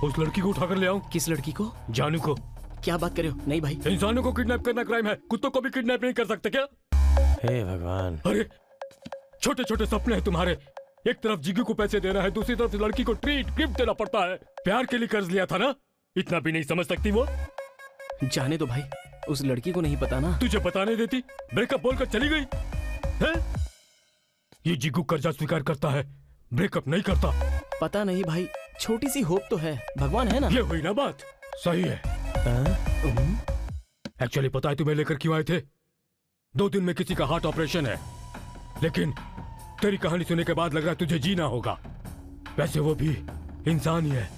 उस लड़की को उठाकर ले आऊं। किस लड़की को? जानू को। क्या बात कर रहे हो? नहीं भाई, इंसानों को किडनैप करना क्राइम है, कुत्तों को भी किडनैप नहीं कर सकते क्या? हे भगवान। अरे छोटे छोटे सपने हैं तुम्हारे। एक तरफ जिग्गू को पैसे देना है, दूसरी तरफ लड़की को ट्रीट गिफ्ट देना पड़ता है। प्यार के लिए कर्ज लिया था ना, इतना भी नहीं समझ सकती वो? जाने दो भाई, उस लड़की को नहीं पता ना। तुझे बताने देती, ब्रेकअप बोलकर चली गई है? ये जिग्गू कर्जा स्वीकार करता है, ब्रेकअप नहीं करता। पता नहीं भाई, छोटी सी होप तो है, भगवान है ना। ये हुई ना बात। सही है। एक्चुअली पता है तुम्हें लेकर क्यों आए थे? 2 दिन में किसी का हार्ट ऑपरेशन है, लेकिन तेरी कहानी सुनने के बाद लग रहा है तुझे जीना होगा। वैसे वो भी इंसान ही है,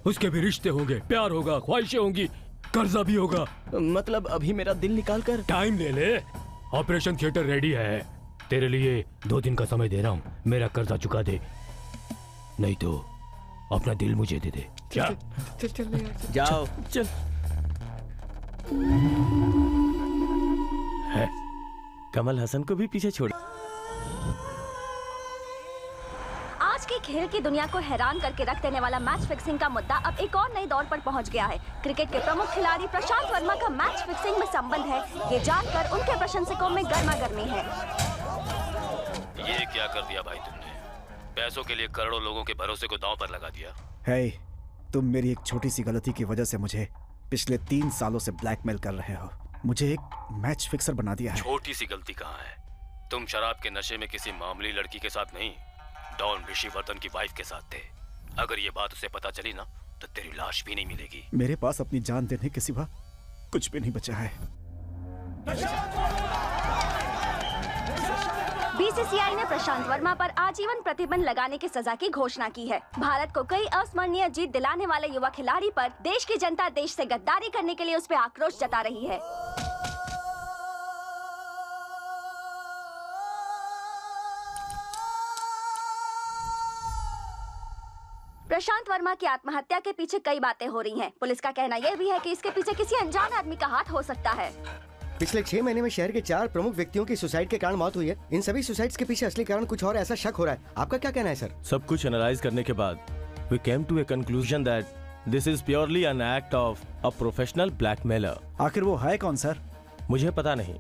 उसके भी रिश्ते होंगे, प्यार होगा, ख्वाहिशें होंगी, कर्जा भी होगा। मतलब अभी मेरा दिल निकाल कर? टाइम ले ले, ऑपरेशन थिएटर रेडी है। तेरे लिए 2 दिन का समय दे रहा हूँ, मेरा कर्जा चुका दे, नहीं तो अपना दिल मुझे दे दे। क्या? चल जाओ। चल। है कमल हसन को भी पीछे छोड़। आज के खेल की दुनिया को हैरान करके रख देने वाला मैच फिक्सिंग का मुद्दा अब एक और नई दौर पर पहुंच गया है। क्रिकेट के प्रमुख खिलाड़ी प्रशांत वर्मा का मैच फिक्सिंग में संबंध है, ये जानकर उनके प्रशंसकों में गर्मागर्मी है। ये क्या कर दिया भाई तुमने? पैसों के लिए करोड़ों लोगों के भरोसे को दांव पर लगा दिया। हे, तुम मेरी एक छोटी सी गलती की वजह से मुझे पिछले 3 सालों से ब्लैकमेल कर रहे हो। मुझे एक मैच फिक्सर बना दिया है। छोटी सी गलती कहाँ है? तुम शराब के नशे में किसी मामूली लड़की के साथ नहीं, डॉन ऋषिवर्धन की वाइफ के साथ थे। अगर ये बात उसे पता चली ना, तो तेरी लाश भी नहीं मिलेगी। मेरे पास अपनी जान देने के सिवा कुछ भी नहीं बचा है। बीसीसीआई ने प्रशांत वर्मा पर आजीवन प्रतिबंध लगाने की सजा की घोषणा की है। भारत को कई अस्मरणीय जीत दिलाने वाले युवा खिलाड़ी पर देश की जनता देश से गद्दारी करने के लिए उस पर आक्रोश जता रही है। प्रशांत वर्मा की आत्महत्या के पीछे कई बातें हो रही हैं। पुलिस का कहना यह भी है कि इसके पीछे किसी अनजान आदमी का हाथ हो सकता है। पिछले 6 महीने में शहर के 4 प्रमुख व्यक्तियों की सुसाइड के कारण मौत हुई है। इन सभी सुसाइड्स के पीछे असली कारण कुछ और ऐसा शक हो रहा है। आपका क्या कहना है सर? सब कुछ एनालाइज करने के बाद we came to a conclusion that this is purely an act of a professional blackmailer. आखिर वो है कौन सर? मुझे पता नहीं,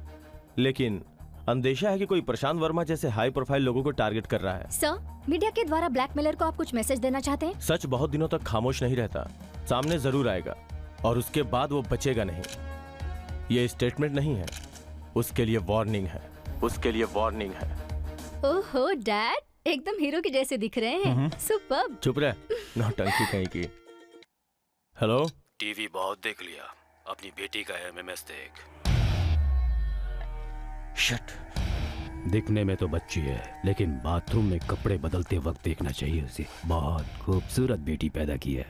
लेकिन अंदेशा है कि कोई प्रशांत वर्मा जैसे हाई प्रोफाइल लोगों को टारगेट कर रहा है। सर, मीडिया के द्वारा ब्लैकमेलर को आप कुछ मैसेज देना चाहते हैं? सच बहुत दिनों तक खामोश नहीं रहता, सामने जरूर आएगा और उसके बाद वो बचेगा नहीं। ये स्टेटमेंट नहीं है, उसके लिए वार्निंग है, उसके लिए वार्निंग है। ओहो डैड, एकदम हीरो के जैसे दिख रहे हैं। सुपर्ब। चुप रह, नौटंकी कहीं की। हेलो? टीवी बहुत देख लिया, अपनी बेटी का एमएमएस देख। शट। दिखने में तो बच्ची है, लेकिन बाथरूम में कपड़े बदलते वक्त देखना चाहिए उसे। बहुत खूबसूरत बेटी पैदा की है।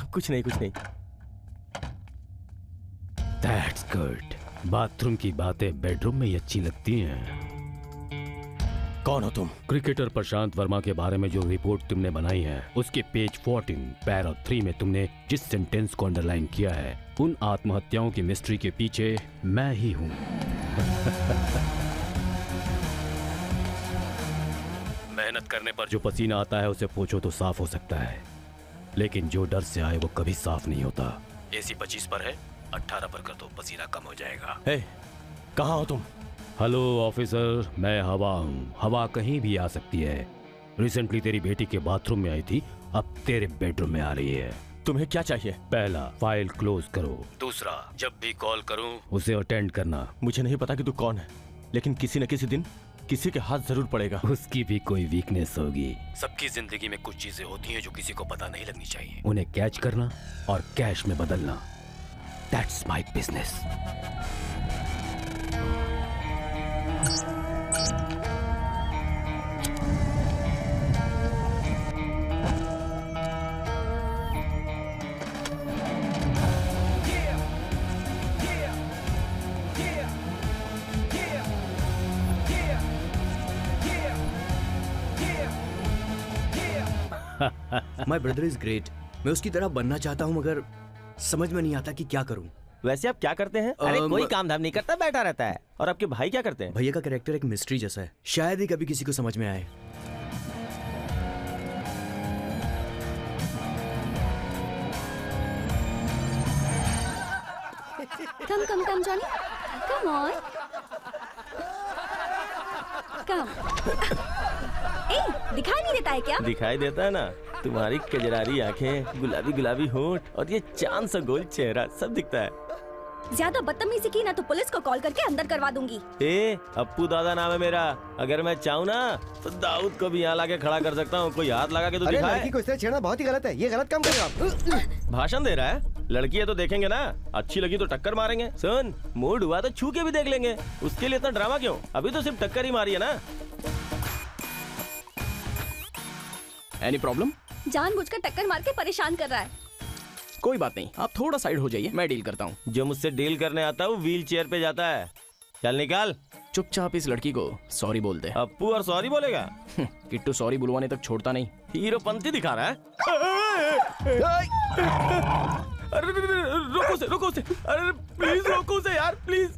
कुछ नहीं, कुछ नहीं। That's good. बाथरूम की बातें बेडरूम में ही अच्छी लगती हैं। कौन हो तुम? क्रिकेटर प्रशांत वर्मा के बारे में जो रिपोर्ट तुमने बनाई है, उसके पेज 14 पैरा 3 में तुमने जिस सेंटेंस को अंडरलाइन किया है, उन आत्महत्याओं की मिस्ट्री के पीछे मैं ही हूँ। मेहनत करने पर जो पसीना आता है उसे पोंछो तो साफ हो सकता है, लेकिन जो डर से आए वो कभी साफ नहीं होता। AC 25 पर है, 18 पर कर दो, पसीना कम हो जाएगा। कहाँ हो तुम? हेलो ऑफिसर, मैं हवा हूँ। हवा कहीं भी आ सकती है। रिसेंटली तेरी बेटी के बाथरूम में आई थी, अब तेरे बेडरूम में आ रही है। तुम्हें क्या चाहिए? पहला, फाइल क्लोज करो। दूसरा, जब भी कॉल करूं उसे अटेंड करना। मुझे नहीं पता कि तू कौन है, लेकिन किसी न किसी दिन किसी के हाथ जरूर पड़ेगा। उसकी भी कोई वीकनेस होगी। सबकी जिंदगी में कुछ चीजें होती हैं जो किसी को पता नहीं लगनी चाहिए। उन्हें कैच करना और कैश में बदलना, that's my business. My brother is great. मैं उसकी तरह बनना चाहता हूँ, मगर समझ में नहीं आता कि क्या करूँ। वैसे आप क्या करते हैं? अरे कोई काम धाम नहीं करता, बैठा रहता है। और आपके भाई क्या करते हैं? भैया का कैरेक्टर एक मिस्ट्री जैसा है, शायद ही कभी किसी को समझ में आए। Come, Johnny. Come on. Come. ए, दिखाई नहीं देता है क्या? दिखाई देता है ना, तुम्हारी कजरारी आंखें, गुलाबी गुलाबी होंठ और ये चांद सा गोल चेहरा, सब दिखता है। ज्यादा बदतमीजी की ना तो पुलिस को कॉल करके अंदर करवा दूंगी। ए, अप्पू दादा नाम है मेरा। अगर मैं चाहूँ ना तो दाऊद को भी यहाँ लाके खड़ा कर सकता हूँ। कोई हाथ लगा के तो अरे दिखाए। लड़की को इस तरह छेड़ना बहुत ही गलत है, ये गलत काम कर रहे हो आप। भाषण दे रहा है, लड़की है तो देखेंगे ना, अच्छी लगी तो टक्कर मारेंगे। सुन, मूड हुआ तो छू के भी देख लेंगे, उसके लिए इतना ड्रामा क्यों? अभी तो सिर्फ टक्कर ही मारी है ना। Any problem? जानबूझकर टक्कर मार के परेशान कर रहा है। कोई बात नहीं, आप थोड़ा साइड हो जाइए, मैं डील करता हूँ। जो मुझसे डील करने आता है वो व्हील चेयर पे जाता है। चल निकाल। चुपचाप इस लड़की को सॉरी बोल दे। अप्पू और सॉरी बोलेगा? किट्टू सॉरी बुलवाने तक छोड़ता नहीं। हीरोपंती दिखा रहा है। अरे रोको उसे, अरे प्लीज रोको उसे यार, प्लीज।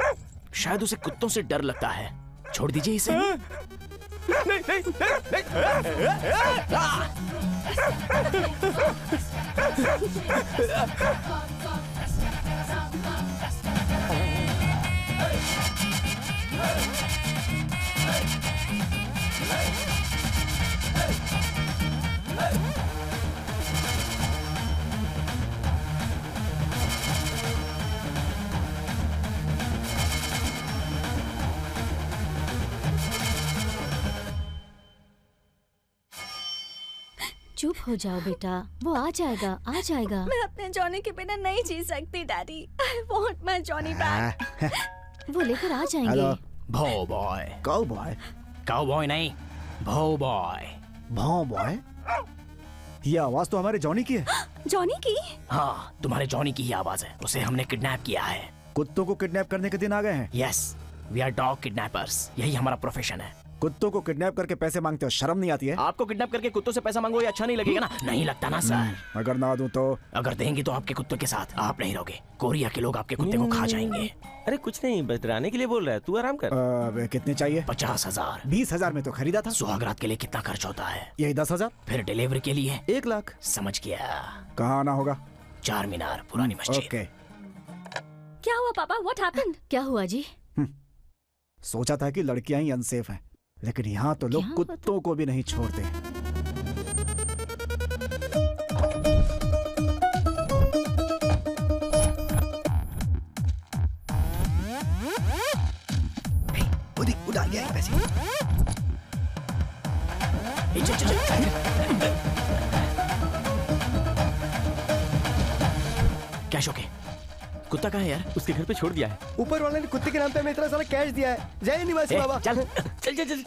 शायद उसे कुत्तों से डर लगता है, छोड़ दीजिए इसे। नहीं। चुप हो जाओ बेटा, वो आ जाएगा। मैं अपने जॉनी के बिना नहीं जी सकती daddy. I want my Johnny back. वो लेकर आ जाएंगे। हेलो। भो बॉय। काउबॉय? काउबॉय नहीं, भो बॉय। भाव बॉय? ये आवाज तो हमारे जॉनी की है। जॉनी की? हाँ, तुम्हारे जॉनी की ही आवाज है। उसे हमने किडनैप किया है। कुत्तों को किडनैप करने के दिन आ गए हैं। Yes, we are dog kidnappers, यही हमारा प्रोफेशन है। कुत्तों को किडनैप करके पैसे मांगते हो, शर्म नहीं आती है? आपको किडनैप करके कुत्तों से पैसा मांगो, ये अच्छा नहीं लगेगा ना? नहीं लगता ना सर? अगर ना दूं तो? अगर देंगे तो आपके कुत्तों के साथ आप नहीं रहोगे, कोरिया के लोग आपके कुत्ते को खा जाएंगे। अरे कुछ नहीं, बतराने के लिए बोल रहा है, तू आराम कर। कितने चाहिए? 50,000। 20,000 में तो खरीदा था। सुहागरात के लिए कितना खर्च होता है? यही 10,000। फिर डिलीवरी के लिए 1 लाख। समझ गया। कहाँ आना होगा? चार मीनार, पुरानी मस्जिद। ओके। क्या हुआ पापा? What happened? क्या हुआ जी? सोचा था कि लड़कियां ही अनसेफ हैं, लेकिन यहाँ तो लोग कुत्तों को भी नहीं छोड़ते। उड़ा गया है पैसे। Cash okay. कुत्ता कहाँ है यार? उसके घर पे छोड़ दिया है। ऊपर वाले ने कुत्ते के नाम पे हमें इतना सारा कैश दिया है। जय निवासी बाबा। चल।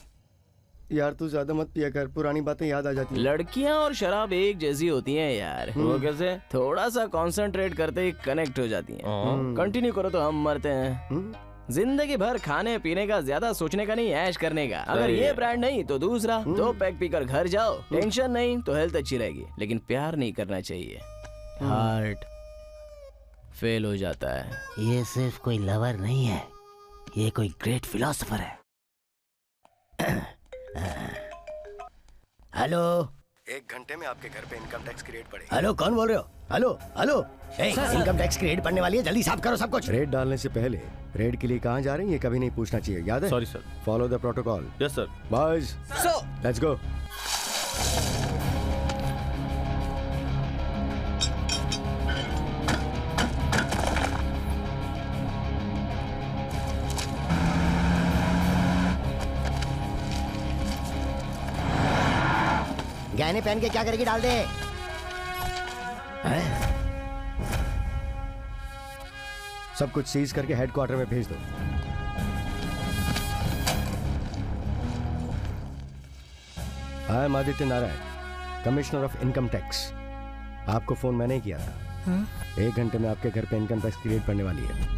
यार तू ज्यादा मत पिया कर, पुरानी बातें याद आ जाती हैं। लड़कियां और शराब एक जैसी होती हैं यार। वो कैसे? थोड़ा सा कंसंट्रेट करते ही कनेक्ट हो जाती हैं। कंटिन्यू करो तो हम मरते हैं। जिंदगी भर खाने पीने का, ज्यादा सोचने का नहीं, ऐश करने का। अगर ये ब्रांड नहीं तो दूसरा। 2 पैक पीकर घर जाओ, टेंशन नहीं तो हेल्थ अच्छी रहेगी। लेकिन प्यार नहीं करना चाहिए, हार्ट फेल हो जाता है। ये सिर्फ कोई लवर नहीं है, ये कोई ग्रेट फिलोसोफर है। हेलो। 1 घंटे में आपके घर पे इनकम टैक्स की रेट पड़ेगी। हेलो, कौन बोल रहे हो? हेलो हेलो, इनकम टैक्स की रेट पड़ने वाली है, जल्दी साफ करो सब कुछ। रेट डालने से पहले रेट के लिए कहाँ जा रहे हैं ये कभी नहीं पूछना चाहिए, याद है? Sorry sir. Follow the protocol. Yes sir. Boys let's go. गहने पहन के क्या करेगी, डाल दे। सब कुछ सीज करके हेडक्वार्टर में भेज दो। I am Aditya Narayan, commissioner of income tax. आपको फोन मैंने ही किया था। 1 घंटे में आपके घर पे इनकम टैक्स की रेट पड़ने वाली है।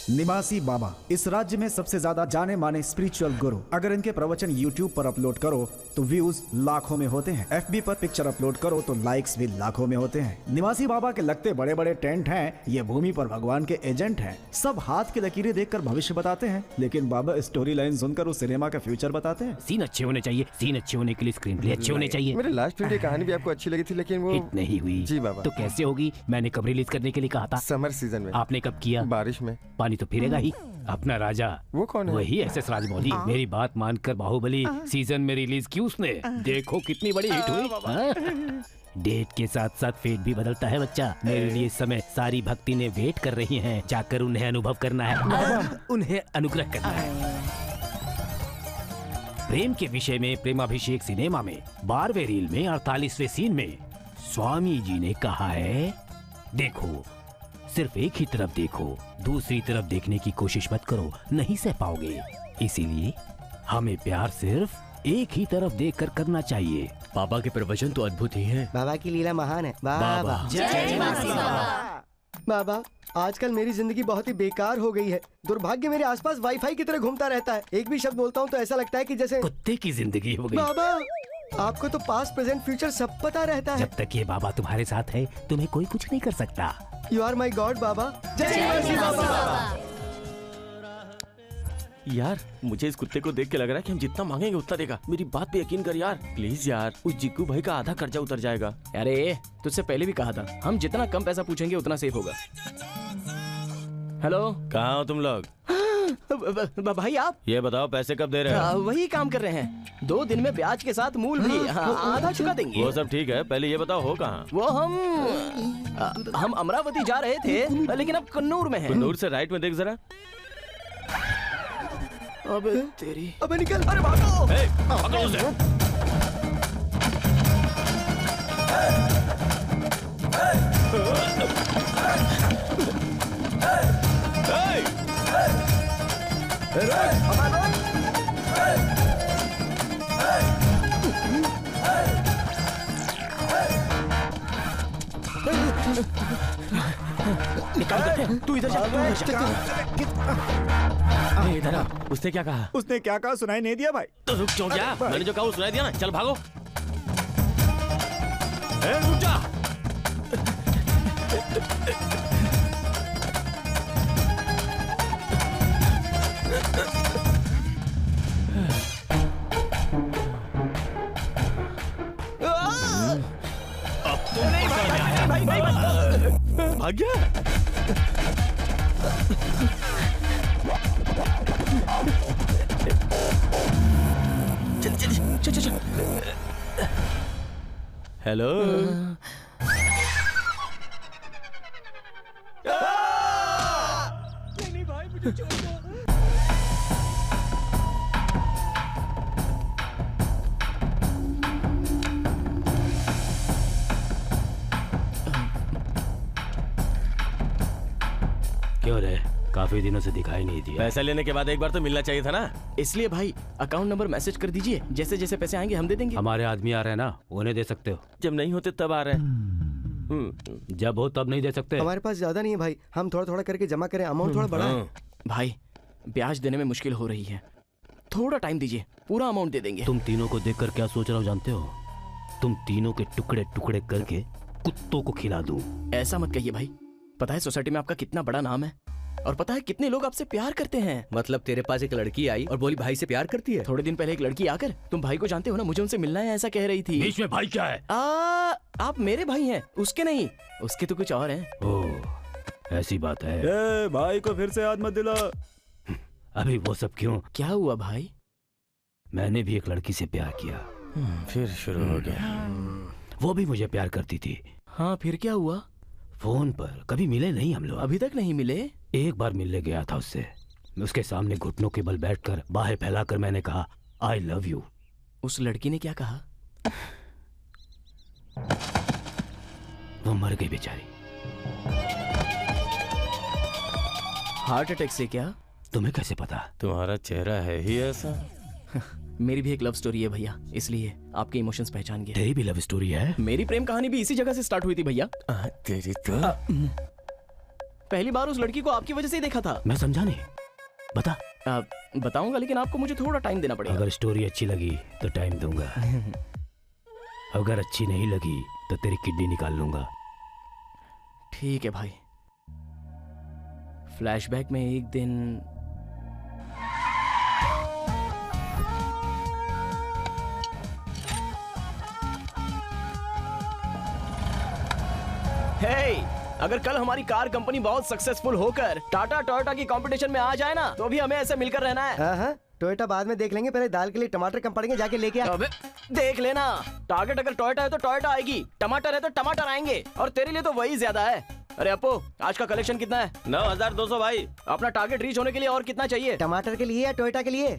निवासी बाबा इस राज्य में सबसे ज्यादा जाने माने स्पिरिचुअल गुरु। अगर इनके प्रवचन YouTube पर अपलोड करो तो व्यूज लाखों में होते हैं। FB पर पिक्चर अपलोड करो तो लाइक्स भी लाखों में होते हैं। निवासी बाबा के लगते बड़े बड़े टेंट हैं, ये भूमि पर भगवान के एजेंट हैं। सब हाथ की लकीरें देखकर भविष्य बताते हैं, लेकिन बाबा स्टोरी लाइन सुनकर उस सिनेमा का फ्यूचर बताते हैं। सीन अच्छे होने चाहिए, सीन अच्छे होने के लिए स्क्रीन प्ले अच्छे होने चाहिए। मेरे लास्ट फिल्म की कहानी भी आपको अच्छी लगी थी, लेकिन वो हिट नहीं हुई। जी बाबा। तो कैसे होगी? मैंने कब रिलीज करने के लिए कहा था? समर सीजन में। आपने कब किया? बारिश में। पानी तो फिरेगा ही। अपना राजा वो कौन है? वही SS राजमौली। मेरी बात मानकर बाहुबली सीजन में रिलीज की उसने। देखो कितनी बड़ी हिट हुई। हाँ? डेट के साथ साथ फेट भी बदलता है बच्चा। मेरे लिए इस समय सारी भक्ति ने वेट कर रही हैं। जाकर उन्हें अनुभव करना है, उन्हें अनुग्रह करना है। प्रेम के विषय में प्रेमाभिषेक सिनेमा में 12वें रील में 48वें सीन में स्वामी जी ने कहा है, देखो सिर्फ एक ही तरफ देखो, दूसरी तरफ देखने की कोशिश मत करो, नहीं सह पाओगे। इसीलिए हमें प्यार सिर्फ एक ही तरफ देखकर करना चाहिए। बाबा के प्रवचन तो अद्भुत ही हैं। बाबा की लीला महान है। बाबा जय मासी बाबा। बाबा आजकल मेरी जिंदगी बहुत ही बेकार हो गई है। दुर्भाग्य मेरे आसपास वाईफाई की तरह घूमता रहता है। एक भी शब्द बोलता हूँ तो ऐसा लगता है कि जैसे कुत्ते की जिंदगी हो गई। बाबा आपको तो पास्ट प्रेजेंट फ्यूचर सब पता रहता है। जब तक ये बाबा तुम्हारे साथ है तुम्हें कोई कुछ नहीं कर सकता। यू आर माई गॉड बाबा। जय मासी बाबा। यार मुझे इस कुत्ते को देख के लग रहा है कि हम जितना मांगेंगे उतना देगा। मेरी बात पे यकीन कर यार प्लीज यार। उस जिक्कू भाई का आधा कर्जा उतर जाएगा। अरे तुझसे पहले भी कहा था, हम जितना कम पैसा पूछेंगे उतना सेफ होगा। हेलो, कहाँ हो तुम लोग? भाई आप ये बताओ पैसे कब दे रहे हो? वही काम कर रहे हैं। 2 दिन में ब्याज के साथ मूल भी आधा चुका देंगे। वो सब ठीक है, पहले ये बताओ हो कहाँ? वो हम अमरावती जा रहे थे, लेकिन अब कन्नूर में हैं। कन्नूर से राइट में देख जरा। अबे तेरी, अबे निकल। अरे भागो। पकड़ो उसे। तू इधर जा, इधर आ। उसने क्या कहा? उसने क्या कहा सुनाई नहीं दिया भाई। तो रुक क्यों गया? मैंने जो कहा वो सुनाई दिया ना। चल भागो। रुक जा। भाग गया। चल। हेलो। नहीं भाई मुझे छोड़ दो। क्यों रे, काफी दिनों से दिखाई नहीं दिया। पैसा लेने के बाद एक बार तो मिलना चाहिए था ना। इसलिए भाई अकाउंट नंबर मैसेज कर दीजिए, जैसे जैसे पैसे आएंगे हम दे देंगे। हमारे आदमी आ रहे हैं ना, उन्हें दे सकते हो। जब नहीं होते तब आ रहे हैं। जब हो तब नहीं दे सकते। हमारे पास ज्यादा नहीं है भाई, हम थोड़ा थोड़ा करके जमा करें। अमाउंट थोड़ा बड़ा है। भाई ब्याज देने में मुश्किल हो रही है, थोड़ा टाइम दीजिए, पूरा अमाउंट दे देंगे। तुम तीनों को देखकर क्या सोच रहा हूँ जानते हो? तुम तीनों के टुकड़े टुकड़े करके कुत्तों को खिला दूं। ऐसा मत कहिए भाई, पता है सोसाइटी में आपका कितना बड़ा नाम है, और पता है कितने लोग आपसे प्यार करते हैं। मतलब तेरे पास एक लड़की आई और बोली भाई से प्यार करती है। थोड़े दिन पहले एक लड़की आकर, तुम भाई को जानते हो ना, मुझे उनसे मिलना है ऐसा कह रही थी। बीच में भाई क्या है? आप मेरे भाई हैं, उसके नहीं, उसके तो कुछ और हैं। ओह ऐसी बात है। ए, भाई को फिर से याद मत दिला। अभी वो सब क्यों? क्या हुआ भाई? मैंने भी एक लड़की से प्यार किया। फिर शुरू हो गया। वो भी मुझे प्यार करती थी। हाँ फिर क्या हुआ? फोन पर कभी मिले नहीं हम लोग। अभी तक नहीं मिले? एक बार मिलने गया था उससे। उसके सामने घुटनों के बल बैठकर बाहें फैलाकर मैंने कहा आई लव यू। उस लड़की ने क्या कहा? वो मर गई बेचारी। हार्ट अटैक से क्या? तुम्हें कैसे पता? तुम्हारा चेहरा है ही ऐसा। मेरी भी एक लव स्टोरी है भैया, इसलिए आपके इमोशंस पहचान गए। तेरी भी लव स्टोरी है? मेरी प्रेम कहानी भी इसी जगह से स्टार्ट हुई थी भैया। तेरी तो पहली बार उस लड़की को आपकी वजह से ही देखा था। मैं समझा नहीं, बता। बताऊंगा, लेकिन आपको मुझे थोड़ा टाइम देना पड़ेगा। अगर स्टोरी अच्छी लगी तो टाइम दूंगा, अगर अच्छी नहीं लगी तो तेरी किडनी निकाल लूंगा। ठीक है भाई। फ्लैशबैक में एक दिन अगर कल हमारी कार कंपनी बहुत सक्सेसफुल होकर टाटा टोयोटा की कंपटीशन में आ जाए ना, तो भी हमें ऐसे मिलकर रहना है। हाँ, टोयोटा बाद में देख लेंगे, पहले दाल के लिए टमाटर कम पड़ेंगे, जाके लेके आ। अबे देख लेना, टारगेट अगर टोयोटा है तो टोयोटा आएगी, टमाटर है तो टमाटर आएंगे, और तेरे लिए तो वही ज्यादा है। अरे अपो, आज का कलेक्शन कितना है? 9200 भाई। अपना टारगेट रीच होने के लिए और कितना चाहिए? टमाटर के लिए या टोयोटा के लिए?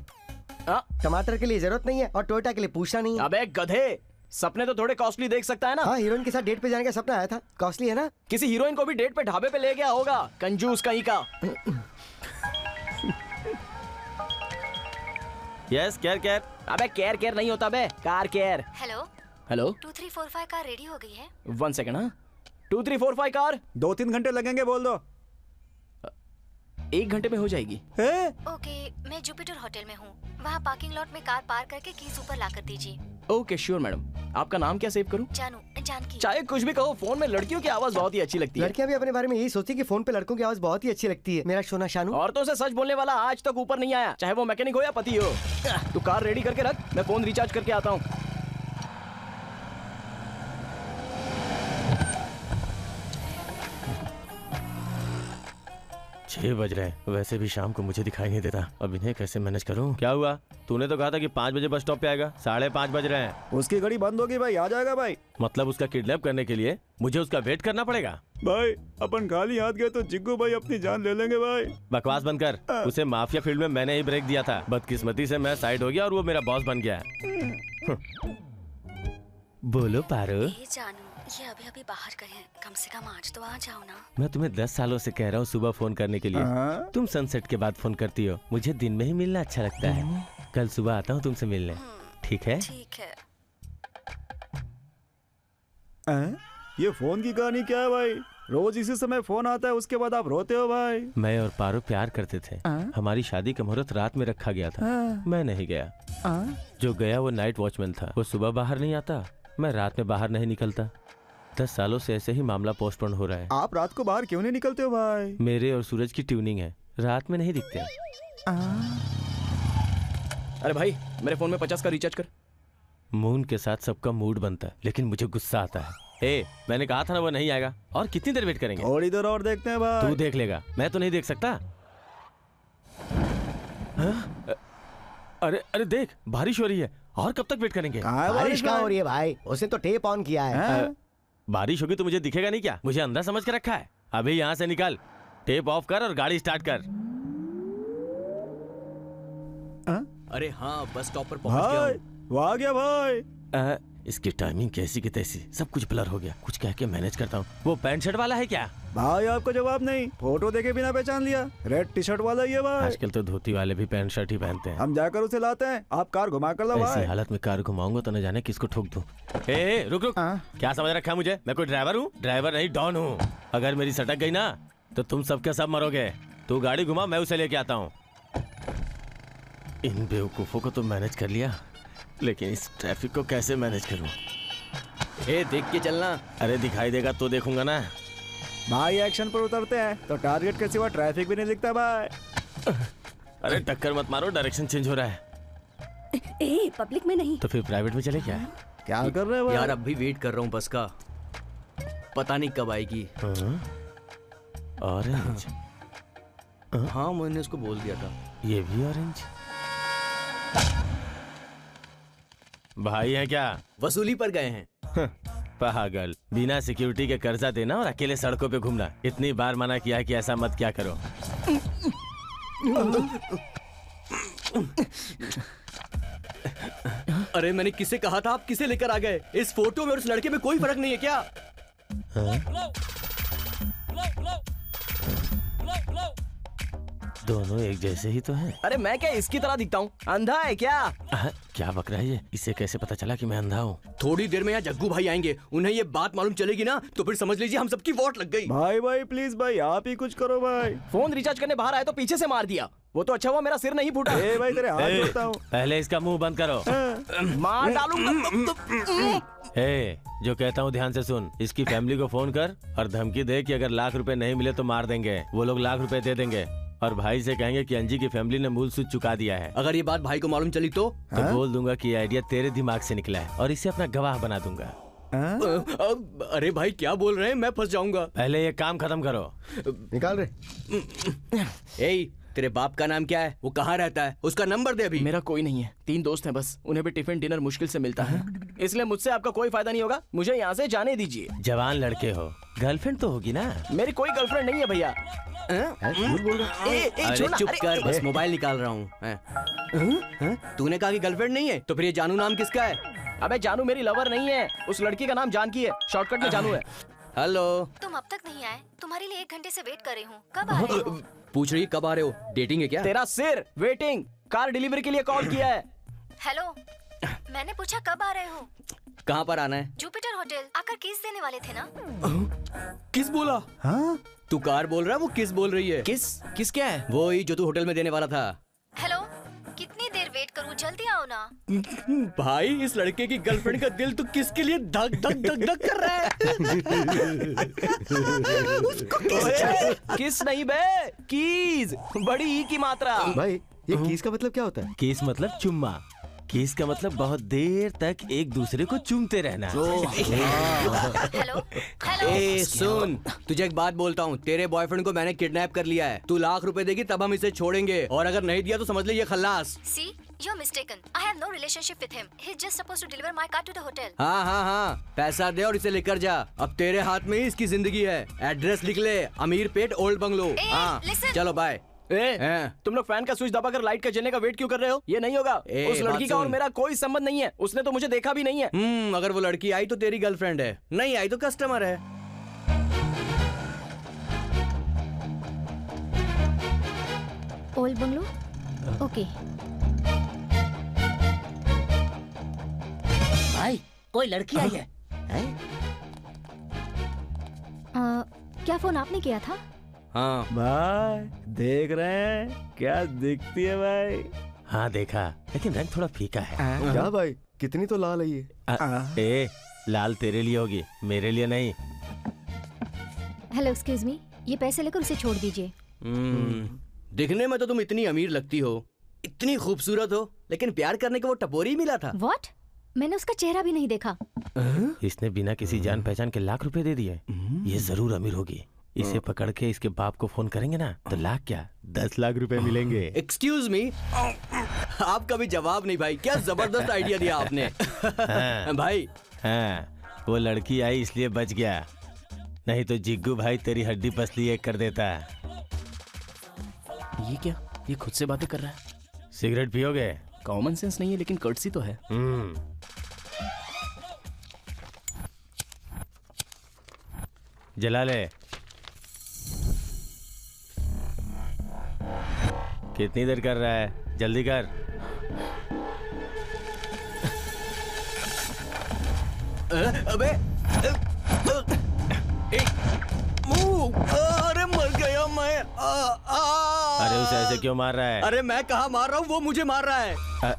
टमाटर के लिए जरूरत नहीं है और टोयोटा के लिए पूछना नहीं है। अबे गधे, सपने तो थोड़े कॉस्टली देख सकता है ना। हाँ, हीरोइन के साथ डेट पे जाने का सपना आया था, कॉस्टली है ना। किसी हीरोइन को भी डेट पे ढाबे पे ले गया होगा, कंजूस कहीं का। Yes, care. अबे केयर नहीं होता बे, car care. Hello 2345 car ready हो गई है। 1 सेकंड। हाँ 2345 कार 2-3 घंटे लगेंगे, बोल दो। 1 घंटे में हो जाएगी। ओके, मैं जुपिटर होटल में हूँ, वहाँ पार्किंग लॉट में कार पार्क करके कीज ऊपर ला कर दीजिए। Okay sure madam. आपका नाम क्या सेव करूँ? जानकी। चाहे कुछ भी कहो, फोन में लड़कियों की आवाज बहुत ही अच्छी लगती है। लड़कियां भी अपने बारे में यही सोचती कि फोन पे लड़कों की आवाज बहुत ही अच्छी लगती है। मेरा सोना शानू। औरतों से सच बोलने वाला आज तक ऊपर नहीं आया, चाहे वो मैकेनिक हो या पति हो। तू कार रेडी करके रख, मैं फोन रिचार्ज करके आता हूँ। 6 बज रहे हैं, वैसे भी शाम को मुझे दिखाई नहीं देता। अब इन्हें कैसे मैनेज करूं? क्या हुआ? तूने तो कहा था कि 5 बजे बस स्टॉप पे आएगा, 5:30 बज रहे हैं। उसकी घड़ी बंद होगी भाई, आ जाएगा भाई। मतलब उसका किडनैप करने के लिए मुझे उसका वेट करना पड़ेगा? भाई अपन खाली हाथ गए तो जिग्गू भाई अपनी जान ले लेंगे भाई। बकवास बंद कर, उसे माफिया फील्ड में मैंने ही ब्रेक दिया था। बदकिस्मती से मैं साइड हो गया और वो मेरा बॉस बन गया। बोलो पारो। जानू, ये अभी बाहर गए हैं, कम से कम आज तो आ जाओ ना। मैं तुम्हें 10 सालों से कह रहा हूँ सुबह फोन करने के लिए, तुम सनसेट के बाद फोन करती हो। मुझे दिन में ही मिलना अच्छा लगता है। कल सुबह आता हूँ तुमसे मिलने, ठीक है? ठीक है। ये फोन की कहानी क्या है भाई? रोज इसी समय फोन आता है, उसके बाद आप रोते हो भाई। मैं और पारो प्यार करते थे। हमारी शादी का मुहूर्त रात में रखा गया था। मैं नहीं गया। जो गया वो नाइट वॉचमैन था। वो सुबह बाहर नहीं आता, मैं रात में बाहर नहीं निकलता। 10 सालों से ऐसे ही मामला पोस्टपोन हो रहा है। आप रात को बाहर क्यों नहीं निकलते हो भाई? मेरे और सूरज की ट्यूनिंग है, रात में नहीं दिखते। अरे भाई मेरे फोन में 50 का रिचार्ज कर। मून के साथ सबका मूड बनता है, लेकिन मुझे गुस्सा आता है। मैंने कहा था ना वो नहीं आएगा। और कितनी देर वेट करेंगे? थोड़ी देर और देखते हैं भाई। तू देख लेगा, मैं तो नहीं देख सकता। अरे देख, बारिश हो रही है। और कब तक वेट करेंगे? बारिश कहाँ हो रही है भाई? उसने तो टेप ऑन किया है। बारिश होगी तो मुझे दिखेगा नहीं क्या? मुझे अंधा समझ के रखा है। अभी यहाँ से निकल, टेप ऑफ कर और गाड़ी स्टार्ट कर। अरे हाँ, बस स्टॉप पर पहुंच गया हूँ। वो आ गया भाई। इसकी टाइमिंग कैसी की तैसी, सब कुछ ब्लर हो गया। कुछ कह के मैनेज करता हूँ। वो पैंट शर्ट वाला है क्या? भाई आपको जवाब नहीं, फोटो देखे बिना पहचान लिया। रेड टी शर्ट वाला ही है भाई। आजकल तो धोती वाले भी पैंट शर्ट ही पहनते हैं। हम जाकर उसे लाते हैं, आप कार घुमा कर लो भाई। ऐसी हालत में कार घुमाऊंगा तो न जाने किसको ठोक दूं। रुक क्या समझ रखा है मुझे? मैं कोई ड्राइवर हूँ? ड्राइवर नहीं, डॉन हूँ। अगर मेरी सटक गई ना तो तुम सबके सब मरोगे। तू गाड़ी घुमा, मैं उसे लेके आता हूँ। इन बेवकूफों को तो मैनेज कर लिया, लेकिन इस ट्रैफिक को कैसे मैनेज करूँ? देख के चलना। अरे दिखाई देगा तो देखूंगा ना। भाई एक्शन पर उतरते हैं तो टारगेट के सिवा ट्रैफिक भी नहीं दिखता भाई। अरे टक्कर मत मारो, डायरेक्शन चेंज हो रहा है। पब्लिक में नहीं तो फिर प्राइवेट में चले क्या? क्या कर रहे हो यार? अब भी वेट कर रहा हूँ बस का, पता नहीं कब आएगी। ऑरेंज? हाँ मैंने उसको बोल दिया था। ये भी ऑरेंज? भाई है क्या? वसूली पर गए हैं। पागल, बिना सिक्योरिटी के कर्जा देना और अकेले सड़कों पे घूमना। इतनी बार मना किया है कि ऐसा मत क्या करो। अरे मैंने किसे कहा था, आप किसे लेकर आ गए? इस फोटो में और उस लड़के में कोई फर्क नहीं है क्या? दोनों एक जैसे ही तो हैं। अरे मैं क्या इसकी तरह दिखता हूँ? अंधा है क्या? क्या बक रहा है ये? इसे कैसे पता चला कि मैं अंधा हूँ? थोड़ी देर में यहाँ जग्गू भाई आएंगे, उन्हें ये बात मालूम चलेगी ना तो फिर समझ लीजिए हम सबकी वोट लग गई। भाई प्लीज भाई, आप ही कुछ करो भाई। फोन रिचार्ज करने बाहर आए तो पीछे से मार दिया। वो तो अच्छा हुआ मेरा सिर नहीं फूटा। ए भाई तेरे हाथ जोड़ता हूँ। पहले इसका मुंह बंद करो। मार डालूंगा। ए, जो कहता हूँ ध्यान से सुन। इसकी फैमिली को फोन कर और धमकी दे कि अगर ₹1,00,000 नहीं मिले तो मार देंगे। वो लोग ₹1,00,000 दे देंगे और भाई से कहेंगे कि अंजी की फैमिली ने मूल सूद चुका दिया है। अगर ये बात भाई को मालूम चली तो बोल दूंगा कि ये आइडिया तेरे दिमाग से निकला है और इसे अपना गवाह बना दूंगा। अरे भाई क्या बोल रहे हैं, मैं फंस जाऊंगा। पहले ये काम खत्म करो। निकाल रहे। ए, तेरे बाप का नाम क्या है? वो कहाँ रहता है? उसका नंबर दे अभी। मेरा कोई नहीं है, 3 दोस्त हैं बस। उन्हें भी टिफिन डिनर मुश्किल से मिलता है, इसलिए मुझसे आपका कोई फायदा नहीं होगा। मुझे यहाँ से जाने दीजिए। जवान लड़के हो, गर्लफ्रेंड तो होगी ना? मेरी कोई गर्लफ्रेंड नहीं है भैया। अरे चुप कर, बस मोबाइल निकाल रहा हूँ। तूने कहा कि गर्लफ्रेंड नहीं है, तो फिर ये जानू नाम किसका है? अबे जानू मेरी लवर नहीं है, उस लड़की का नाम जानकी है, शॉर्टकट में जानू है। हेलो। तुम अब तक नहीं आए, तुम्हारे लिए 1 घंटे से वेट कर रही हूँ। कब आ रहे हो? पूछ रही कब आ रहे हो? डेटिंग है क्या? तेरा सिर। वेटिंग। कार डिलीवरी के लिए कॉल किया है। हेलो, मैंने पूछा कब आ रहे हो? कहाँ पर आना है? Jupiter hotel. आकर किस देने वाले थे ना? किस बोला? हाँ? तू कार बोल रहा है, वो किस बोल रही है? किस क्या है? वो ही जो तू होटल में देने वाला था। हेलो, कितनी देर वेट करूं? जल्दी आओ ना। भाई इस लड़के की गर्लफ्रेंड का दिल तो किसके लिए धक धक धक धक कर रहा है। उसको किस नहीं बे, कीज। बड़ी ई की मात्रा। भाई ये कीस का मतलब क्या होता है? कीस मतलब चुम्मा। कीस का मतलब बहुत देर तक एक दूसरे को चूमते रहना। हेलो। ए सुन, तुझे एक बात बोलता हूँ, तेरे बॉयफ्रेंड को मैंने किडनैप कर लिया है। तू ₹1,00,000 देगी तब हम इसे छोड़ेंगे, और अगर नहीं दिया तो समझ ले ये खल्लास। See, you're mistaken. I have no relationship with him. He's just supposed to deliver my car to the hotel. हाँ हाँ हाँ, पैसा दे और इसे लेकर जा। अब तेरे हाथ में ही इसकी जिंदगी है। एड्रेस लिख ले, अमीर पेट ओल्ड बंगलो। हाँ चलो बाय। तुम लोग फैन का स्विच दबाकर लाइट का जलने का वेट क्यों कर रहे हो? ये नहीं होगा। उस लड़की का और मेरा कोई संबंध नहीं है, उसने तो मुझे देखा भी नहीं है। अगर वो लड़की आई तो तेरी गर्लफ्रेंड है, नहीं आई तो कस्टमर है। Old bungalow. ओके। भाई कोई लड़की आई है? क्या फोन आपने किया था? हाँ भाई देख रहे हैं क्या दिखती है भाई? हाँ देखा, लेकिन रंग थोड़ा फीका है। क्या भाई, कितनी तो लाल है ये। ए, लाल तेरे लिए होगी, मेरे लिए नहीं। हेलो एक्सक्यूज मी, ये पैसे लेकर उसे छोड़ दीजिए। दिखने में तो तुम इतनी अमीर लगती हो, इतनी खूबसूरत हो, लेकिन प्यार करने को वो टपोरी मिला था। व्हाट? मैंने उसका चेहरा भी नहीं देखा। इसने बिना किसी जान पहचान के ₹1,00,000 दे दिए। ये जरूर अमीर होगी। इसे पकड़ के इसके बाप को फोन करेंगे ना तो लाख क्या ₹10,00,000 मिलेंगे। एक्सक्यूज मी, आपका भी जवाब नहीं भाई, क्या जबरदस्त आइडिया दिया आपने। हाँ, भाई हाँ, वो लड़की आई इसलिए बच गया, नहीं तो जिग्गू भाई तेरी हड्डी पसली एक कर देता। ये क्या? ये खुद से बातें कर रहा है। सिगरेट पियोगे? कॉमन सेंस नहीं है लेकिन कर्टसी तो है। जला ले। कितनी देर कर रहा है? जल्दी कर। अबे अरे मर गया मैं। अरे उसे ऐसे क्यों मार रहा है? अरे मैं कहाँ मार रहा हूँ, वो मुझे मार रहा है।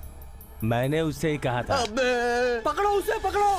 मैंने उससे ही कहा था। अबे पकड़ो उसे, पकड़ो।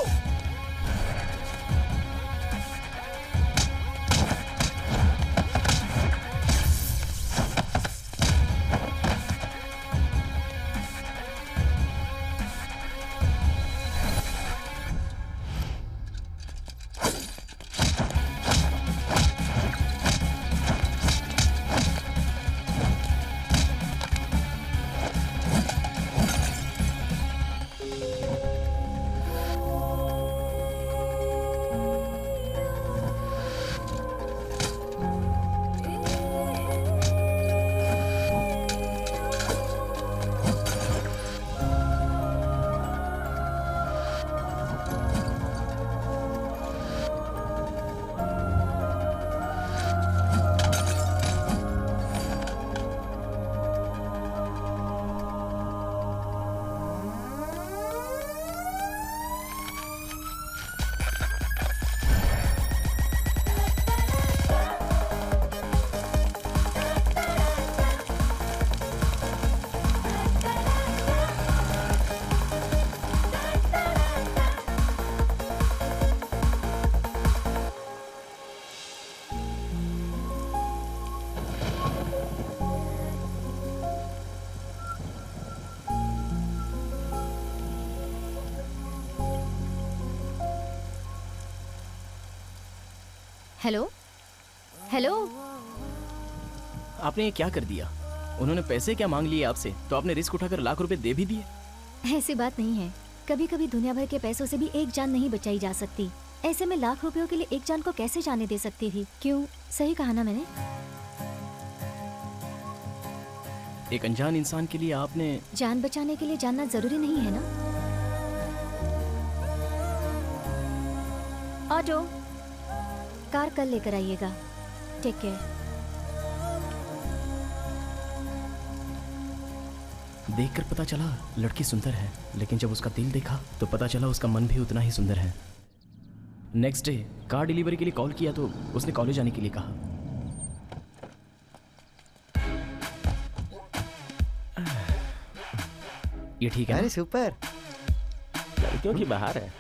Hello hello. आपने ये क्या कर दिया? उन्होंने पैसे क्या मांग लिए आपसे, तो आपने रिस्क उठाकर लाख रुपए दे भी दिए। ऐसी बात नहीं है, कभी कभी दुनिया भर के पैसों से भी एक जान नहीं बचाई जा सकती। ऐसे में लाख रुपयों के लिए एक जान को कैसे जाने दे सकती थी? क्यों, सही कहा ना मैंने? एक अनजान इंसान के लिए आपने जान बचाने के लिए जानना जरूरी नहीं है ना? ऑटो, कार कल लेकर आइएगा। Take care. देखकर पता चला लड़की सुंदर है, लेकिन जब उसका दिल देखा तो पता चला उसका मन भी उतना ही सुंदर है। नेक्स्ट डे कार डिलीवरी के लिए कॉल किया तो उसने कॉलेज आने के लिए कहा। ये ठीक है? अरे सुपर। लड़कियों की बाहर है।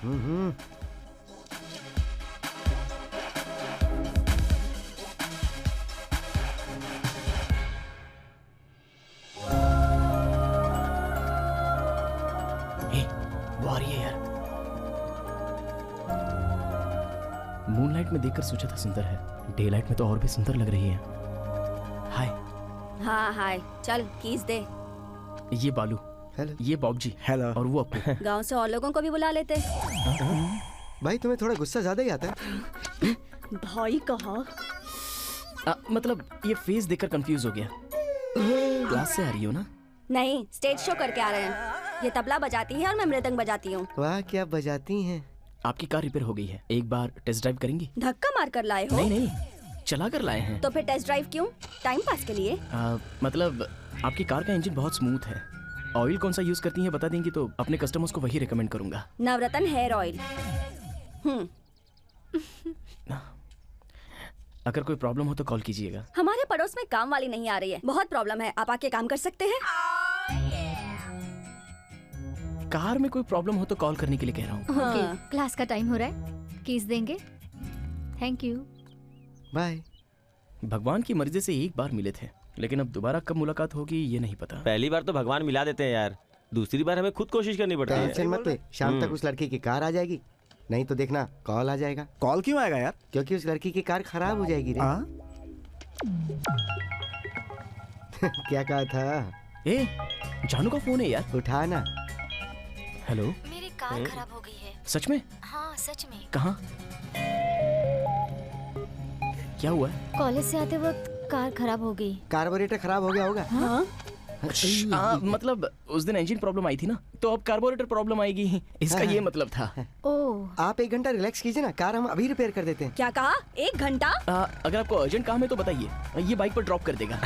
मूनलाइट में देखकर सोचा था सुंदर है, डे लाइट में तो और भी सुंदर लग रही है। हाय। हाँ हाय, चल कीज दे। ये बालू, हेलो। ये बॉब जी, हेलो। और वो अपू। गांव से और लोगों को भी बुला लेते। भाई तुम्हें थोड़ा गुस्सा ज्यादा ही आता है। भाई कहा? मतलब ये फेस देखकर कंफ्यूज हो गया। क्लास से आ रही हो ना? नहीं, स्टेज शो करके आ रहे हैं। ये तबला बजाती है और मैं मृदंग बजाती हूँ। वाह, क्या बजाती हैं। आपकी कार रिपेयर हो गई है, एक बार टेस्ट ड्राइव करेंगी? धक्का मार कर लाए हो? नहीं नहीं, चला कर लाए हैं। तो फिर टेस्ट ड्राइव क्यों? टाइम पास के लिए? मतलब आपकी कार का इंजन बहुत स्मूथ है। ऑयल कौन सा यूज करती हैं बता देंगी तो अपने कस्टमर्स को वही रिकमेंड करूंगा। नवरत्न हेयर ऑयल। अगर कोई प्रॉब्लम हो तो कॉल कीजिएगा। हमारे पड़ोस में काम वाली नहीं आ रही है, बहुत प्रॉब्लम है। आप आके काम कर सकते हैं? कार में कोई प्रॉब्लम हो तो कॉल करने के लिए कह रहा हूँ। हाँ। क्लास का टाइम हो रहा है, कीज देंगे? Thank you, bye. भगवान की मर्जी से एक बार मिले थे, लेकिन अब दोबारा कब मुलाकात होगी ये नहीं पता। पहली बार तो भगवान मिला देते हैं यार, दूसरी बार हमें खुद कोशिश करनी पड़ती है। टेंशन मत ले, शाम तक उस लड़की की कार आ जाएगी, नहीं तो देखना कॉल आ जाएगा। कॉल क्यों आएगा यार? क्योंकि उस लड़की की कार खराब हो जाएगी रे। क्या कहा था? ए, जानू का फोन है यार, उठा ना। हेलो। मेरी कार खराब हो गई है। सच में? हाँ सच में। कहाँ? क्या हुआ? कॉलेज से आते वक्त कार खराब हो गई। कार्बोरेटर खराब हो गया होगा। हाँ? मतलब उस दिन इंजन प्रॉब्लम आई थी ना, तो अब कार्बोरेटर प्रॉब्लम आएगी, इसका ये मतलब था। ओह। आप 1 घंटा रिलैक्स कीजिए ना, कार हम अभी रिपेयर कर देते हैं। क्या कहा? 1 घंटा? अगर आपको अर्जेंट काम है तो बताइए, ये बाइक पर ड्रॉप कर देगा।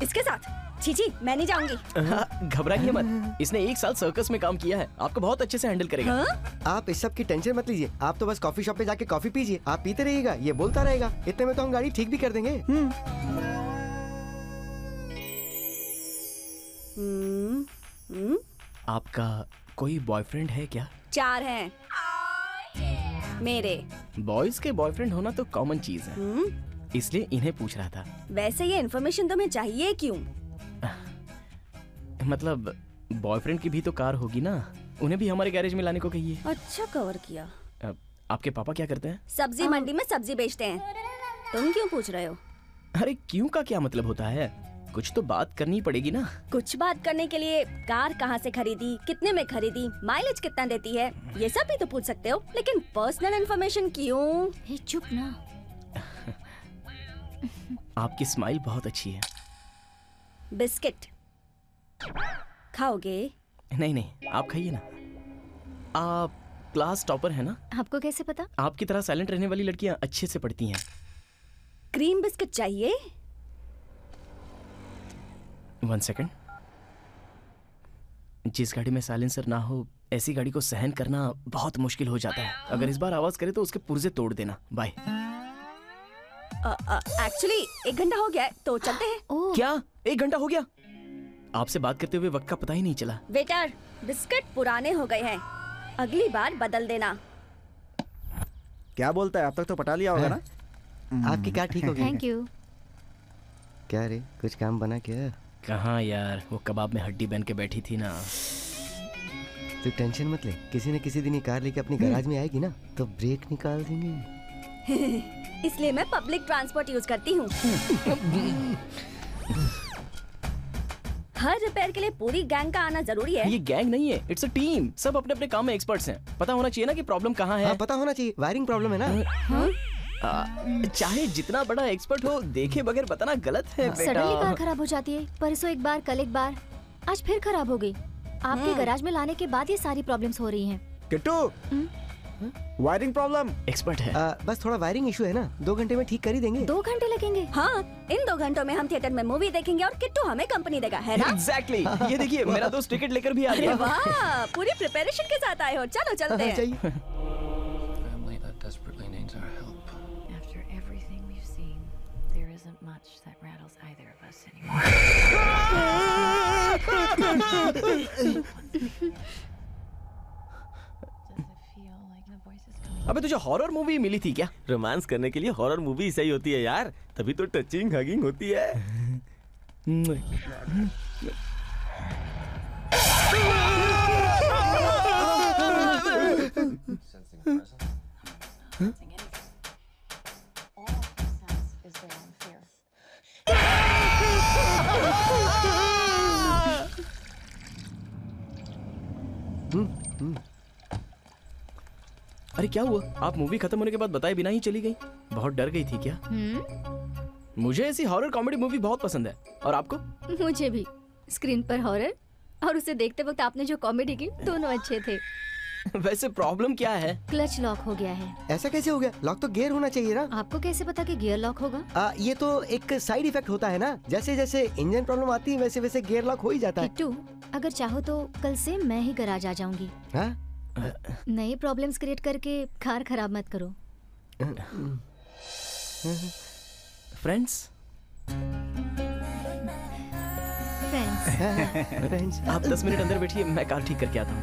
इसके साथ? छी, मैं नहीं जाऊंगी। घबराइए मत, इसने 1 साल सर्कस में काम किया है, आपको बहुत अच्छे से हैंडल करेगा। आप इस सब की टेंशन मत लीजिए, आप तो बस कॉफी शॉप पे जाके कॉफी पीजिए, आप पीते रहिएगा, ये बोलता रहेगा, इतने में तो हम गाड़ी ठीक भी कर देंगे। आपका कोई बॉयफ्रेंड है क्या? 4 हैं मेरे। बॉयज के बॉयफ्रेंड होना तो कॉमन चीज है, इसलिए इन्हें पूछ रहा था। वैसे ये इन्फॉर्मेशन तुम्हें चाहिए क्यों? मतलब बॉयफ्रेंड की भी तो कार होगी ना, उन्हें भी हमारे गैरेज में लाने को कहिए। अच्छा कवर किया। आपके पापा क्या करते हैं? सब्जी मंडी में सब्जी बेचते हैं। तुम क्यों पूछ रहे हो? अरे क्यों का क्या मतलब होता है, कुछ तो बात करनी पड़ेगी ना। कुछ बात करने के लिए कार कहाँ से खरीदी, कितने में खरीदी, माइलेज कितना देती है, ये सब भी तो पूछ सकते हो, लेकिन पर्सनल इन्फॉर्मेशन क्यों? चुप ना। आपकी स्माइल बहुत अच्छी है। बिस्किट खाओगे? नहीं, आप खाइए ना। आप क्लास टॉपर है ना? आपको कैसे पता? आपकी तरह साइलेंट रहने वाली लड़कियां अच्छे से पढ़ती हैं। क्रीम बिस्किट चाहिए? 1 सेकंड। जिस गाड़ी में साइलेंसर ना हो, ऐसी गाड़ी को सहन करना बहुत मुश्किल हो जाता है। अगर इस बार आवाज करे तो उसके पुर्जे तोड़ देना। बाय। एक्चुअली 1 घंटा हो गया है, तो चलते हैं। क्या 1 घंटा हो गया? आपसे बात करते हुए वक्त का पता ही नहीं चला। वेटर, बिस्किट पुराने हो गए हैं, अगली बार बदल देना। क्या बोलता है? अब तक तो पटा लिया होगा ना? आपकी कार ठीक हो गई। Thank you. क्या रे, कुछ काम बना क्या? कहाँ यार, वो कबाब में हड्डी बन के बैठी थी ना। तू टेंशन मत ले, किसी न किसी दिन ये कार लेके अपनी गैराज में आएगी ना, तो ब्रेक निकाल देंगे। इसलिए मैं पब्लिक ट्रांसपोर्ट यूज करती हूँ। हर रिपेयर के लिए पूरी गैंग का आना जरूरी है। ये गैंग नहीं है, इट्स अ टीम। सब अपने अपने काम में एक्सपर्ट्स हैं। पता होना चाहिए ना कि प्रॉब्लम कहाँ है। पता होना चाहिए, वायरिंग प्रॉब्लम है ना। चाहे जितना बड़ा एक्सपर्ट हो, देखे बगैर बताना गलत है बेटा। सडनली कार खराब हो जाती है, परसों एक बार, कल एक बार, आज फिर खराब हो गई। आपके गैराज में लाने के बाद ये सारी प्रॉब्लम्स हो रही हैं। Kittu, wiring problem. एक्सपर्ट है। बस थोड़ा वायरिंग इशू है ना, 2 घंटे में ठीक कर ही देंगे। 2 घंटे लगेंगे? हाँ, इन 2 घंटों में हम थिएटर में मूवी देखेंगे और किट्टू हमें कंपनी देगा, है ना? एग्जैक्टली। ये देखिए, मेरा दोस्त टिकट लेकर भी आ गया। वाह, पूरी प्रिपरेशन के साथ आए हो। चलो चलते हैं। अबे तुझे हॉरर मूवी मिली थी क्या? रोमांस करने के लिए हॉरर मूवी सही होती है यार, तभी तो टचिंग हगिंग होती है। अरे क्या हुआ? आप मूवी खत्म होने के बाद बताए बिना ही चली गई। बहुत डर गई थी क्या? मुझे ऐसी हॉरर कॉमेडी मूवी बहुत पसंद है। और आपको? मुझे भी। स्क्रीन पर हॉरर और उसे देखते वक्त आपने जो कॉमेडी की, दोनों अच्छे थे। वैसे प्रॉब्लम क्या है? क्लच लॉक हो गया है। ऐसा कैसे हो गया? लॉक तो गियर होना चाहिए ना। आपको कैसे पता कि गियर लॉक होगा? ये तो एक साइड इफेक्ट होता है ना, जैसे जैसे इंजन प्रॉब्लम आती है वैसे वैसे गियर लॉक हो ही जाता है। किट्टू, अगर चाहो तो कल से मैं ही गैराज आ जाऊंगी। नए प्रॉब्लम्स क्रिएट करके कार खराब मत करो। फ्रेंड्स आप 10 मिनट अंदर बैठिए, मैं कार ठीक करके आता हूँ।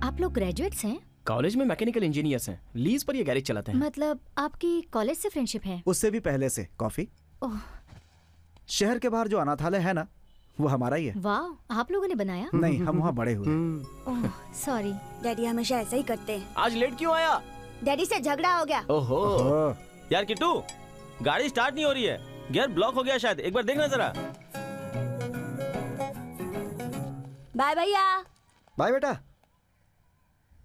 आप लोग ग्रेजुएट्स हैं? कॉलेज में मैकेनिकल इंजीनियर्स हैं, लीज पर ये गैरेज चलाते हैं। मतलब आपकी कॉलेज से फ्रेंडशिप है? उससे भी पहले से। कॉफी? शहर के बाहर जो अनाथालय है ना, वो हमारा ही है। वाह, आप लोगों ने बनाया? नहीं, हम वहाँ बड़े हुए। Oh sorry. डैडी हमेशा ऐसा ही करते हैं। आज लेट क्यों आया? डैडी से झगड़ा हो गया। ओहो यार किट्टू, गाड़ी स्टार्ट नहीं हो रही है, गियर ब्लॉक हो गया शायद, एक बार देखना जरा। बाय भैया। बाय बेटा।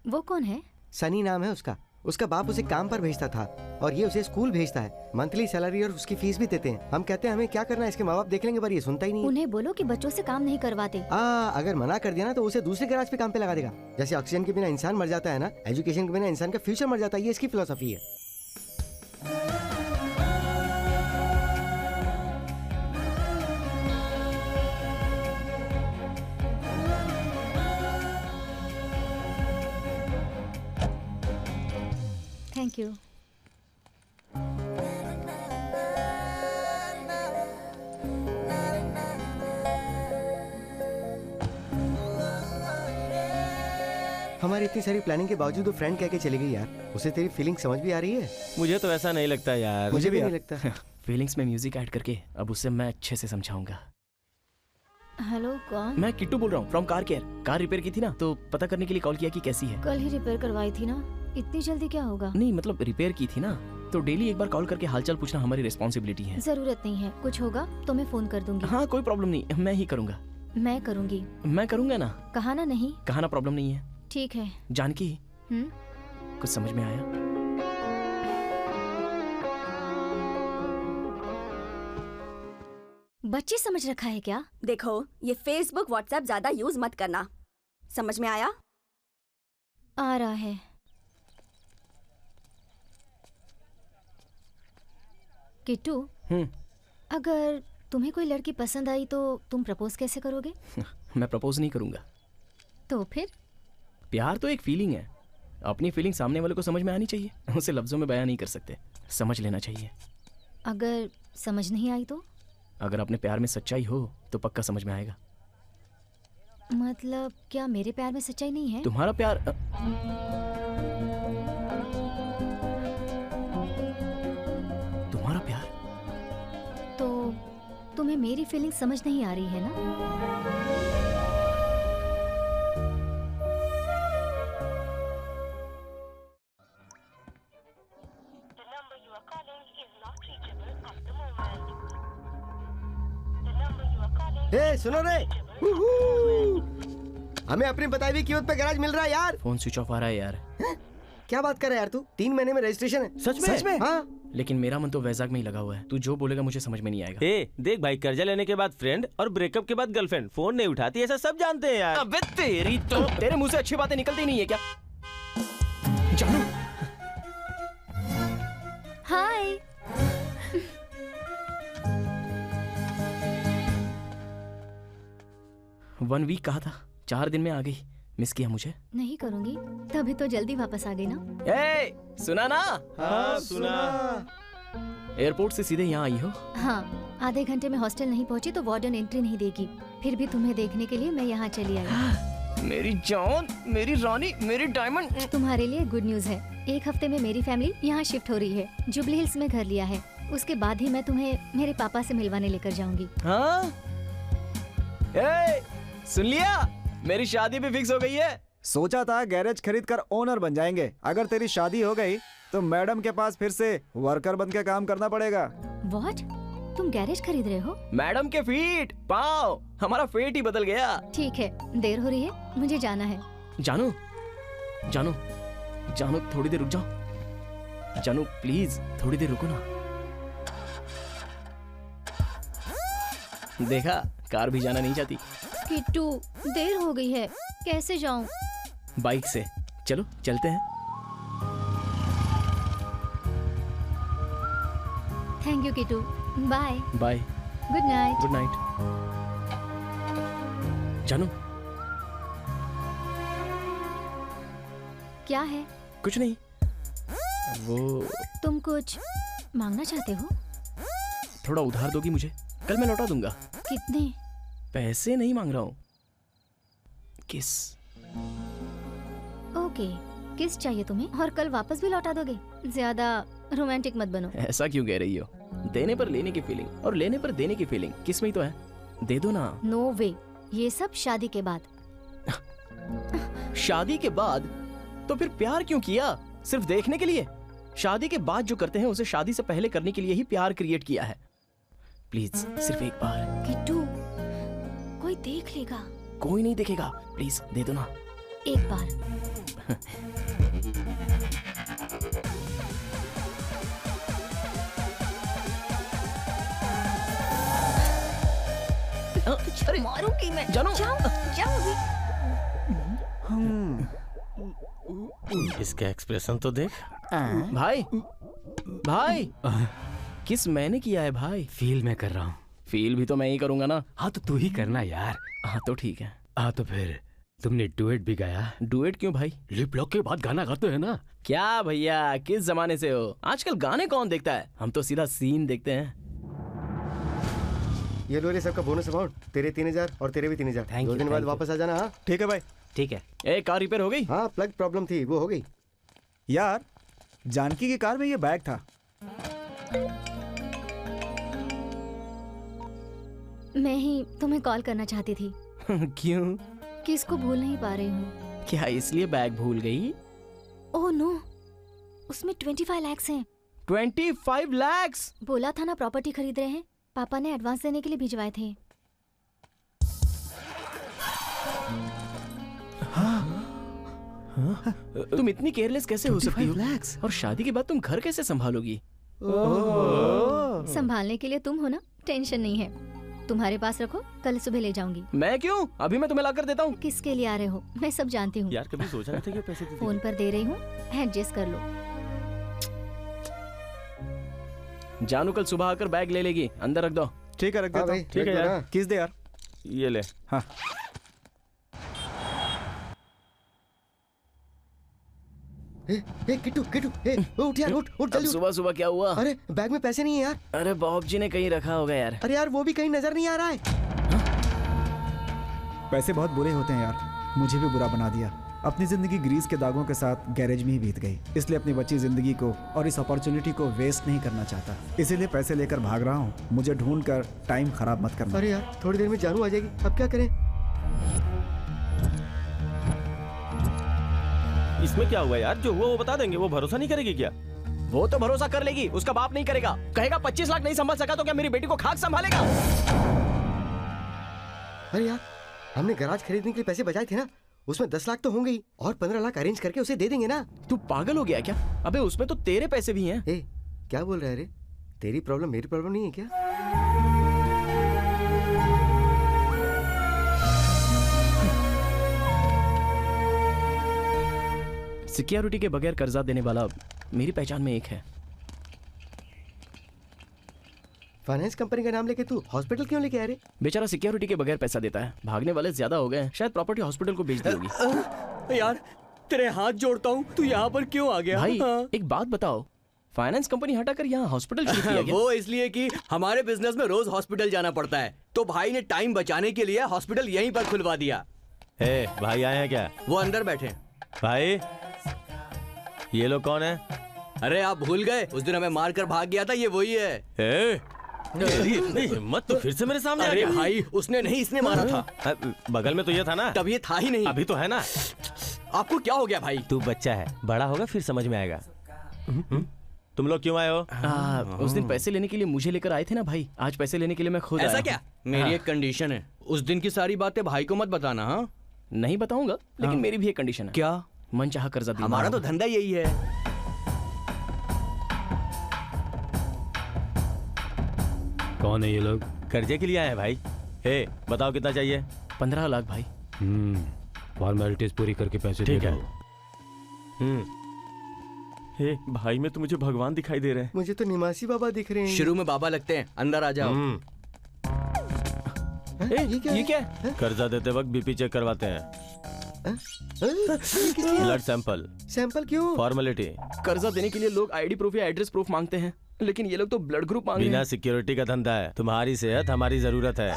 वो कौन है? सनी नाम है उसका। उसका बाप उसे काम पर भेजता था और ये उसे स्कूल भेजता है। मंथली सैलरी और उसकी फीस भी देते हैं। हम कहते हैं हमें क्या करना है, इसके माँ बाप देख लेंगे, पर ये सुनता ही नहीं। उन्हें बोलो कि बच्चों से काम नहीं करवाते। अगर मना कर दिया ना तो उसे दूसरे गैराज पे काम पे लगा देगा। जैसे ऑक्सीजन के बिना इंसान मर जाता है ना, एजुकेशन के बिना इंसान का फ्यूचर मर जाता है। ये इसकी फिलोसफी है। Thank you. हमारी इतनी सारी प्लानिंग के बावजूद वो फ्रेंड कह के चली गई यार। उसे तेरी फीलिंग समझ भी आ रही है? मुझे तो ऐसा नहीं लगता यार। मुझे भी नहीं लगता। फीलिंग्स में म्यूजिक ऐड करके अब उससे मैं अच्छे से समझाऊंगा। हेलो, कौन? मैं किट्टू बोल रहा हूँ from car care. Car repair की थी ना, तो पता करने के लिए कॉल किया कि कैसी है। कल ही रिपेयर करवाई थी ना, इतनी जल्दी क्या होगा? नहीं मतलब रिपेयर की थी ना, तो डेली एक बार कॉल करके हालचाल पूछना हमारी रिस्पॉन्सिबिलिटी है। जरूरत नहीं है, कुछ होगा तो मैं फोन कर दूंगी। हाँ कोई प्रॉब्लम नहीं, मैं ही करूँगा। मैं करूँगी। मैं करूँगा ना। कहा ना नहीं? कहा ना, प्रॉब्लम नहीं है। ठीक है। जानकी, कुछ समझ में आया? बच्चे समझ रखा है क्या? देखो, ये फेसबुक व्हाट्सएप ज्यादा यूज मत करना। समझ में आया? आ रहा है। किट्टू, अगर तुम्हें कोई लड़की पसंद आई तो तुम प्रपोज कैसे करोगे? मैं प्रपोज नहीं करूंगा। तो फिर? प्यार तो एक फीलिंग है। अपनी फीलिंग सामने वाले को समझ में आनी चाहिए। उसे लफ्जों में बयां नहीं कर सकते, समझ लेना चाहिए। अगर समझ नहीं आई तो? अगर अपने प्यार में सच्चाई हो तो पक्का समझ में आएगा। मतलब क्या मेरे प्यार में सच्चाई नहीं है? तुम्हारा प्यार तुम्हारा प्यार तो तुम्हें मेरी फीलिंग समझ नहीं आ रही है ना? ए सुनो रे, हमें अपनी बताई हुई कीमत पे गैराज मिल रहा है यार। फोन स्विच ऑफ आ रहा है यार। क्या बात कर रहा है यार तू? 3 महीने में रजिस्ट्रेशन है। सच में? हाँ। लेकिन मेरा मन तो वैजाग में ही लगा हुआ है। तू जो बोलेगा मुझे समझ में नहीं आएगा। ए, देख भाई, कर्जा लेने के बाद फ्रेंड और ब्रेकअप के बाद गर्लफ्रेंड फोन नहीं उठाती, ऐसा सब जानते हैं यार। अबे तेरी तो तेरे मुंह से अच्छी बातें निकलती नहीं है क्या? जानू। हाय। 1 वीक कहा था, 4 दिन में आ गई। मिस किया मुझे? नहीं करूंगी, तभी तो जल्दी वापस आ गई ना। ए, सुना ना? हाँ सुना। एयरपोर्ट से सीधे यहाँ आई हो? हाँ, आधे घंटे में हॉस्टल नहीं पहुंची तो वार्डन एंट्री नहीं देगी। फिर भी तुम्हें देखने के लिए मैं यहाँ चली आई। मेरी जान, मेरी रानी, मेरी डायमंड। तुम्हारे लिए गुड न्यूज है, 1 हफ्ते में मेरी फैमिली यहाँ शिफ्ट हो रही है। जुबली हिल्स में घर लिया है। उसके बाद ही मैं तुम्हें मेरे पापा से मिलवाने लेकर जाऊंगी। हाँ? ए, सुन लिया? मेरी शादी भी फिक्स हो गई है। सोचा था गैरेज खरीद कर ओनर बन जाएंगे। अगर तेरी शादी हो गई तो मैडम के पास फिर से वर्कर बन के काम करना पड़ेगा। व्हाट? तुम गैरेज खरीद रहे हो? मैडम के फीट, पाँव, हमारा फेट ही बदल गया। ठीक है, देर हो रही है, मुझे जाना है। जानू, जानू, जानू थोड़ी देर रुक जाओ। जानू प्लीज थोड़ी देर रुको ना। देखा, कार भी जाना नहीं चाहती। किट्टू, देर हो गई है, कैसे जाऊं? बाइक से चलो, चलते हैं। Thank you Kittu, bye bye. Good night. Good night. जानू, क्या है? कुछ नहीं। वो तुम कुछ मांगना चाहते हो? थोड़ा उधार दोगी मुझे? कल मैं लौटा दूंगा। कितने? पैसे नहीं मांग रहा हूँ, किस। ओके, किस चाहिए तुम्हें? और कल वापस भी लौटा दोगे? ज्यादा रोमांटिक मत बनो। ऐसा क्यों कह रही हो? देने पर लेने की फीलिंग और लेने पर देने की फीलिंग किस में ही तो है। दे दो ना। नो वे, ये सब शादी के बाद। शादी के बाद? तो फिर प्यार क्यों किया? सिर्फ देखने के लिए? शादी के बाद जो करते हैं उसे शादी से पहले करने के लिए ही प्यार क्रिएट किया है। प्लीज सिर्फ एक बार। किट्टू, कोई देख लेगा। कोई नहीं देखेगा, प्लीज दे दो ना। एक बार। अरे मारूंगी मैं। जानू, जाऊंगी। इसका एक्सप्रेशन तो देख। भाई, भाई, किस मैंने किया है भाई? फील मैं कर रहा हूँ। फील भी तो मैं ही करूंगा ना। हाँ तो तू ही करना यार। हाँ तो ठीक है। हाँ तो फिर तुमने डुएट भी गाया? डुएट क्यों भाई? लिप लॉक के बाद गाना गाते हैं ना। क्या भैया, किस जमाने से हो? आजकल गाने कौन देखता है? हम तो सीधा सीन देखते हैं। ये लो रे सबका बोनस अमाउंट। तेरे 3000 और तेरे भी 3000। 2 दिन बाद वापस आ जाना। हाँ ठीक है भाई। ठीक है। एक कार रिपेयर हो गई? हाँ, प्लग प्रॉब्लम थी, वो हो गई। यार, जानकी की कार में ये बैग था। मैं ही तुम्हें कॉल करना चाहती थी। क्यों? किसको भूल नहीं पा रही हूँ। क्या इसलिए बैग भूल गई? ओह नो, उसमें 25 लाख हैं। 25 लाख? बोला था ना प्रॉपर्टी खरीद रहे हैं। पापा ने एडवांस देने के लिए भिजवाए थे। तुम इतनी केयरलेस कैसे हो सकती हो? और शादी के बाद तुम घर कैसे संभालोगी? संभालने के लिए तुम हो ना, टेंशन नहीं है। तुम्हारे पास रखो, कल सुबह ले जाऊंगी। मैं क्यों? अभी मैं तुम्हें लाकर देता हूँ। किसके लिए आ रहे हो? मैं सब जानती हूँ। यार कभी सोचा नहीं था कि पैसे देते। फोन पर दे रही हूँ, एडजस्ट कर लो। जानू कल सुबह आकर बैग ले लेगी, अंदर रख दो। ठीक है, रख देता हूँ। ठीक है यार। किस दे यार। ये ले। हाँ। किट्टू, किट्टू, उठ यार, उठ जल्दी। सुबह सुबह क्या हुआ? अरे बैग में पैसे नहीं है यार। अरे बॉब जी ने कहीं रखा होगा यार। अरे यार वो भी कहीं नजर नहीं आ रहा है। पैसे बहुत बुरे होते हैं यार, मुझे भी बुरा बना दिया। अपनी जिंदगी ग्रीस के दागों के साथ गैरेज में ही बीत गई। इसलिए अपनी बची जिंदगी को और इस अपॉर्चुनिटी को वेस्ट नहीं करना चाहता, इसीलिए पैसे लेकर भाग रहा हूँ। मुझे ढूंढ कर टाइम खराब मत करना। अरे यार थोड़ी देर में जानू आ जाएगी, अब क्या करें? इसमें क्या हुआ यार? जो हुआ वो बता देंगे। वो भरोसा नहीं करेगी क्या? वो तो भरोसा कर लेगी, उसका बाप नहीं करेगा। कहेगा 25 लाख नहीं संभाल सका तो क्या मेरी बेटी को खाक संभालेगा? अरे यार, हमने गराज खरीदने के लिए पैसे बचाए थे ना, उसमें 10 लाख तो होंगे ही, और 15 लाख अरेंज करके उसे दे देंगे ना। तू पागल हो गया क्या? अबे उसमें तो तेरे पैसे भी हैं। ए, क्या बोल रहा है रे? तेरी प्रॉब्लम मेरी प्रॉब्लम नहीं है क्या? सिक्योरिटी के बगैर कर्जा देने वाला मेरी पहचान में एक है। फाइनेंस कंपनी का नाम लेके तू हॉस्पिटल क्यों लेके आ रहे? बेचारा सिक्योरिटी के बगैर पैसा देता है। भागने वाले ज्यादा हो गए, शायद प्रॉपर्टी हॉस्पिटल को बेच दी होगी। यार तेरे हाथ जोड़ता हूँ, तू यहाँ पर क्यों आ गया? भाई एक बात बताओ, फाइनेंस कंपनी हटाकर यहाँ हॉस्पिटल शुरू किया गया? वो इसलिए कि हमारे बिजनेस में रोज हॉस्पिटल जाना पड़ता है, तो भाई ने टाइम बचाने के लिए हॉस्पिटल यहीं पर खुलवा दिया। भाई आए हैं क्या? वो अंदर बैठे। भाई ये लोग कौन है? अरे आप भूल गए, उस दिन हमें मार कर भाग गया था, ये वही है। इतनी हिम्मत तो फिर से मेरे सामने? अरे भाई उसने नहीं, इसने मारा था। बगल में तो ये था ना? तब ये था ही नहीं। अभी तो है ना। आपको क्या हो गया भाई? तू बच्चा है, बड़ा होगा फिर समझ में आएगा। तुम लोग क्यों आए हो? उस दिन पैसे लेने के लिए मुझे लेकर आए थे ना भाई, आज पैसे लेने के लिए मैं खुद आया। ऐसा क्या? मेरी एक कंडीशन है, उस दिन की सारी बातें भाई को मत बताना। हाँ नहीं बताऊंगा, लेकिन मेरी भी एक कंडीशन है। क्या? मन चाहा कर्जा दिलवाना। हमारा तो धंधा यही है। कौन है ये लोग? कर्जे के लिए आए हैं भाई। बताओ कितना चाहिए? 15 लाख भाई। फॉर्मेलिटीज पूरी करके पैसे ठीक दे है। दो। भाई में तो मुझे भगवान दिखाई दे रहे हैं। मुझे तो निवासी बाबा दिख रहे हैं। शुरू में बाबा लगते हैं, अंदर आ जाओ। ये क्या है? कर्जा देते वक्त बीपी चेक करवाते हैं। Blood sample. सैंपल क्यों? फॉर्मेलिटी। कर्जा देने के लिए लोग आईडी प्रूफ या एड्रेस प्रूफ मांगते हैं, लेकिन ये लोग तो ब्लड ग्रुप मांग रहे हैं। बिना सिक्योरिटी का धंधा है, तुम्हारी सेहत हमारी जरूरत है।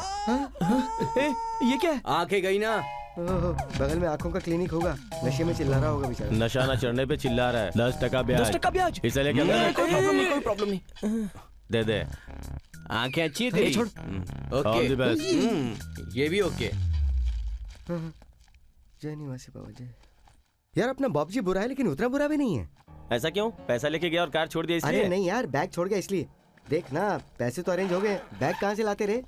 ये क्या है? आंखें गई ना। बगल में आंखों का क्लिनिक होगा, नशे में चिल्ला रहा होगा बेचारा। नशा न चढ़ने पे चिल्ला रहा है। 10% ब्याज। 10% ब्याज? इसे लेके कोई प्रॉब्लम नहीं। दे दे। आंखें अच्छी है तेरी। छोड़। All the best। ये भी ओके। जय निवासी बाबा जय। यार अपना बॉब जी बुरा है, लेकिन उतना बुरा भी नहीं है। ऐसा क्यों? पैसा लेके गया और कार छोड़ दिया इसलिए? अरे नहीं यार, बैग छोड़ गया इसलिए। देख ना, पैसे तो अरेंज हो गए, बैग कहाँ से लाते रहे?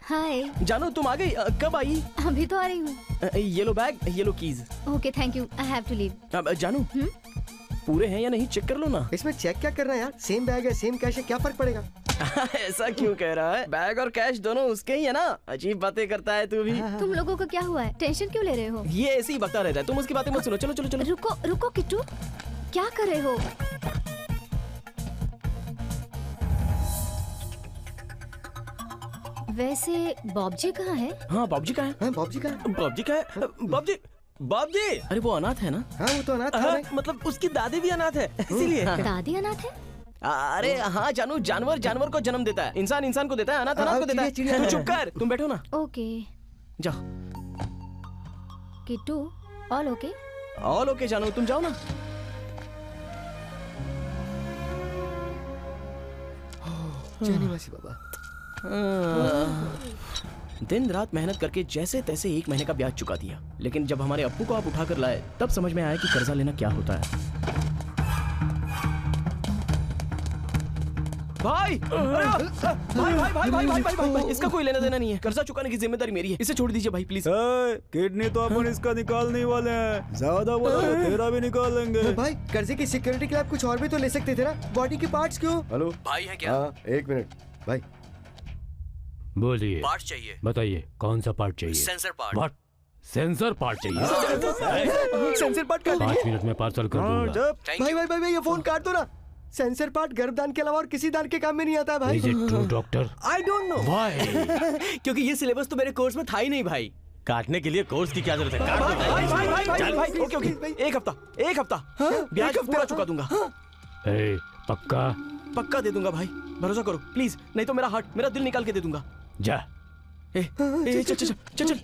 हाय जानू, तुम आ गई? कब आई? अभी तो आ रही हूँ। ये लो बैग, ये लो keys. Okay thank you, I have to leave. जानू पूरे हैं या नहीं चेक कर लो ना। इसमें चेक क्या करना है यार, सेम बैग है, सेम कैश है, क्या फर्क पड़ेगा? ऐसा क्यों कह रहा है? बैग और कैश दोनों उसके ही है ना। अजीब बातें करता है तू भी। तुम लोगों को क्या हुआ है? टेंशन क्यों ले रहे हो? ये ऐसे ही बकता रहता है, तुम उसकी बातें मत सुनो। चलो चलो चलो। रुको रुको किट्टू, क्या कर रहे हो? वैसे बॉब जी कहाँ है? हाँ बॉब जी कहाँ है? बॉब जी कहाँ है? बॉब जी कहाँ है? बॉब जी। अरे वो अनाथ है ना? हाँ वो तो अनाथ है। मतलब उसकी दादी भी अनाथ है, इसीलिए। दादी अनाथ है? अरे हाँ जानू, जानवर जानवर को जन्म देता है, इंसान इंसान को देता है, अनाथ अनाथ को देता है। तू चुप कर, तुम बैठो ना। ओके जाओ। Kittu all okay? All okay जानू, तुम जाओ ना। जय निवासी बाबा। दिन रात मेहनत करके जैसे तैसे 1 महीने का ब्याज चुका दिया, लेकिन जब हमारे अप्पू को आप उठाकर लाए तब समझ में आया कि कर्जा लेना क्या होता है। भाई भाई भाई भाई भाई भाई भाई भाई, इसका कोई लेना देना नहीं है, कर्जा चुकाने की जिम्मेदारी मेरी है, इसे छोड़ दीजिए भाई प्लीज। किडनी तो अपन इसका निकालने वाले हैं, ज्यादा बोला तो तेरा भी निकाल लेंगे। भाई कर्जे की सिक्योरिटी के लिए आप कुछ और भी तो ले सकते थे ना, बॉडी के पार्ट्स क्यों? हेलो भाई है क्या? हाँ 1 मिनट भाई। बोलिए। पार्ट चाहिए। बताइए कौन सा पार्ट चाहिए? Sensor part. What? Sensor part चाहिए? सेंसर पार्ट काट 5 मिनट में पार्सल कर दूंगा। भाई भाई भाई ये फोन काट दो ना। सेंसर पार्ट गर्भदान के अलावा और किसी दान के काम में नहीं आता है भाई। Is it true, doctor? I don't know. Why? क्योंकि ये सिलेबस तो मेरे कोर्स में था ही नहीं भाई। काटने के लिए कोर्स की क्या जरूरत है? काट दो। भाई भाई भाई भाई भाई, ओके ओके, एक हफ्ता ब्याज पूरा चुका दूंगा। पक्का? पक्का दे दूंगा भाई, भरोसा करो प्लीज, नहीं तो मेरा दिल निकाल के दे दूंगा। जा। चल चल चल चल,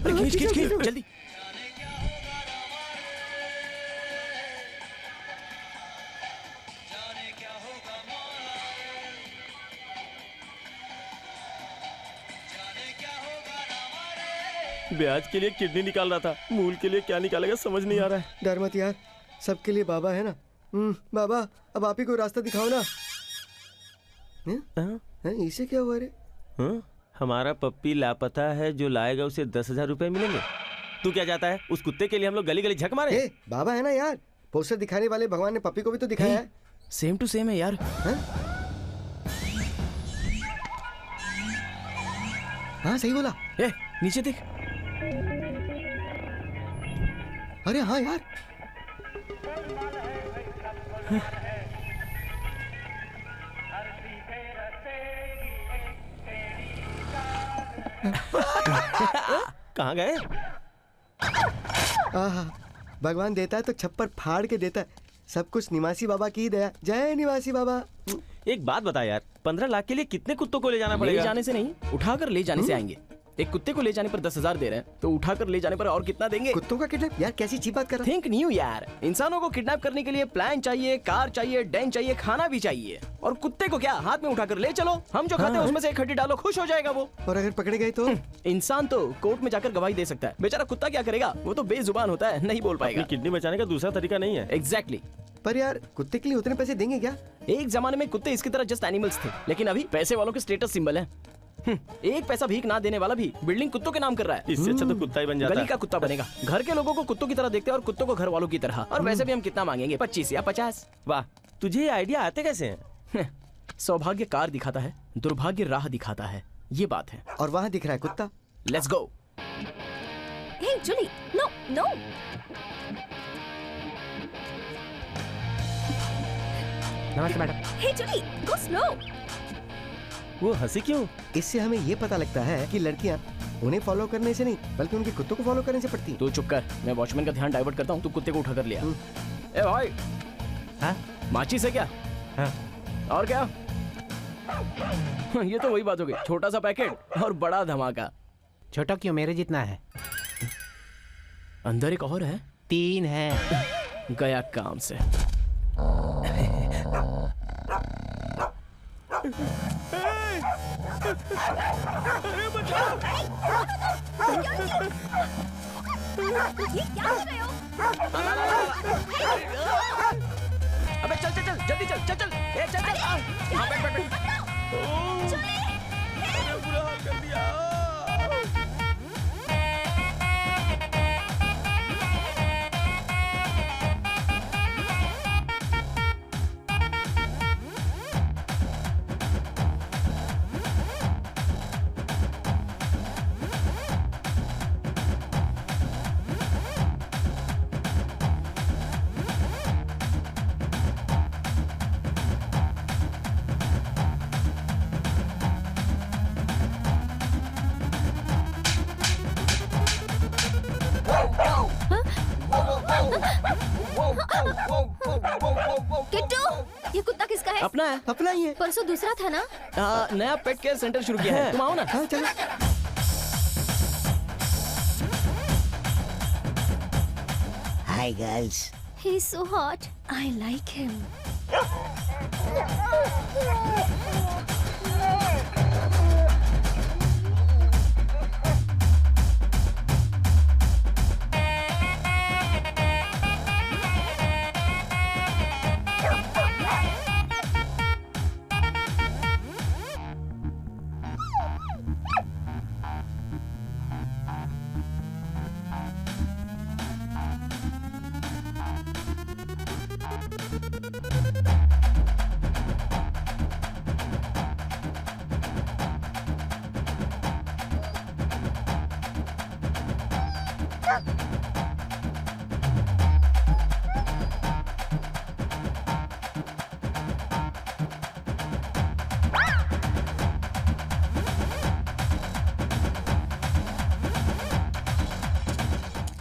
खींच खींच खींच जल्दी। ब्याज के लिए किडनी निकाल रहा था, मूल के लिए क्या निकालेगा समझ नहीं आ रहा है। डर मत यार, सबके लिए बाबा है ना। बाबा अब आप ही कोई रास्ता दिखाओ ना। इसे क्या हुआ रे? हमारा पप्पी लापता है, जो लाएगा उसे 10,000 रुपए मिलेंगे। तू क्या चाहता है? उस कुत्ते के लिए हम लोग गली गली झक मारे? बाबा है ना यार, पोस्टर दिखाने वाले भगवान ने पप्पी को भी तो दिखाया है। सेम टू सेम है यार। हाँ सही बोला। नीचे देख। अरे हाँ यार। कहाँ गए? भगवान देता है तो छप्पर फाड़ के देता है। सब कुछ निवासी बाबा की दया। जय निवासी बाबा। एक बात बता यार, 15 लाख के लिए कितने कुत्तों को ले जाना पड़ेगा? ले जाने से नहीं, उठाकर ले जाने से आएंगे। एक कुत्ते को ले जाने पर 10,000 दे रहे हैं, तो उठाकर ले जाने पर और कितना देंगे? कुत्तों का किडनैप? यार कैसी चीप बात कर रहा है? थिंक न्यू यार। इंसानों को किडनैप करने के लिए प्लान चाहिए, कार चाहिए, डेन चाहिए, खाना भी चाहिए। और कुत्ते को क्या हाथ में उठाकर ले चलो, हम जो खाते हैं उसमें से एक हड्डी डालो, खुश हो जाएगा वो। और अगर पकड़े गए तो? इंसान तो कोर्ट में जाकर गवाही दे सकता है, बेचारा कुत्ता क्या करेगा? वो तो बेजुबान होता है, नहीं बोल पाएगा। किडनी बचाने का दूसरा तरीका नहीं है। एग्जैक्टली। पर यार कुत्ते के लिए उतने पैसे देंगे क्या? एक जमाने में कुत्ते इसकी तरह जस्ट एनिमल्स थे, लेकिन अभी पैसे वालों के स्टेटस सिंबल है। एक पैसा भीख ना देने वाला भी बिल्डिंग कुत्तों के नाम कर रहा है। इससे अच्छा तो कुत्ता ही बन जाता है। गली का कुत्ता बनेगा। घर के लोगों को कुत्तों की तरह देखते हैं और कुत्तों को घर वालों की तरह। और वैसे भी हम कितना मांगेंगे? 25 या 50। वाह, तुझे ये आइडिया आते कैसे हैं? सौभाग्य कार दिखाता है, दुर्भाग्य राह दिखाता है, ये बात है। और वहाँ दिख रहा है कुत्ता। Let's go. Hey Julie, no no. नमस्ते madam. Hey Julie, go slow. वो हंसी क्यों? इससे हमें ये पता लगता है कि लड़कियां उन्हें फॉलो करने से नहीं बल्कि उनके कुत्तों को फॉलो करने से पड़ती। तू चुप कर, मैं वॉचमैन का ध्यान डाइवर्ट करता हूँ, तू कुत्ते को उठा कर लिया। ए भाई, माचिस है क्या? और क्या? ये तो वही बात हो गई, छोटा सा पैकेट और बड़ा धमाका। छोटा क्यों, मेरे जितना है। अंदर एक और है। 3 है। गया काम से। अरे बचाओ! ये क्या कर रहे हो? अबे चल चल चल, जल्दी चल चल चल, ए चल चल। हाँ बैठ बैठ बैठ। अरे बुरा हाल कर दिया। किट्टू, ये कुत्ता किसका है? अपना है। अपना ही है। परसों दूसरा था ना? नया पेट केयर सेंटर शुरू किया है, तुम आओ ना। हाँ चलो। Hi girls. He's so hot. I like him.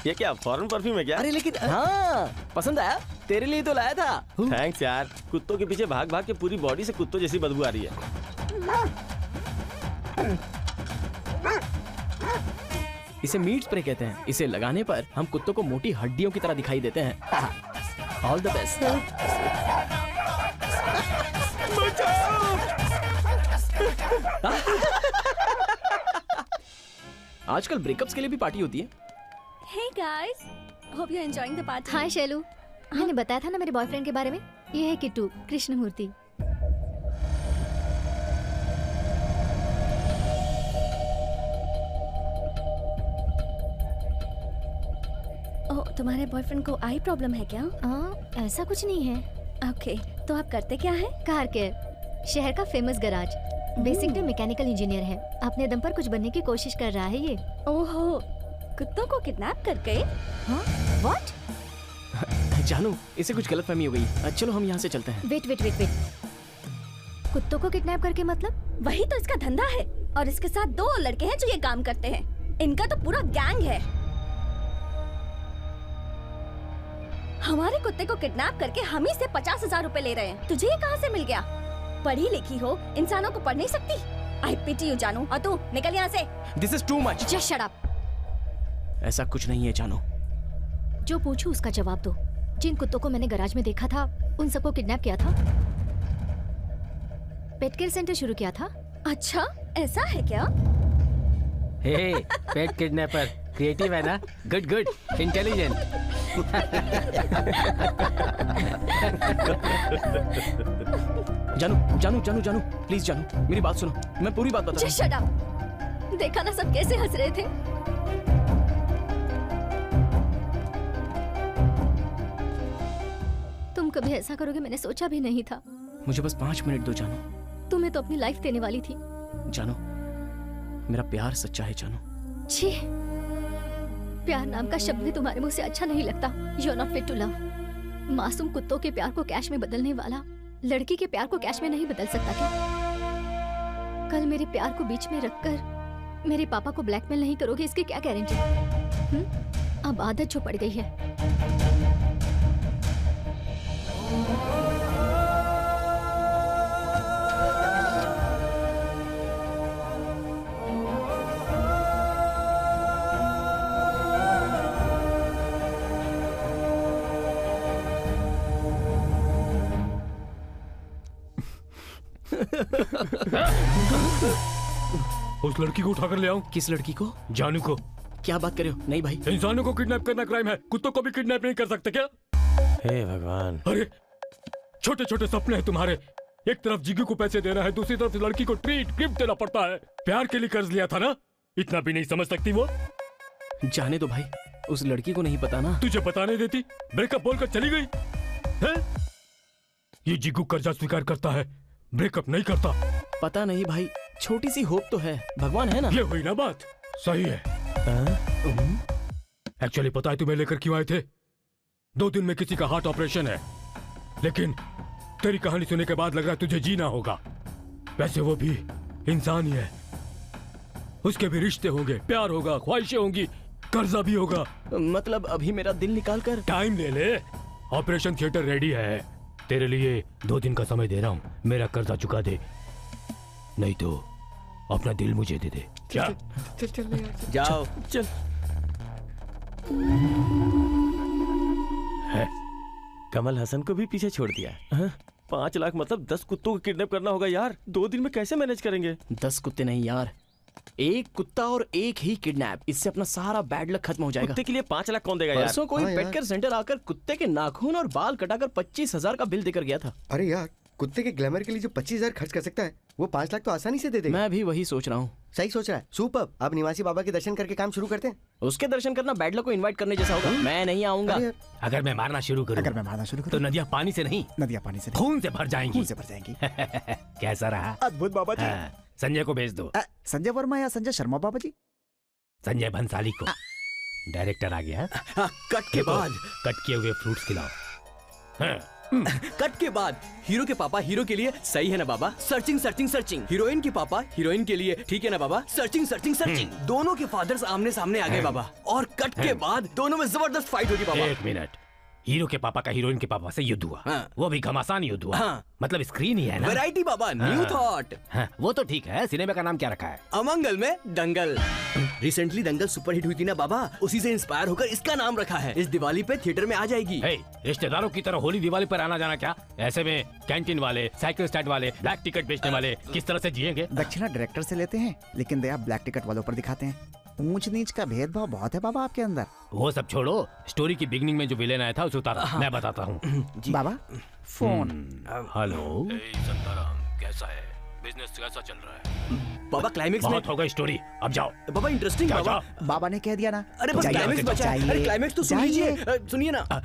ये क्या फॉरेन परफ्यूम है क्या? अरे लेकिन हाँ, पसंद आया? तेरे लिए तो लाया था। थैंक्स यार। कुत्तों के पीछे भाग भाग के पूरी बॉडी से कुत्तों जैसी बदबू आ रही है। इसे मीट स्प्रे कहते हैं। इसे लगाने पर हम कुत्तों को मोटी हड्डियों की तरह दिखाई देते हैं। All the best. आजकल ब्रेकअप्स के लिए भी पार्टी होती है। Hey guys, hope you're enjoying the party. हाय शैलू, मैंने बताया था ना मेरे बॉयफ्रेंड के बारे में। ये है किट्टू, कृष्णमूर्ति। ओह, तुम्हारे बॉयफ्रेंड को आई प्रॉब्लम है क्या? ऐसा कुछ नहीं है। ओके, तो आप करते क्या है? कार केयर, शहर का famous garage. Basically mechanical engineer है। अपने दम पर कुछ बनने की कोशिश कर रहा है ये। ओहो, कुत्तों को किडनैप करके? हाँ? व्हाट? जानू, इसे कुछ गलतफहमी हो गई। चलो हम यहाँ से चलते हैं। वेट। कुत्तों को किडनैप करके मतलब? वही तो इसका धंधा है, और इसके साथ 2 लड़के हैं जो ये काम करते हैं। इनका तो पूरा गैंग है। हमारे कुत्ते को किडनैप करके हम ही से 50,000 रुपए ले रहे हैं। तुझे ये कहाँ से मिल गया? पढ़ी लिखी हो, इंसानों को पढ़ नहीं सकती? आई पिटी यू जानू। और तू निकल यहाँ से। This is too much. Just shut up. ऐसा कुछ नहीं है जानू। जो पूछूं उसका जवाब दो। जिन कुत्तों को मैंने गैराज में देखा था, उन सबको किडनैप किया था। पेट केयर सेंटर शुरू किया था। अच्छा, ऐसा है क्या? हे, पेट किडनैपर क्रिएटिव है ना? Good, intelligent. जानू, प्लीज जानू, मेरी बात सुनो। मैं पूरी बात बता। Just shut up। देखा ना सब कैसे हंस रहे थे। तुम कभी ऐसा करोगे मैंने सोचा भी नहीं था। मुझे बस 5 मिनट दो जानू। तुम्हें तो अपनी लाइफ देने वाली थी। जानू, मेरा प्यार सच्चा है जानू। छी, प्यार नाम का शब्द भी तुम्हारे मुंह से अच्छा नहीं लगता। You are not fit to love. मासूम कुत्तों के प्यार को कैश में बदलने वाला लड़की के प्यार को कैश में नहीं बदल सकता क्या? कल मेरे प्यार को बीच में रखकर मेरे पापा को ब्लैकमेल नहीं करोगे, इसकी क्या गारंटी? अब आदत जो पड़ गई है। उस लड़की को उठाकर ले आऊं। किस लड़की को? जानू को। क्या बात कर रहे हो? नहीं भाई, इंसानों को किडनैप करना क्राइम है, कुत्तों को भी किडनैप नहीं कर सकते क्या? हे भगवान। अरे छोटे छोटे सपने हैं तुम्हारे। एक तरफ जिग्गू को पैसे देना है, दूसरी तरफ लड़की को ट्रीट गिफ्ट देना पड़ता है। प्यार के लिए कर्ज लिया था ना, इतना भी नहीं समझ सकती वो? जाने दो भाई, उस लड़की को नहीं पता ना। तुझे पता नहीं देती, ब्रेकअप बोलकर चली गई है? ये जिग्गू कर्जा स्वीकार करता है, ब्रेकअप नहीं करता। पता नहीं भाई, छोटी सी होप तो है, भगवान है ना। ये हुई ना बात। सही है। एक्चुअली पता है तुम्हें लेकर क्यों आए थे? 2 दिन में किसी का हार्ट ऑपरेशन है, लेकिन तेरी कहानी सुनने के बाद लग रहा है तुझे जीना होगा। वैसे वो भी इंसान ही है, उसके भी रिश्ते होंगे, प्यार होगा, ख्वाहिशें होंगी, कर्जा भी होगा। मतलब अभी मेरा दिल निकाल कर? टाइम ले ले, ऑपरेशन थिएटर रेडी है। तेरे लिए 2 दिन का समय दे रहा हूँ, मेरा कर्जा चुका दे, नहीं तो अपना दिल मुझे दे दे। क्या? चल जाओ। चल। है, कमल हसन को भी पीछे छोड़ दिया। 5 लाख मतलब 10 कुत्तों को किडनैप करना होगा यार। 2 दिन में कैसे मैनेज करेंगे? 10 कुत्ते नहीं यार, 1 कुत्ता और 1 ही किडनैप। इससे अपना सारा बैड लक खत्म हो जाएगा। कुत्ते के लिए 5 लाख कौन देगा यार? परसों कोई पेट केयर सेंटर आकर कुत्ते के नाखून और बाल कटाकर 25,000 का बिल देकर गया था। अरे यार, कुत्ते के ग्लैमर के लिए जो 25,000 खर्च कर सकता है, वो 5 लाख तो आसानी से दे देगा। मैं भी वही सोच रहा हूँ। सही सोच रहा है। सुपर। अब निवासी बाबा के दर्शन करके काम शुरू करते हैं। उसके दर्शन करना बैड लक को इनवाइट करने जैसा होगा। मैं नहीं आऊंगा। अगर मैं मारना शुरू करूं, तो नदियाँ पानी से नहीं, खून से भर जाएंगी। कैसा रहा? अद्भुत बाबा जी। संजय को भेज दो। संजय वर्मा या संजय शर्मा बाबा जी? संजय भंसाली को। डायरेक्टर आ गया। कट के बाद कट किए हुए फ्रूट्स खिलाओ। कट के बाद हीरो के पापा हीरो के लिए सही है ना बाबा? Searching searching searching. हीरोइन के पापा हीरोइन के लिए ठीक है ना बाबा? Searching searching searching. दोनों के फादर्स आमने सामने आ गए बाबा, और कट के बाद दोनों में जबरदस्त फाइट होगी बाबा। 1 मिनट। हीरो के पापा का हीरोइन के पापा से युद्ध हुआ। वो भी घमासान युद्ध हुआ। मतलब स्क्रीन ही है ना। वैरायटी बाबा, न्यू थॉट। वो तो ठीक है। सिनेमा का नाम क्या रखा है? अमंगल में दंगल। रिसेंटली दंगल सुपरहिट हुई थी ना बाबा, उसी से इंस्पायर होकर इसका नाम रखा है। इस दिवाली पे थिएटर में आ जाएगी। रिश्तेदारों की तरह होली दिवाली पर आना जाना क्या? ऐसे में कैंटीन वाले, साइकिल स्टैंड वाले, ब्लैक टिकट बेचने वाले किस तरह से जिएंगे? दक्षिणा डायरेक्टर से लेते हैं, लेकिन दया ब्लैक टिकट वालों पर दिखाते हैं। ऊंच नीच का भेदभाव बहुत है बाबा आपके अंदर। वो सब छोड़ो, स्टोरी की बिगनिंग में जो विलेन आया था उसे उतारो। मैं बताता हूँ। बाबा फोन। हेलो संताराम, कैसा है? बिजनेस कैसा चल रहा है? बाबा क्लाइमेक्स में बहुत हो गई स्टोरी, अब जाओ। बाबा इंटरेस्टिंग जाओ, बाबा। बाबा ने कह दिया ना। अरे बस क्लाइमेक्स बचा है। अरे क्लाइमेक्स तो सुन लीजिए, सुनिए ना।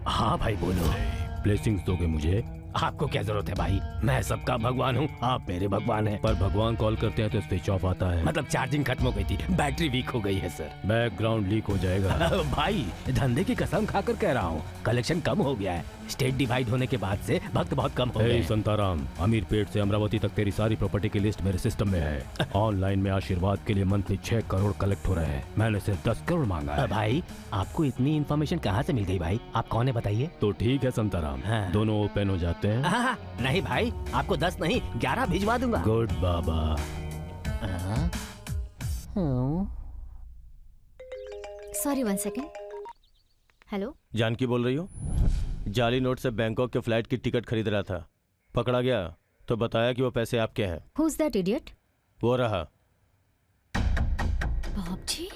हाँ भाई बोलो। ब्लेसिंग्स दोगे मुझे? आपको क्या जरूरत है भाई, मैं सबका भगवान हूँ, आप मेरे भगवान हैं। पर भगवान कॉल करते हैं तो स्विच ऑफ आता है। मतलब चार्जिंग खत्म हो गई थी, बैटरी वीक हो गई है सर। बैकग्राउंड लीक हो जाएगा। भाई धंधे की कसम खाकर कह रहा हूँ, कलेक्शन कम हो गया है। स्टेट डिवाइड होने के बाद से भक्त बहुत कम हो गए। संताराम, अमीर पेट से अमरावती तक तेरी सारी प्रॉपर्टी की लिस्ट मेरे सिस्टम में है। ऑनलाइन में आशीर्वाद के लिए मंथली 6 करोड़ कलेक्ट हो रहे हैं, मैंने सिर्फ 10 करोड़ मांगा है। भाई आपको इतनी इन्फॉर्मेशन कहाँ से मिल गई भाई, आप कौन है बताइए? तो ठीक है संताराम, दोनों ओपन हो जाते हैं। नहीं भाई, आपको 10 नहीं 11 भिजवा दूंगा। गुड बाबा। Sorry 1 second. हेलो, जानकी बोल रही हो? जाली नोट से बैंकॉक के फ्लाइट की टिकट खरीद रहा था, पकड़ा गया तो बताया कि वो पैसे आपके हैं। Who's that idiot? वो रहा। बॉब जी,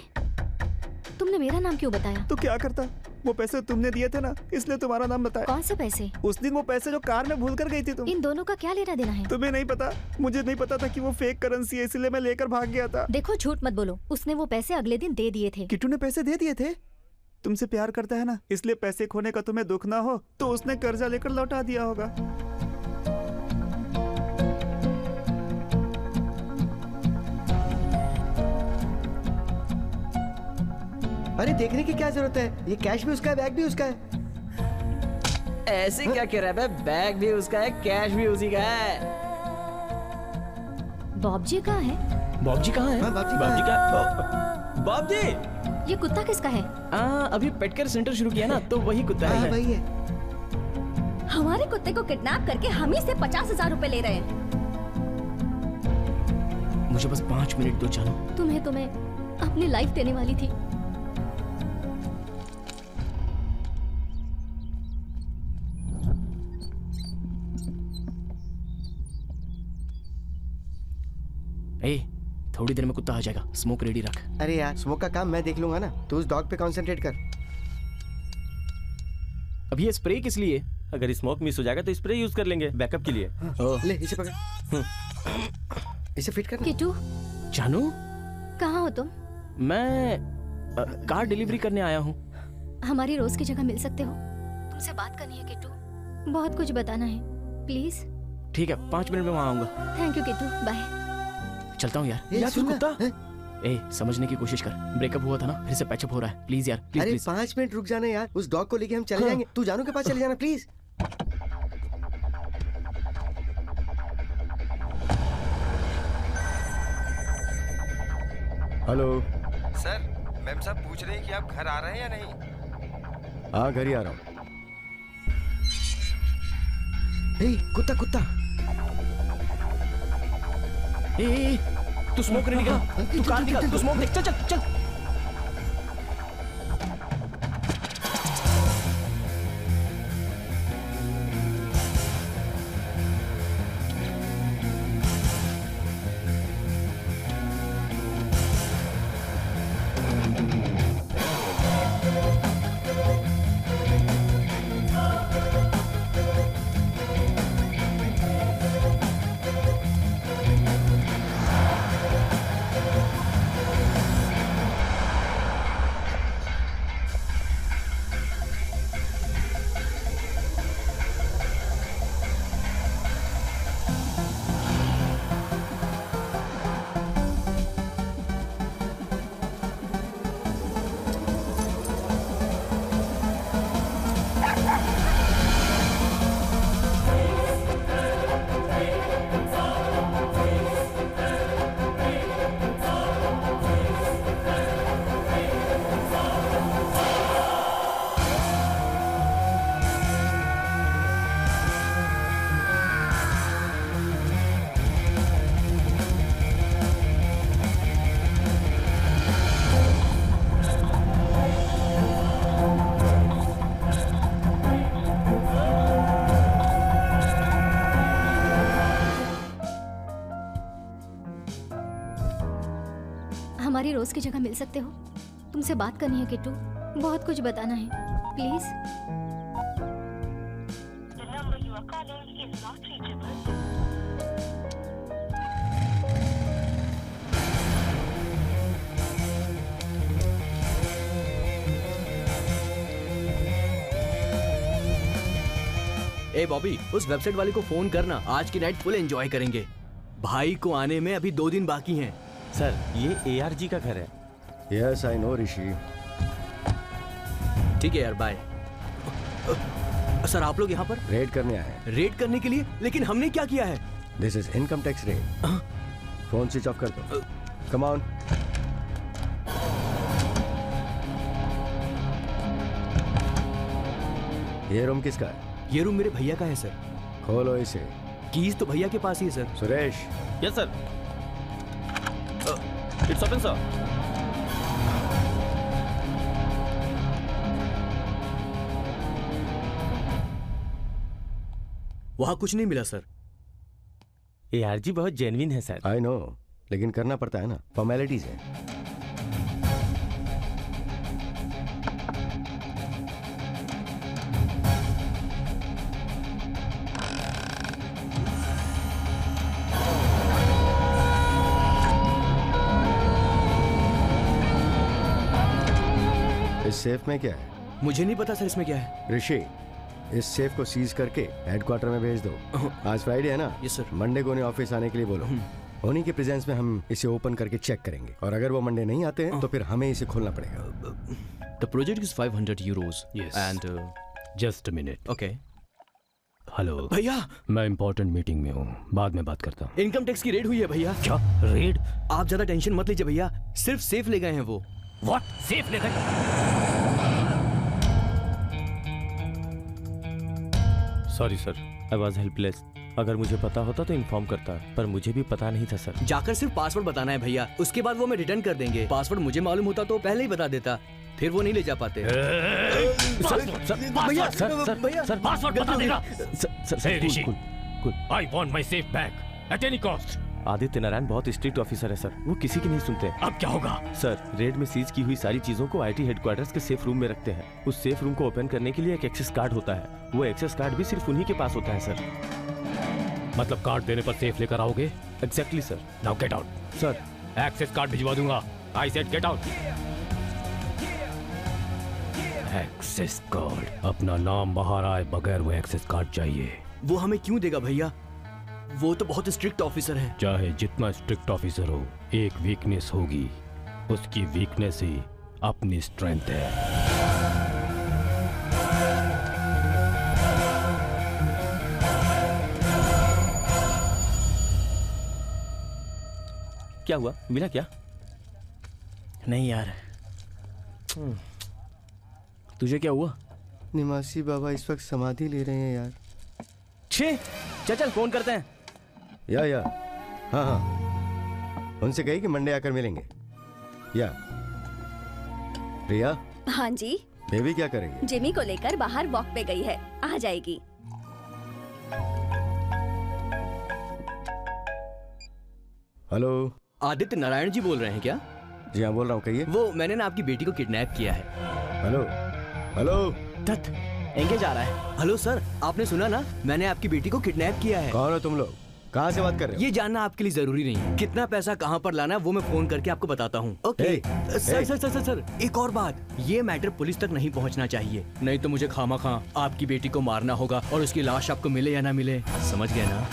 तुमने मेरा नाम क्यों बताया? तो क्या करता, वो पैसे तुमने दिए थे ना, इसलिए तुम्हारा नाम बताया। कौन से पैसे? उस दिन वो पैसे जो कार में भूल कर गई थी तुम। इन दोनों का क्या लेना देना है? तुम्हें नहीं पता, मुझे नहीं पता था कि वो फेक करेंसी है, इसलिए मैं लेकर भाग गया था। देखो झूठ मत बोलो, उसने वो पैसे अगले दिन दे दिए थे। किट्टू ने पैसे दे दिए थे? तुमसे प्यार करता है ना, इसलिए पैसे खोने का तुम्हें दुख ना हो तो उसने कर्जा लेकर लौटा दिया होगा। अरे देखने की क्या जरूरत है, ये कैश भी उसका है, बैग भी उसका है। ऐसे क्या कह रहा है? बैग भी उसका है, कैश भी उसी का है। बॉब जी कहाँ है? बॉब जी कहाँ है? बॉब जी का बॉब जी, ये कुत्ता किसका है? अभी पेट केयर सेंटर शुरू किया ना, तो वही कुत्ता है। वही है। हमारे कुत्ते को किडनैप करके हम ही से 50,000 रुपए ले रहे हैं। मुझे बस 5 मिनट दो जानो। तुम्हें अपनी लाइफ देने वाली थी। थोड़ी देर में कुत्ता आ जाएगा, स्मोक रेडी रख। अरे यार, स्मोक का काम मैं देख लूंगा ना, तू उस डॉग पे कंसंट्रेट कर। अभी ये स्प्रे किस लिए? अगर स्मोक मिस हो जाएगा तो स्प्रे यूज कर लेंगे बैकअप के लिए। ले इसे पकड़, इसे फिट कर। किट्टू, जानू कहाँ हो तुम? मैं कार डिलीवरी करने आया हूँ। हमारी रोज की जगह मिल सकते हो? तुमसे बात करनी है किट्टू, बहुत कुछ बताना है, प्लीज। ठीक है, 5 मिनट में वहाँ आऊंगा। Thank you Kittu, bye. चलता हूँ यार। यार तू कुत्ता, समझने की कोशिश कर, ब्रेकअप हुआ था ना, फिर से पैचअप हो रहा है, प्लीज यार प्लीज। अरे प्लीज। 5 मिनट रुक जाना यार, उस डॉग को लेके हम चले जाएंगे। तू जानू के पास चले जाना प्लीज। हेलो सर, मैम साहब पूछ रही हैं कि आप घर आ रहे हैं या नहीं? हाँ, घर ही आ रहा हूँ। कुत्ता कुत्ता, तू स्मोक रेडी कर, तू कार निकाल, तू स्मोक देख, चल चल चल। हमारी रोज की जगह मिल सकते हो? तुमसे बात करनी है किट्टू, बहुत कुछ बताना है, प्लीज। ए बॉबी, उस वेबसाइट वाले को फोन करना, आज की नाइट फुल एंजॉय करेंगे। भाई को आने में अभी 2 दिन बाकी हैं। सर ये ARG का घर है। यस आई नो ऋषि। ठीक है यार, बाय। सर आप लोग यहाँ पर रेड करने आए हैं। रेड करने के लिए? लेकिन हमने क्या किया है? This is income tax raid. Phone switch off कर दो। Come on. ये रूम किसका है? ये रूम मेरे भैया का है सर। खोलो इसे। कीज तो भैया के पास ही है sir. Suresh. Yes sir. It's open sir. वहां कुछ नहीं मिला सर। ARG बहुत जेन्युइन है सर। आई नो, लेकिन करना पड़ता है ना, फॉर्मेलिटीज है। इस सेफ में क्या है? मुझे नहीं पता सर इसमें क्या है। ऋषि, इस सेफ को सीज करके हेडक्वार्टर में भेज दो। आज फ्राइडे है ना? Yes sir. मंडे को उन्हें ऑफिस आने के लिए बोलो। उन्हीं के प्रेजेंस में हम इसे ओपन करके चेक करेंगे, और अगर वो मंडे नहीं आते हैं तो फिर हमें इसे खोलना पड़ेगा। The project is 500 Euros. Yes. And just a minute. Okay. Hello भैया, मैं इंपॉर्टेंट मीटिंग में हूँ, बाद में बात करता हूँ। इनकम टैक्स की रेड हुई है भैया। क्या रेड? आप ज्यादा टेंशन मत लीजिए भैया, सिर्फ सेफ ले गए हैं वो। व्हाट? सेफ ले गए? Sorry sir, I was helpless. अगर मुझे पता होता तो इन्फॉर्म करता, पर मुझे भी पता नहीं था सर। जाकर सिर्फ पासवर्ड बताना है भैया, उसके बाद वो हमें रिटर्न कर देंगे। पासवर्ड मुझे मालूम होता तो पहले ही बता देता, फिर वो नहीं ले जा पाते। भैया सर पासवर्ड बता देगा। Sir Rishi, I want my safe back at any cost. Aditya Narayan बहुत स्ट्रिक्ट ऑफिसर है सर, वो किसी की नहीं सुनते। अब क्या होगा? सर रेड में सीज की हुई सारी चीजों को IT हेडक्वार्टर्स के सेफ रूम में रखते हैं। उस सेफ रूम को ओपन करने के लिए एक एक्सेस कार्ड होता है, वो एक्सेस कार्ड भी सिर्फ उन्हीं के पास होता है सर। मतलब कार्ड देने पर सेफ लेकर आओगे? Exactly sir. Now get out. Sir access card भिजवा दूंगा। I said get out. Access card? अपना नाम बाहर आए बगैर वो एक्सेस कार्ड चाहिए। वो हमें क्यों देगा भैया? वो तो बहुत स्ट्रिक्ट ऑफिसर है। चाहे जितना स्ट्रिक्ट ऑफिसर हो, एक वीकनेस होगी, उसकी वीकनेस ही अपनी स्ट्रेंथ है। क्या हुआ? मिला क्या? नहीं यार। तुझे क्या हुआ? निवासी बाबा इस वक्त समाधि ले रहे हैं यार। छे, चल फोन करते हैं। या हाँ, उनसे कही कि मंडे आकर मिलेंगे। या प्रिया। हाँ जी। बेबी क्या करेगी? जिमी को लेकर बाहर वॉक पे गई है, आ जाएगी। हेलो, आदित्य नारायण जी बोल रहे हैं क्या? जी हाँ बोल रहा हूँ, कहिए। वो मैंने ना आपकी बेटी को किडनैप किया है। Hello hello. तत एंगेज आ रहा है। हेलो सर, आपने सुना ना, मैंने आपकी बेटी को किडनैप किया है। कौन हो तुम लोग? कहाँ से बात कर रहे हो? ये जानना आपके लिए जरूरी नहीं है। कितना पैसा कहाँ पर लाना है वो मैं फोन करके आपको बताता हूँ। Okay sir, sir sir sir sir एक और बात, ये मैटर पुलिस तक नहीं पहुँचना चाहिए, नहीं तो मुझे खामा आपकी बेटी को मारना होगा और उसकी लाश आपको मिले या ना मिले, समझ गए ना?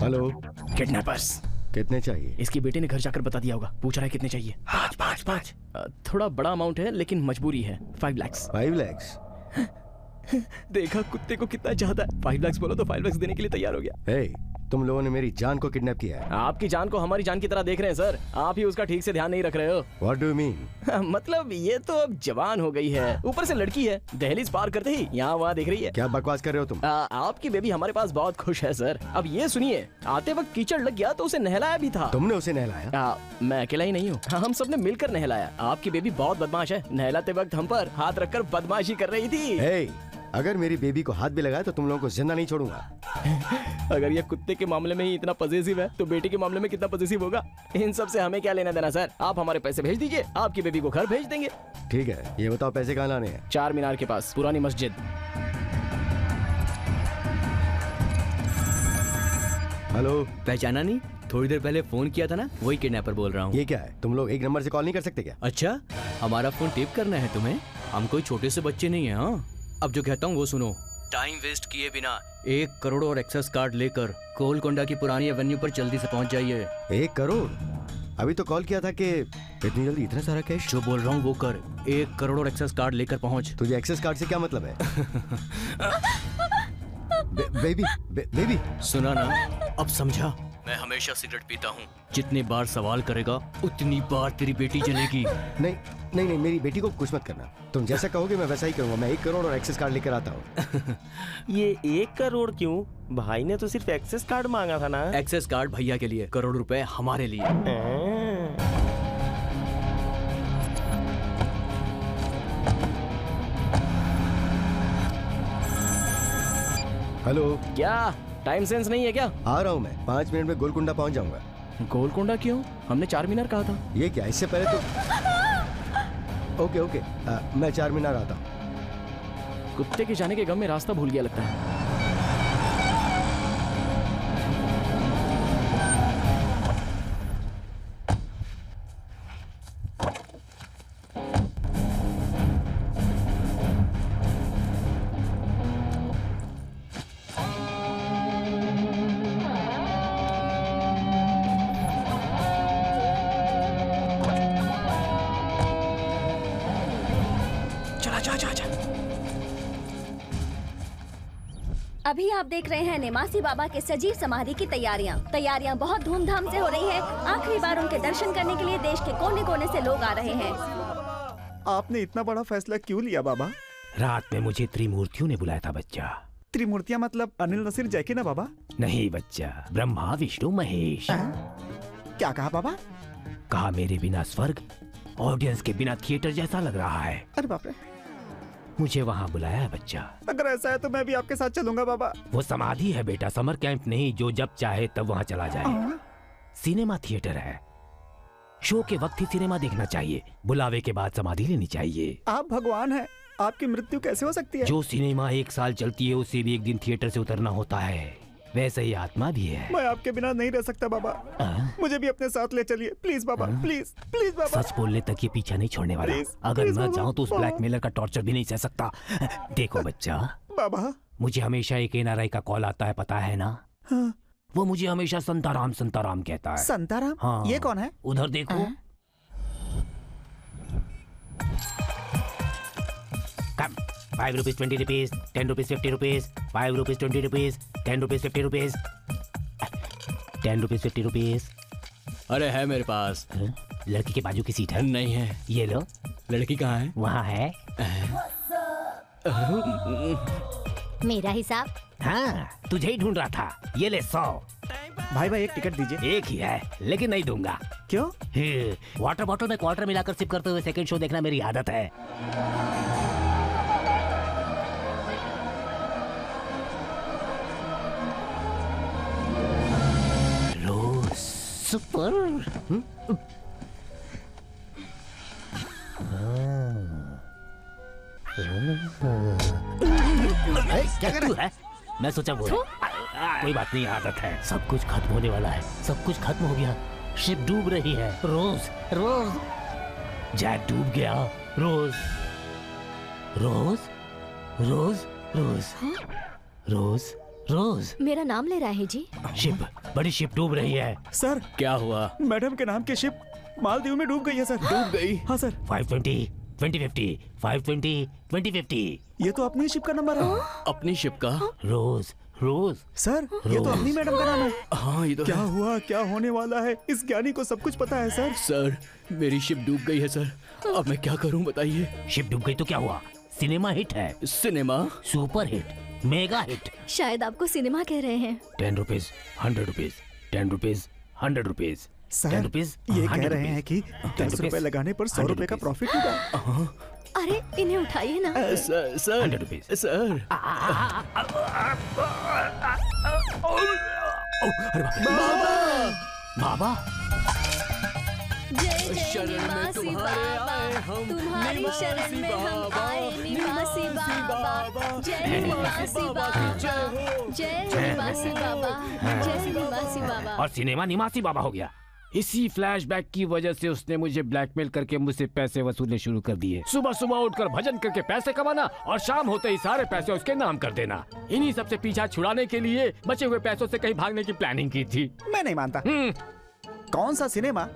हेलो। किडनैपर्स। कितने चाहिए? इसकी बेटी ने घर जाकर बता दिया होगा, पूछ रहा है कितने चाहिए। 5 थोड़ा बड़ा अमाउंट है लेकिन मजबूरी है। 5 लाख। 5 लाख? देखा कुत्ते को कितना चाहता है। 5 लाख बोलो तो 5 लाख देने के लिए तैयार हो गया। hey, तुम लोगों ने मेरी जान को किडनैप किया है। आपकी जान को हमारी जान की तरह देख रहे हैं सर, आप ही उसका ठीक से ध्यान नहीं रख रहे हो। What do you mean? मतलब ये तो अब जवान हो गई है, ऊपर से लड़की है, दहलीज पार करते ही यहाँ वहाँ देख रही है। क्या बकवास कर रहे हो तुम? आपकी बेबी हमारे पास बहुत खुश है सर। अब ये सुनिए, आते वक्त कीचड़ लग गया तो उसे नहलाया भी था। तुमने उसे नहलाया? मैं अकेला ही नहीं हूँ, हम सबने मिलकर नहलाया। आपकी बेबी बहुत बदमाश है, नहलाते वक्त हम पर हाथ रखकर बदमाशी कर रही थी। hey, अगर मेरी बेबी को हाथ भी लगाया तो तुम लोगों को जिंदा नहीं छोड़ूंगा। अगर ये कुत्ते के मामले में ही इतना पॉजिटिव है तो बेटी के मामले में कितना पॉजिटिव होगा? इन सब से हमें क्या लेना देना सर, आप हमारे पैसे भेज दीजिए, आपकी बेबी को घर भेज देंगे। ठीक है, ये बताओ पैसे कहाँ लाने हैं? 4 मीनार के पास, पुरानी मस्जिद। हेलो। पहचाना नहीं? थोड़ी देर पहले फोन किया था ना, वही किडनैपर बोल रहा हूँ। ये क्या है, तुम लोग एक नंबर से कॉल नहीं कर सकते क्या? अच्छा, हमारा फोन टेप करना है तुम्हें? हम कोई छोटे से बच्चे नहीं हैं। हाँ, अब जो कहता हूँ वो सुनो। टाइम वेस्ट किए बिना 1 करोड़ और एक्सेस कार्ड लेकर गोलकोंडा की पुरानी एवेन्यू पर जल्दी से पहुँच जाइए। 1 करोड़? अभी तो कॉल किया था कि इतनी जल्दी इतना सारा कैश? जो बोल रहा हूँ वो कर। 1 करोड़ और एक्सेस कार्ड लेकर पहुँच। तुझे एक्सेस कार्ड से क्या मतलब है? बेबी सुना ना, अब समझा? मैं हमेशा सिगरेट पीता हूँ। जितनी बार सवाल करेगा उतनी बार तेरी बेटी जलेगी। नहीं नहीं नहीं, मेरी बेटी को कुछ मत करना। तुम जैसा कहोगे मैं वैसा ही करूँगा। मैं 1 करोड़ और एक्सेस कार्ड लेकर आता हूँ। ये 1 करोड़ क्यों? भाई ने तो सिर्फ एक्सेस कार्ड मांगा था ना। एक्सेस कार्ड भैया के लिए, करोड़ रुपए हमारे लिए। हेलो, क्या टाइम सेंस नहीं है क्या? आ रहा हूँ मैं, 5 मिनट में गोलकुंडा पहुँच जाऊंगा। गोलकुंडा क्यों? हमने 4 मीनार कहा था। ये क्या, इससे पहले तो ओके मैं 4 मीनार आता हूँ। कुत्ते के जाने के गम में रास्ता भूल गया लगता है। अभी आप देख रहे हैं निमासी बाबा के सजीव समाधि की तैयारियां बहुत धूमधाम से हो रही है। आखिरी बार उनके दर्शन करने के लिए देश के कोने कोने से लोग आ रहे हैं। आपने इतना बड़ा फैसला क्यों लिया बाबा? रात में मुझे त्रिमूर्तियों ने बुलाया था बच्चा। त्रिमूर्तियां मतलब अनिल नसीर जैकी ना बाबा? नहीं बच्चा, ब्रह्मा विष्णु महेश। क्या कहा बाबा? कहा मेरे बिना स्वर्ग, ऑडियंस के बिना थिएटर जैसा लग रहा है। अरे बाप रे, मुझे वहाँ बुलाया है बच्चा। अगर ऐसा है तो मैं भी आपके साथ चलूंगा बाबा। वो समाधि है बेटा, समर कैंप नहीं जो जब चाहे तब वहाँ चला जाए। सिनेमा थिएटर है, शो के वक्त ही सिनेमा देखना चाहिए, बुलावे के बाद समाधि लेनी चाहिए। आप भगवान हैं, आपकी मृत्यु कैसे हो सकती है? जो सिनेमा 1 साल चलती है उसे भी एक दिन थिएटर से उतरना होता है, वैसे ही आत्मा भी है। मैं आपके बिना नहीं रह सकता बाबा। मुझे भी अपने साथ ले चलिए प्लीज बाबा, प्लीज प्लीज बाबा। सच बोलने तक ये पीछा नहीं छोड़ने वाला। अगर न जाऊं तो उस ब्लैकमेलर का टॉर्चर भी नहीं सह सकता। देखो बच्चा बाबा, मुझे हमेशा एक NRI का कॉल आता है, पता है ना? हाँ। वो मुझे हमेशा संताराम संताराम कहता है। संताराम? हाँ। ये कौन है? उधर देखो। 5 rupees 20 rupees, 10 rupees 50 rupees, 5 rupees 20 rupees, 10 rupees 50 rupees, 10 rupees 50 rupees। अरे है मेरे पास। लड़की के बाजू की सीट है? नहीं है। ये लो। लड़की कहाँ है? वहाँ है। मेरा हिसाब? हाँ, तुझे ही ढूंढ रहा था। ये ले 100। भाई एक टिकट दीजिए। एक ही है लेकिन नहीं दूंगा। क्यों? वाटर बॉटल में क्वार्टर मिलाकर सिप करते हुए सेकंड शो देखना मेरी आदत है। सुपर। क्या कर रहा है? मैं सोचा वो कोई बात नहीं, आदत है। सब कुछ खत्म होने वाला है, सब कुछ खत्म हो गया। शिप डूब रही है। रोज रोज जैक डूब गया। रोज रोज रोज रोज रोज रोज। मेरा नाम ले रहा है जी। शिप, बड़ी शिप डूब रही है। सर क्या हुआ? मैडम के नाम की शिप मालदीव में डूब गई है सर। डूब गई? हाँ सर। 520 2050 520 2050। ये तो अपनी शिप का नंबर है। अपनी शिप का? रोज रोज। सर ये तो अपनी मैडम का नाम है। हाँ ये तो क्या हुआ, क्या होने वाला है? इस ज्ञानी को सब कुछ पता है सर। सर मेरी शिप डूब गई है सर, अब मैं क्या करूं बताइए। शिप डूब गई तो क्या हुआ? सिनेमा हिट है। Cinema? Super hit, mega hit. शायद आपको सिनेमा कह रहे हैं। 10 rupees 100 rupees, 10 rupees 100 rupees. Sir ये कह रहे हैं कि 10 रुपए लगाने पर 100 रुपए का प्रॉफिट होगा। अरे इन्हें उठाइए ना। Sir 100 rupees sir. बाबा बाबा। जय शरण में तुम्हारे आए हम, तुम्हारी शरण में हम आए निवासी बाबा, जय निवासी बाबा, जय निवासी बाबा, जय निवासी बाबा। और सिनेमा निवासी बाबा हो गया। इसी फ्लैशबैक की वजह से उसने मुझे ब्लैकमेल करके मुझसे पैसे वसूलने शुरू कर दिए। सुबह सुबह उठकर भजन करके पैसे कमाना और शाम होते ही सारे पैसे उसके नाम कर देना। इन्हीं सबसे पीछा छुड़ाने के लिए बचे हुए पैसों से कहीं भागने की प्लानिंग की थी। मैं नहीं मानता। कौन सा सिनेमा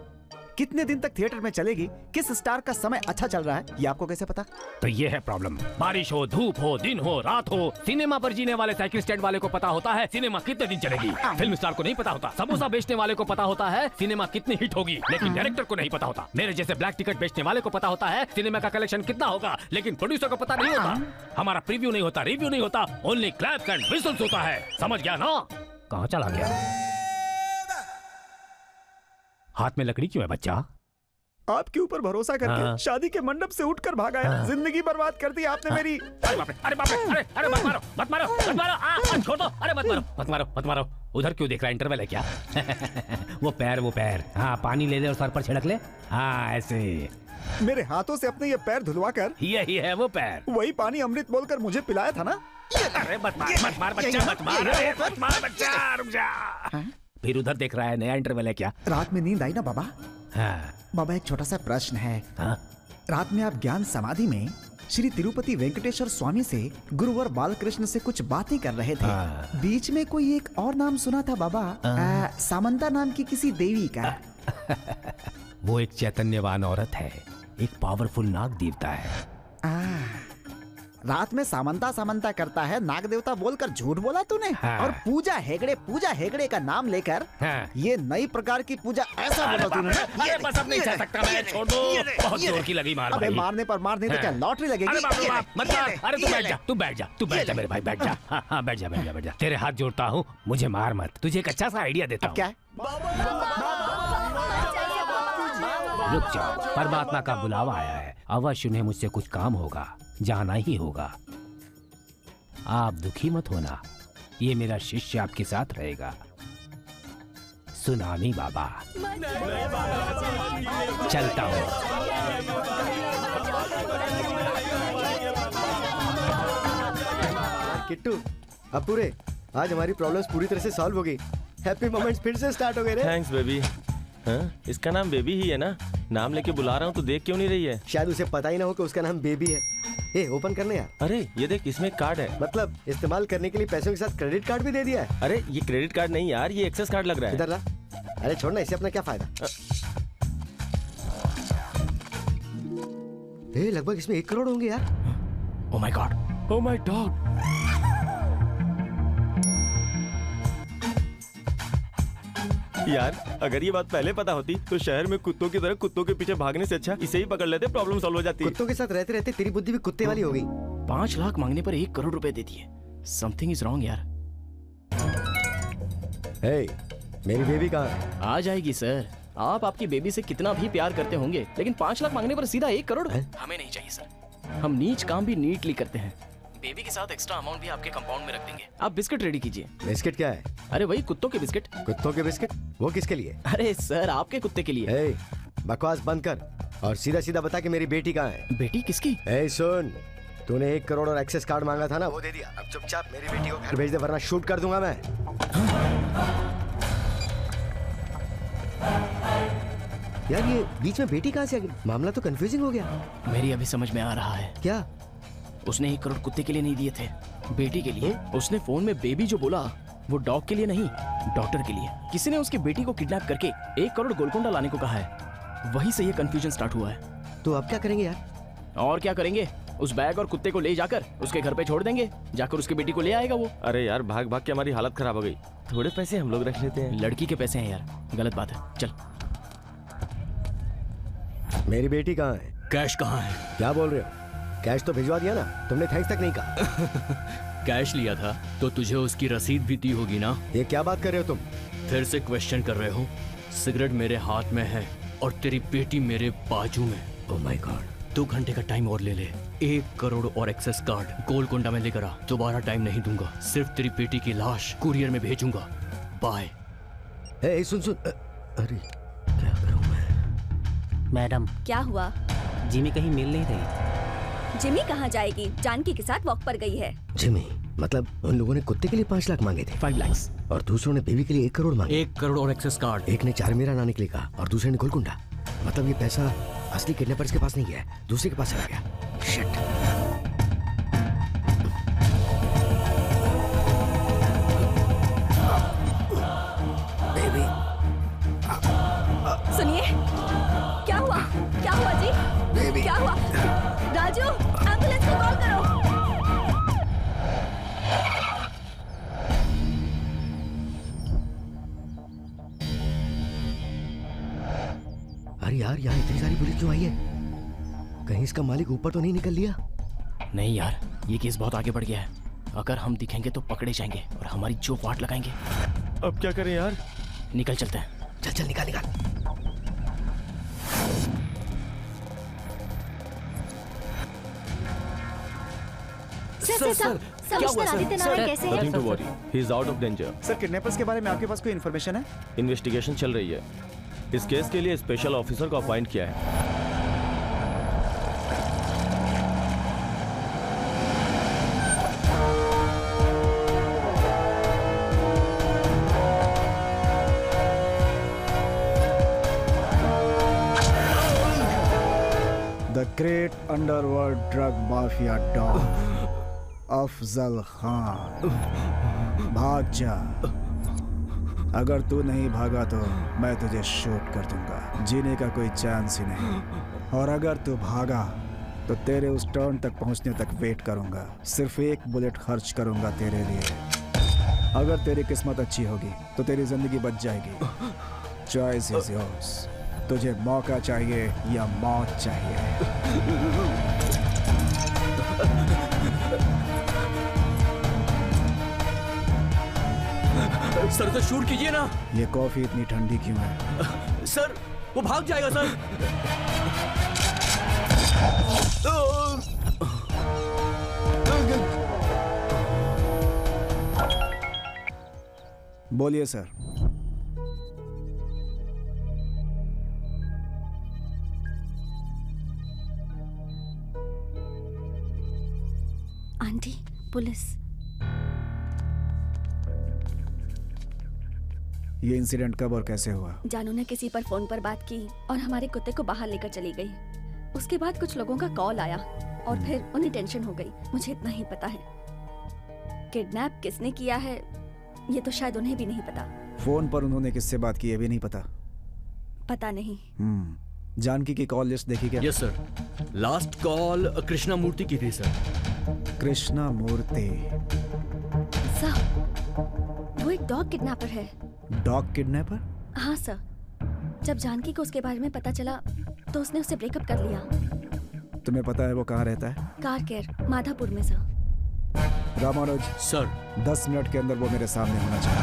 कितने दिन तक थिएटर में चलेगी, किस स्टार का समय अच्छा चल रहा है, ये आपको कैसे पता? तो ये है प्रॉब्लम। बारिश हो, धूप हो, दिन हो, रात हो, सिनेमा पर जीने वाले साइकिल स्टैंड वाले को पता होता है सिनेमा कितने दिन चलेगी। फिल्म स्टार को नहीं पता होता। समोसा बेचने वाले को पता होता है सिनेमा कितनी हिट होगी, लेकिन डायरेक्टर को नहीं पता होता। मेरे जैसे ब्लैक टिकट बेचने वाले को पता होता है सिनेमा का कलेक्शन कितना होगा, लेकिन प्रोड्यूसर को पता नहीं होता। हमारा प्रीव्यू नहीं होता, रिव्यू नहीं होता, ओनली क्लैप्स एंड व्हिसल्स होता है। समझ गया ना? कहाँ चला गया? हाथ में लकड़ी क्यों है बच्चा? आपके ऊपर भरोसा करके शादी के मंडप से उठकर भागा है। जिंदगी बर्बाद कर दी आपने मेरी। अरे बाप रे, अरे बाप रे, अरे मत मारो, मत मारो, मत मारो, छोड़ दो। अरे मत मारो, मत मारो, मत मारो। उधर क्यों देख रहा है? इंटरवल है क्या? वो पैर। हाँ, पानी ले ले और सर पर छिड़क ले। हाँ, ऐसे। मेरे हाथों से अपने ये पैर धुलवा कर, यही है वो पैर। वही पानी अमृत बोलकर मुझे पिलाया था ना। अरे मत मार बच्चा, मत मार बच्चा, रुक जा। फिर उधर देख रहा है, नया इंटरवल है क्या? रात में नींद आई ना बाबा? हाँ। बाबा एक छोटा सा प्रश्न है। रात में आप ज्ञान समाधि में श्री तिरुपति वेंकटेश्वर स्वामी से गुरुवर बालकृष्ण से कुछ बातें कर रहे थे। बीच में कोई एक और नाम सुना था बाबा, सामंता नाम की किसी देवी का। वो एक चैतन्यवान औरत है, एक पावरफुल नाग देवता है। रात में सामंता करता है नाग देवता बोलकर झूठ बोला तूने। और पूजा हेगड़े का नाम लेकर ये नई प्रकार की पूजा ऐसा बोला तूने। अरे बस अब नहीं चल सकता मैं, छोड़ दो। बहुत जोर की लगी मार। अबे मारने पर मार नहीं तो क्या लॉटरी लगेगी? अरे बाप रे बाप, मत मार। अरे तू बैठ जा मेरे भाई, बैठ जा। हाँ, बैठ जा। तेरे हाथ जोड़ता हूँ, मुझे मार मत। तुझे एक अच्छा सा आइडिया देता हूँ। क्या है? रुक जाओ, परमात्मा का बुलावा आया है। अवश्य उन्हें मुझसे कुछ काम होगा, जाना ही होगा। आप दुखी मत होना, ये मेरा शिष्य आपके साथ रहेगा, सुनामी बाबा। चलता हूँ। किट्टू, अब पूरे आज हमारी प्रॉब्लम्स पूरी तरह से सॉल्व हो गई। हैप्पी मोमेंट्स फिर से स्टार्ट हो गए रे। Thanks baby. हाँ, इसका नाम बेबी ही है ना? नाम लेके बुला रहा हूँ तो देख क्यों नहीं रही है? शायद उसे पता ही ना हो कि उसका नाम बेबी है। ए, ओपन करने यार। अरे ये देख, इसमें कार्ड है। मतलब इस्तेमाल करने के लिए पैसों के साथ क्रेडिट कार्ड भी दे दिया है। अरे ये क्रेडिट कार्ड नहीं यार, ये एक्सेस कार्ड लग रहा है। इधर ला। अरे छोड़ना, इससे अपना क्या फायदा? लगभग इसमें 1 करोड़ होंगे यार। Oh my God, oh my God. यार अगर ये बात पहले पता होती तो शहर में कुत्तों की तरह कुत्तों के पीछे भागने से अच्छा इसे ही पकड़ लेते, प्रॉब्लम सॉल्व हो जाती। कुत्तों के साथ रहते रहते तेरी बुद्धि भी कुत्ते वाली हो गई। 5 लाख मांगने पर 1 करोड़ रुपए दे दिए। समथिंग इज रॉन्ग यार। मेरी बेबी कहाँ है? आ जाएगी सर। आप आपकी बेबी से कितना भी प्यार करते होंगे, लेकिन 5 लाख मांगने पर सीधा 1 करोड़ हमें नहीं चाहिए सर। हम नीच काम भी नीटली करते हैं। बेबी के साथ एक्स्ट्रा अमाउंट भी आपके कंपाउंड में रख देंगे। आप बिस्किट रेडी कीजिए। बिस्किट क्या है? अरे वही कुत्तों के बिस्किट। कुत्तों के बिस्किट? वो किसके लिए? अरे सर, आपके कुत्ते के लिए। बकवास बंद कर और सीधा सीधा बता कि मेरी बेटी कहाँ है। बेटी किसकी? सुन, तूने 1 करोड़ और एक्सेस कार्ड मांगा था ना, वो दे दिया। अब चुपचाप मेरी बेटी को घर भेज दे वरना शूट कर दूंगा मैं। यार ये बीच में बेटी कहाँ से आ गई? मामला तो कंफ्यूजिंग हो गया। मेरी अभी समझ में आ रहा है। क्या? उसने 1 करोड़ कुत्ते के लिए नहीं दिए थे, बेटी के लिए। उसने फोन में बेबी जो बोला वो डॉग के लिए नहीं, डॉक्टर के लिए। किसी ने उसकी बेटी को किडनैप करके 1 करोड़ गोलकोंडा लाने को कहा है। वहीं से ये कंफ्यूजन स्टार्ट हुआ है। तो अब क्या करेंगे यार? और क्या करेंगे, उस बैग और कुत्ते को ले जाकर उसके घर पे छोड़ देंगे। जाकर उसकी बेटी को ले आएगा वो। अरे यार भाग भाग के हमारी हालत खराब हो गई। थोड़े पैसे हम लोग रख लेते हैं। लड़की के पैसे हैं यार, गलत बात है। चल। मेरी बेटी कहाँ है? कैश कहाँ है? क्या बोल रहे हो? कैश तो भिजवा दिया ना, तुमने थैंक्स तक नहीं कहा। कैश लिया था तो तुझे उसकी रसीद भी दी होगी ना? ये क्या बात कर रहे हो तुम? फिर से क्वेश्चन कर रहे हो? सिगरेट मेरे हाथ में है और तेरी बेटी मेरे बाजू में। Oh my God. 2 घंटे का टाइम और ले ले। 1 करोड़ और एक्सेस कार्ड गोलकोंडा में लेकर आ। दोबारा टाइम नहीं दूंगा, सिर्फ तेरी बेटी की लाश कुरियर में भेजूंगा। बाय। सुन। अरे क्या करूं मैं? मैडम क्या हुआ? जिमी कहीं मिल नहीं रही। जिमी कहाँ जाएगी? जानकी के साथ वॉक पर गई है। जिमी मतलब उन लोगों ने कुत्ते के लिए 5 लाख मांगे थे। 5 लाख। और दूसरों ने बेबी के लिए 1 करोड़ मांगे। 1 करोड़ और एक्सेस कार्ड। एक ने चारमीरा लाने के लिए कहा और दूसरे ने गोलकुंडा। मतलब ये पैसा असली किडनैपर्स के पास नहीं गया, दूसरे के पास चला गया। शिट। बेबी सुनिए, क्या हुआ? क्या हुआ जी? बेबी क्या हुआ? राजू, एम्बुलेंस को कॉल करो। अरे यार, यहाँ इतनी सारी पुलिस क्यों आई है? कहीं इसका मालिक ऊपर तो नहीं निकल लिया? नहीं यार, ये केस बहुत आगे बढ़ गया है। अगर हम दिखेंगे तो पकड़े जाएंगे और हमारी जो वाट लगाएंगे। अब क्या करें यार? निकल चलते हैं। चल चल निकाल निकाल। सर, कमिश्नर आदित्य नारायण कैसे हैं? Nothing to worry. He is out of danger. Sir, kidnappers के बारे में आपके पास कोई इन्फॉर्मेशन है? इन्वेस्टिगेशन चल रही है। इस केस के लिए स्पेशल ऑफिसर को अपॉइंट किया है। The great underworld drug mafia don Afzal Khan, भाग जा। अगर तू नहीं भागा तो मैं तुझे शूट कर दूंगा। जीने का कोई चांस ही नहीं। और अगर तू भागा तो तेरे उस टर्न तक पहुंचने तक वेट करूंगा। सिर्फ 1 बुलेट खर्च करूंगा तेरे लिए। अगर तेरी किस्मत अच्छी होगी तो तेरी जिंदगी बच जाएगी। Choice is yours. तुझे मौका चाहिए या मौत चाहिए? सर तो शूट कीजिए ना। ये कॉफी इतनी ठंडी क्यों है? सर वो भाग जाएगा सर। बोलिए सर। Aunty, police. ये इंसिडेंट कब और कैसे हुआ? जानू ने किसी पर फोन पर बात की और हमारे कुत्ते को बाहर लेकर चली गई। उसके बाद कुछ लोगों का कॉल आया और फिर उन्हें टेंशन हो गई। मुझे इतना ही पता है। किडनैप किसने किया है ये तो शायद उन्हें भी नहीं पता। फोन पर उन्होंने किससे बात की ये भी नहीं पता? पता नहीं। जानकी की कॉल लिस्ट देखी क्या? Yes sir. Last call Krishna Murthy की थी सर। कृष्णा मूर्ति? सर, वो एक डॉग किडनैपर है। Dog kidnapper? हाँ सर। जब जानकी को उसके बारे में पता चला तो उसने उससे ब्रेकअप कर लिया। तुम्हें पता है वो कहाँ रहता है? कार केयर, माधापुर में सर। रामानुज सर, 10 मिनट के अंदर वो मेरे सामने होना चाहिए।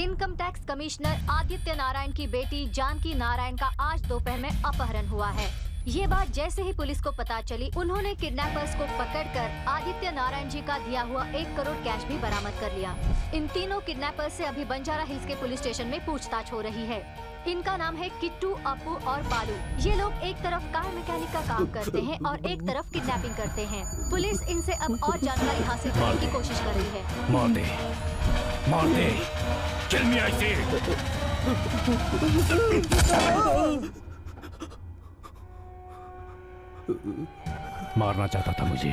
Income tax commissioner Aditya Narayan की बेटी जानकी नारायण का आज दोपहर में अपहरण हुआ है। ये बात जैसे ही पुलिस को पता चली, उन्होंने किडनैपर्स को पकड़कर आदित्य नारायण जी का दिया हुआ 1 करोड़ कैश भी बरामद कर लिया। इन तीनों किडनैपर्स से अभी बंजारा हिल्स के पुलिस स्टेशन में पूछताछ हो रही है। इनका नाम है किट्टू, अपू और बालू। ये लोग एक तरफ कार मैकेनिक का काम करते हैं और एक तरफ किडनैपिंग करते हैं। पुलिस इनसे अब और जानकारी हासिल करने की कोशिश कर रही है। मार दे, मार दे, किल मी आई से। मारना चाहता था मुझे।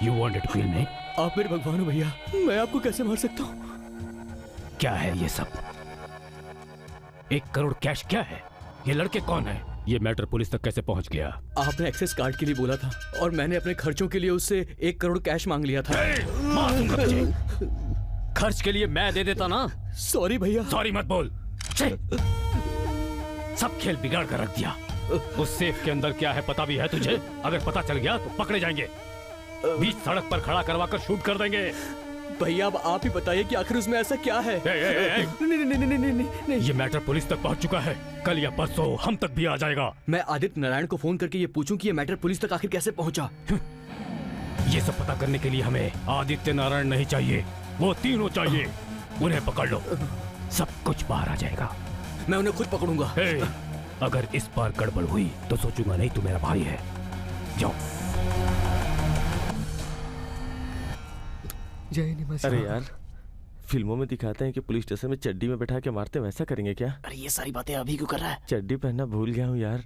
You wanted to kill me? आप मेरे भगवान हो भैया, मैं आपको कैसे मार सकता हूँ? क्या है ये सब? 1 करोड़ कैश क्या है? ये लड़के कौन है? ये मैटर पुलिस तक कैसे पहुंच गया? आपने एक्सेस कार्ड के लिए बोला था और मैंने अपने खर्चों के लिए उससे 1 करोड़ कैश मांग लिया था। मार दूंगा तुझे। खर्च के लिए मैं दे देता ना। सॉरी भैया। सॉरी मत बोल। सब खेल बिगाड़ कर रख दिया। उस सेफ के अंदर क्या है पता भी है तुझे? अगर पता चल गया तो पकड़े जाएंगे। बीच सड़क पर खड़ा करवा कर शूट कर देंगे। भैया अब आप ही बताइए कि आखिर उसमें ऐसा क्या है? नहीं। ये मैटर पुलिस तक पहुंच चुका है। कल या परसों हम तक भी आ जाएगा। मैं आदित्य नारायण को फोन करके ये पूछूं कि ये मैटर पुलिस तक आखिर कैसे पहुंचा? ये सब पता करने के लिए हमें आदित्य नारायण नहीं चाहिए, वो तीनों चाहिए। उन्हें पकड़ लो, सब कुछ बाहर आ जाएगा। मैं उन्हें खुद पकड़ूंगा। अगर इस बार गड़बड़ हुई तो सोचूंगा नहीं तू मेरा भाई है। जाओ। जय निवासी। अरे यार, फिल्मों में दिखाते हैं कि पुलिस स्टेशन में चड्डी में बैठा के मारते, वैसा करेंगे क्या? अरे ये सारी बातें अभी क्यों कर रहा है? चड्डी पहनना भूल गया हूँ यार।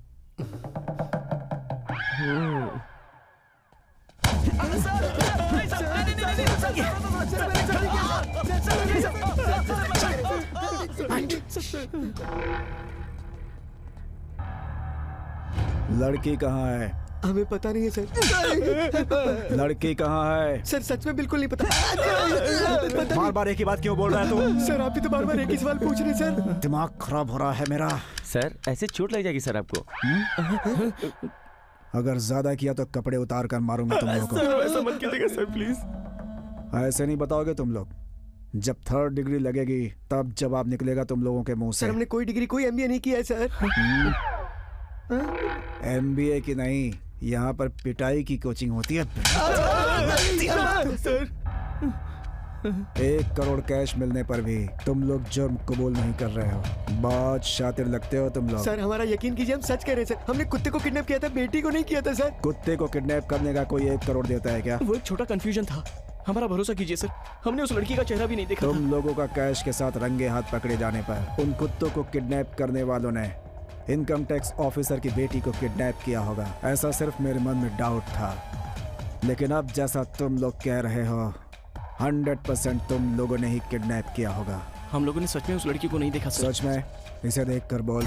लड़की कहाँ है? हमें पता नहीं है सर। लड़की कहाँ है? सर सच में बिल्कुल नहीं पता। बार बार एक ही बात क्यों बोल रहा है तू? सर आप भी तो बार बार एक ही सवाल पूछ रहे सर। दिमाग खराब हो रहा है मेरा। सर ऐसे चोट लग जाएगी सर आपको। अगर ज्यादा किया तो कपड़े उतार कर मारूंगा तुम लोगों को। ऐसा मत कीजिएगा सर प्लीज। ऐसे नहीं बताओगे तुम लोग। जब 3rd डिग्री लगेगी तब जवाब निकलेगा तुम लोगों के मुंह से। सर हमने कोई डिग्री कोई MBA नहीं किया है सर। MBA की नहीं, यहाँ पर पिटाई की कोचिंग होती है। सर 1 करोड़ कैश मिलने पर भी तुम लोग जुर्म कबूल नहीं कर रहे हो। बहुत शातिर लगते हो तुम लोग। सर हमारा यकीन कीजिए, हम सच कह रहे हैं सर। हमने कुत्ते को किडनैप किया था, बेटी को नहीं किया था सर। कुत्ते को किडनैप करने का कोई 1 करोड़ देता है क्या? वो एक छोटा कंफ्यूजन था, हमारा भरोसा कीजिए सर। हमने उस लड़की का चेहरा भी नहीं देखा। तुम लोगों का कैश के साथ रंगे हाथ पकड़े जाने पर उन कुत्तों को किडनैप करने वालों ने इनकम टैक्स ऑफिसर की बेटी को किडनैप किया होगा, ऐसा सिर्फ मेरे मन में डाउट था। लेकिन अब जैसा तुम लोग कह रहे हो, 100% तुम लोगों ने ही किडनैप किया होगा। हम लोगों ने सच में उस लड़की को नहीं देखा सर। सच में? इसे देख कर बोल।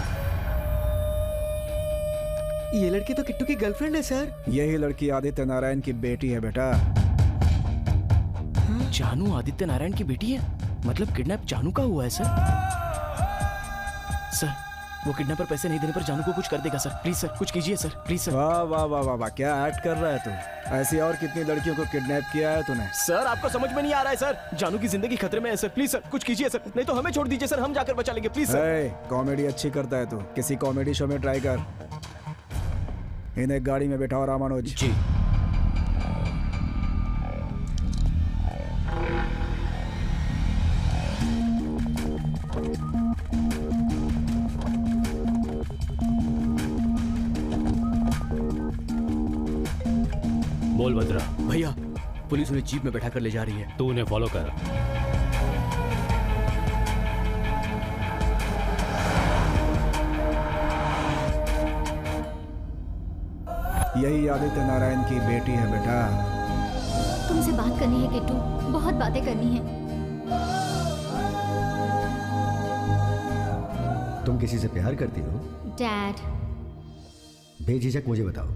ये लड़की तो किट्टू की गर्लफ्रेंड है सर। यही लड़की आदित्य नारायण की बेटी है बेटा। जानू आदित्य नारायण की बेटी है? मतलब किडनैप जानू का हुआ है सर? सर वो किडनैपर पैसे नहीं देने पर जानू को कुछ कर देगा सर। प्लीज सर कुछ कीजिए सर, प्लीज सर। वाह वाह वाह वाह वाह, क्या एक्ट कर रहा है तू? ऐसी और कितनी लड़कियों को किडनैप किया है तूने? सर आपको समझ में नहीं आ रहा है सर। जानू की जिंदगी खतरे में है सर। प्लीज सर कुछ कीजिए सर, नहीं तो हमें छोड़ दीजिए सर, हम जाकर बचा लेंगे। Please sir. कॉमेडी अच्छी करता है तू, किसी कॉमेडी शो में ट्राई कर। इन्हें गाड़ी में बैठाओ रामानुज जी। बोल भद्रा। भैया पुलिस उन्हें जीप में बैठा कर ले जा रही है। तू उन्हें फॉलो कर। यही आदित्य नारायण की बेटी है बेटा। तुमसे बात करनी है किट्टू, बहुत बातें करनी है। तुम किसी से प्यार करती हो? डैड। बेझिझक मुझे बताओ।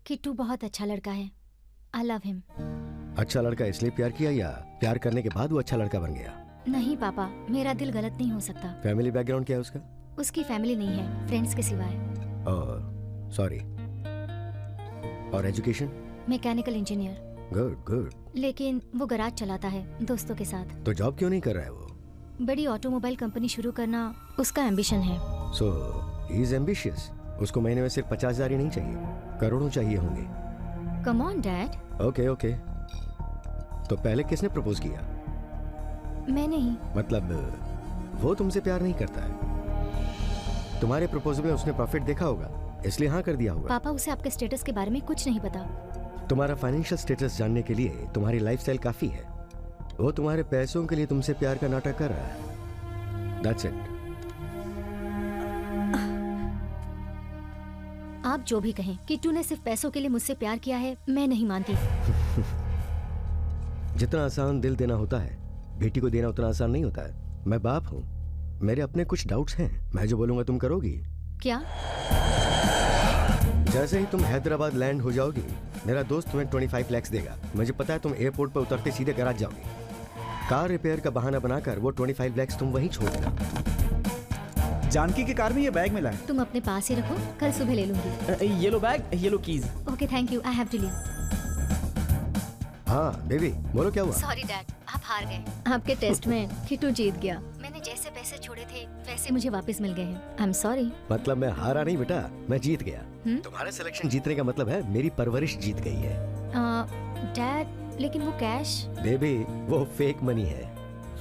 किट्टू बहुत अच्छा लड़का है। I love him. अच्छा लड़का इसलिए प्यार किया या प्यार करने के बाद वो अच्छा लड़का बन गया? नहीं पापा, मेरा दिल गलत नहीं हो सकता। फैमिली बैकग्राउंड क्या है उसका? उसकी फैमिली नहीं है, फ्रेंड्स के सिवाय। और सॉरी। और education? Mechanical engineer. Good good. लेकिन वो गराज चलाता है दोस्तों के साथ। तो जॉब क्यों नहीं कर रहा है वो? बड़ी ऑटोमोबाइल कंपनी शुरू करना उसका एम्बिशन है। सो ही इज एम्बिशियस। उसको महीने में सिर्फ 50,000 ही नहीं चाहिए, करोड़ों चाहिए होंगे। Come on dad. Okay okay. तो पहले किसने प्रपोज किया? मैं नहीं। मतलब वो तुमसे प्यार नहीं करता है? तुम्हारे प्रपोजल में उसने प्रॉफिट देखा होगा इसलिए हाँ कर दिया होगा। पापा उसे आपके स्टेटस के बारे में कुछ नहीं पता। तुम्हारा फाइनेंशियल स्टेटस जानने के लिए तुम्हारी लाइफस्टाइल काफी है। वो तुम्हारे पैसों के लिए तुमसे प्यार का नाटक कर रहा है। That's it. आप जो भी कहें, किट्टू ने सिर्फ पैसों के लिए मुझसे प्यार किया है, मैं नहीं मानती। जितना आसान दिल देना होता है, बेटी को देना उतना आसान नहीं होता है। मैं बाप हूँ, मेरे अपने कुछ डाउट्स हैं। मैं जो बोलूंगा तुम करोगी क्या? जैसे ही तुम हैदराबाद लैंड हो जाओगी, मेरा दोस्त तुम्हें 25 लाख देगा। मुझे पता है तुम एयरपोर्ट पर उतरते सीधे गैराज जाओगी। कार रिपेयर का बहाना बनाकर वो 25 लाख तुम वहीं छोड़ देना। जानकी की कार में ये बैग मिला है। तुम अपने पास ही रखो, कल सुबह ले लूंगी। ये लो बैग, ये लो keys. Okay thank you, I have to leave. हाँ बेबी बोलो क्या हुआ? सॉरी डैड, आप हार गए। आपके टेस्ट में किट्टू जीत गया। मैंने जैसे पैसे छोड़े थे वैसे मुझे वापस मिल गए हैं। I am sorry. मतलब मैं हारा नहीं बेटा, मैं जीत गया। तुम्हारा सिलेक्शन जीतने का मतलब है मेरी परवरिश जीत गई है। डैड लेकिन वो कैश। बेबी वो फेक मनी है।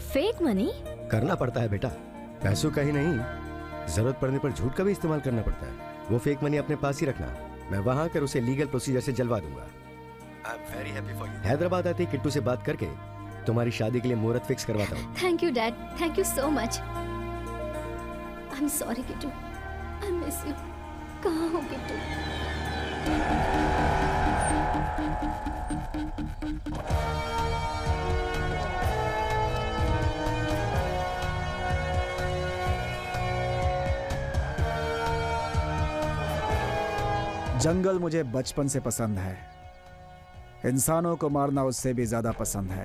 Fake money? करना पड़ता है बेटा, पैसों का ही नहीं, जरूरत पड़ने पर झूठ का भी इस्तेमाल करना पड़ता है। वो फेक मनी अपने पास ही रखना, मैं वहां कर उसे लीगल प्रोसीजर से जलवा दूंगा। I am very happy for you. Hyderabad आते किट्टू से बात करके तुम्हारी शादी के लिए मुहूर्त फिक्स करवाता हूँ। Thank you dad, thank you so much. I am sorry Kittu, I miss you. कहाँ हो किट्टू? जंगल मुझे बचपन से पसंद है, इंसानों को मारना उससे भी ज्यादा पसंद है।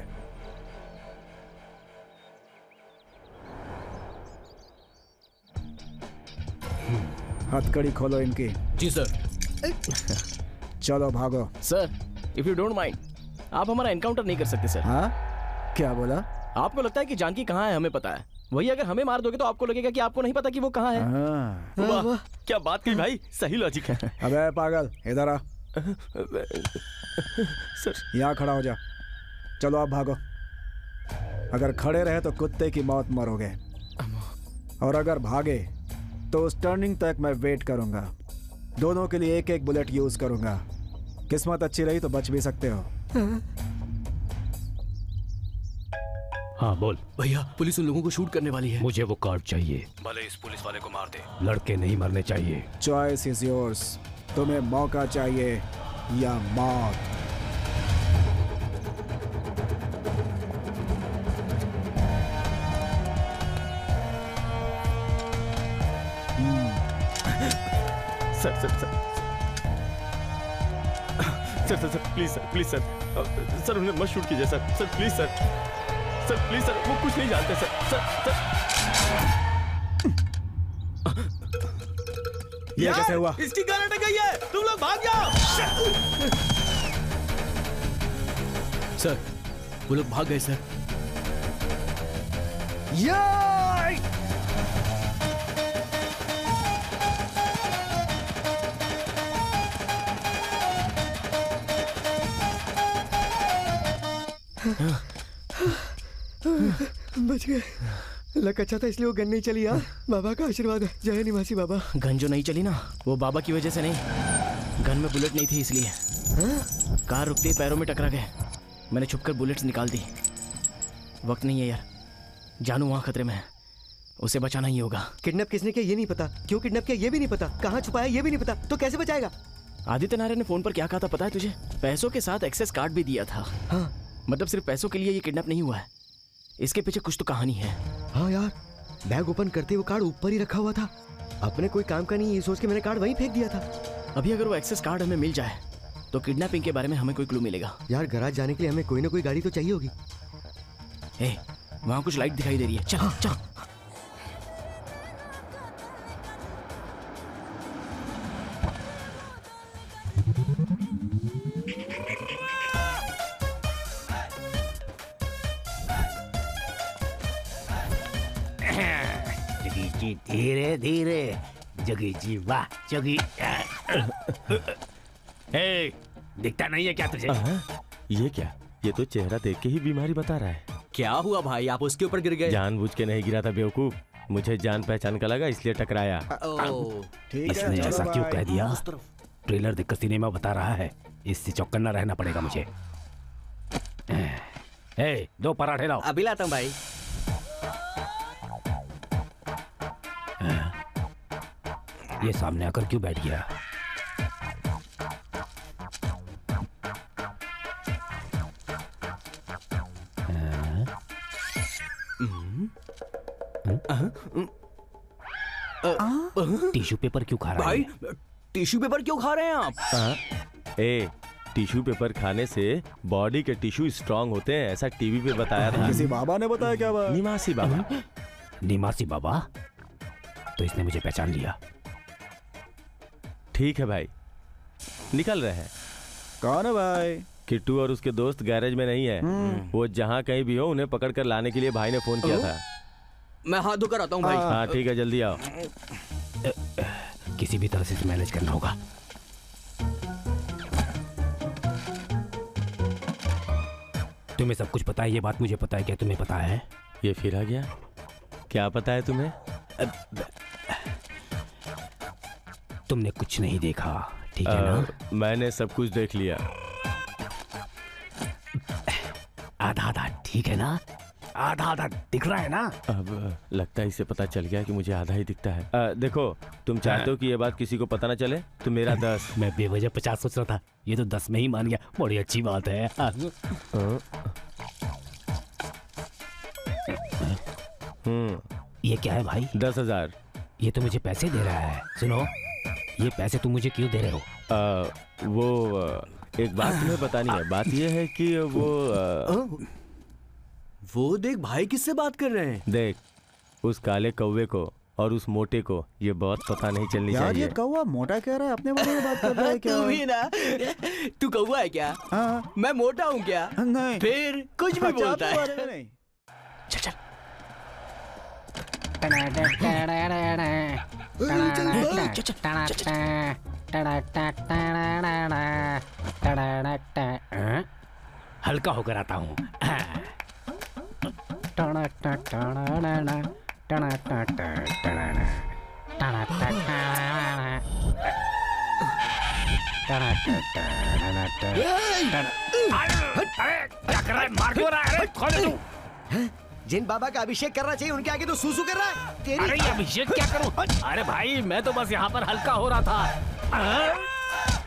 हथकड़ी खोलो इनकी। जी सर। चलो भागो। Sir if you don't mind, आप हमारा एनकाउंटर नहीं कर सकते सर। हाँ क्या बोला? आपको लगता है कि जानकी कहाँ है हमें पता है, वही अगर हमें मार दोगे तो आपको लगेगा कि आपको नहीं पता कि वो कहाँ है। वाह, क्या बात कही भाई, सही लॉजिक है। अबे पागल इधर आ। सर यहाँ खड़ा हो जा। चलो आप भागो। अगर खड़े रहे तो कुत्ते की मौत मरोगे, और अगर भागे तो उस टर्निंग तक मैं वेट करूंगा। दोनों के लिए एक एक बुलेट यूज करूंगा। किस्मत अच्छी रही तो बच भी सकते हो। हाँ बोल। भैया पुलिस उन लोगों को शूट करने वाली है। मुझे वो कार्ड चाहिए। भले इस पुलिस वाले को मार दे, लड़के नहीं मरने चाहिए। Choice is yours. तुम्हें मौका चाहिए या मौत? Sir sir sir sir sir sir please sir, please sir, sir उन्हें मत शूट कीजिए sir, sir please sir, sir please sir, वो कुछ नहीं जानते सर, सर सर। ये कैसे हुआ? इसकी गाड़ी अटक गई है, तुम लोग भाग जाओ। सर वो लोग भाग गए सर। बच गए। लक अच्छा था इसलिए वो गन नहीं चली। यार बाबा का आशीर्वाद है। जय निवासी बाबा। गन जो नहीं चली ना वो बाबा की वजह से नहीं, गन में बुलेट नहीं थी इसलिए। कार रुकते ही पैरों में टकरा गए, मैंने छुपकर बुलेट्स निकाल दी। वक्त नहीं है यार, जानू वहाँ खतरे में है, उसे बचाना ही होगा। किडनैप किसने किया ये नहीं पता, क्यों किडनैप किया ये भी नहीं पता, कहाँ छुपाया ये भी नहीं पता, तो कैसे बचाएगा? आदित्य नारायण ने फोन पर क्या कहा था पता है तुझे? पैसों के साथ एक्सेस कार्ड भी दिया था। हाँ मतलब सिर्फ पैसों के लिए ये किडनैप नहीं हुआ है, इसके पीछे कुछ तो कहानी है। हाँ यार बैग ओपन करते वो कार्ड ऊपर ही रखा हुआ था। अपने कोई काम का नहीं ये सोच के मैंने कार्ड वहीं फेंक दिया था। अभी अगर वो एक्सेस कार्ड हमें मिल जाए तो किडनैपिंग के बारे में हमें कोई क्लू मिलेगा। यार गैराज जाने के लिए हमें कोई ना कोई गाड़ी तो चाहिए होगी। वहाँ कुछ लाइट दिखाई दे रही है, चल चल। जगी जी धीरे धीरे, जगी जी वाह जगी। दिखता नहीं है क्या तुझे? ये क्या, ये तो चेहरा देख के ही बीमारी बता रहा है। क्या हुआ भाई, आप उसके ऊपर गिर गए? जानबूझ के नहीं गिरा था बेवकूफ, मुझे जान पहचान का लगा इसलिए टकराया। इसने ऐसा क्यों कह दिया? ट्रेलर देखकर सिनेमा बता रहा है, इससे चौकन्ना रहना पड़ेगा मुझे। दो पराठे लाओ। अभी लाता हूँ भाई। ये सामने आकर क्यों बैठ गया? टिश्यू पेपर क्यों खा रहा है? भाई टिश्यू पेपर क्यों खा रहे हैं आप? टिश्यू पेपर खाने से बॉडी के टिश्यू स्ट्रांग होते हैं, ऐसा टीवी पे बताया था। किसी बाबा ने बताया क्या बात? निवासी बाबा। निवासी बाबा? तो इसने मुझे पहचान लिया। ठीक है भाई, निकल रहे हैं। कौन है भाई? किट्टू और उसके दोस्त गैरेज में नहीं है, वो जहाँ कहीं भी हो उन्हें पकड़ कर लाने के लिए भाई ने फोन किया था। मैं हाथ धोकर आता हूँ भाई। हाँ ठीक है, जल्दी आओ। किसी भी तरह से मैनेज करना होगा। तुम्हें सब कुछ पता है, ये बात मुझे पता है। क्या तुम्हें पता है? ये फिर आ गया। क्या पता है तुम्हें? तुमने कुछ नहीं देखा, ठीक है ना? मैंने सब कुछ देख लिया। आधा आधा ठीक है ना? आधा आधा दिख रहा है ना? अब लगता है इसे पता चल गया कि मुझे आधा ही दिखता है। देखो, तुम चाहते हो कि ये बात किसी को पता ना चले तो मेरा 10। मैं बेवजह 50 सोच रहा था, ये तो 10 में ही मान गया। बड़ी अच्छी बात है। ये क्या है भाई? 10,000। ये तो मुझे पैसे दे रहा है। सुनो, ये पैसे तुम मुझे क्यों दे रहे हो? एक बात तुम्हें बतानी है। बात ये है कि वो देख भाई किससे बात कर रहे हैं। देख, उस काले कौवे को और उस मोटे को ये बहुत पता नहीं चलनी यार चाहिए। ये कौवा मोटा कह रहा है, अपने बारे में बात कर रहा है क्या? तू भी ना, तू कौवा है क्या? हाँ। मैं मोटा हूँ क्या? नहीं। फिर कुछ भी बोलता है। बारे में नहीं। चल चल। हल्का होकर आता हूँ। क्या कर रहा है? मार क्यों रहा है? खोल तू। जिन बाबा का अभिषेक करना चाहिए उनके आगे तो सूसू कर रहा है। तेरी अरे अभिषेक क्या करूं? अरे भाई मैं तो बस यहाँ पर हल्का हो रहा था।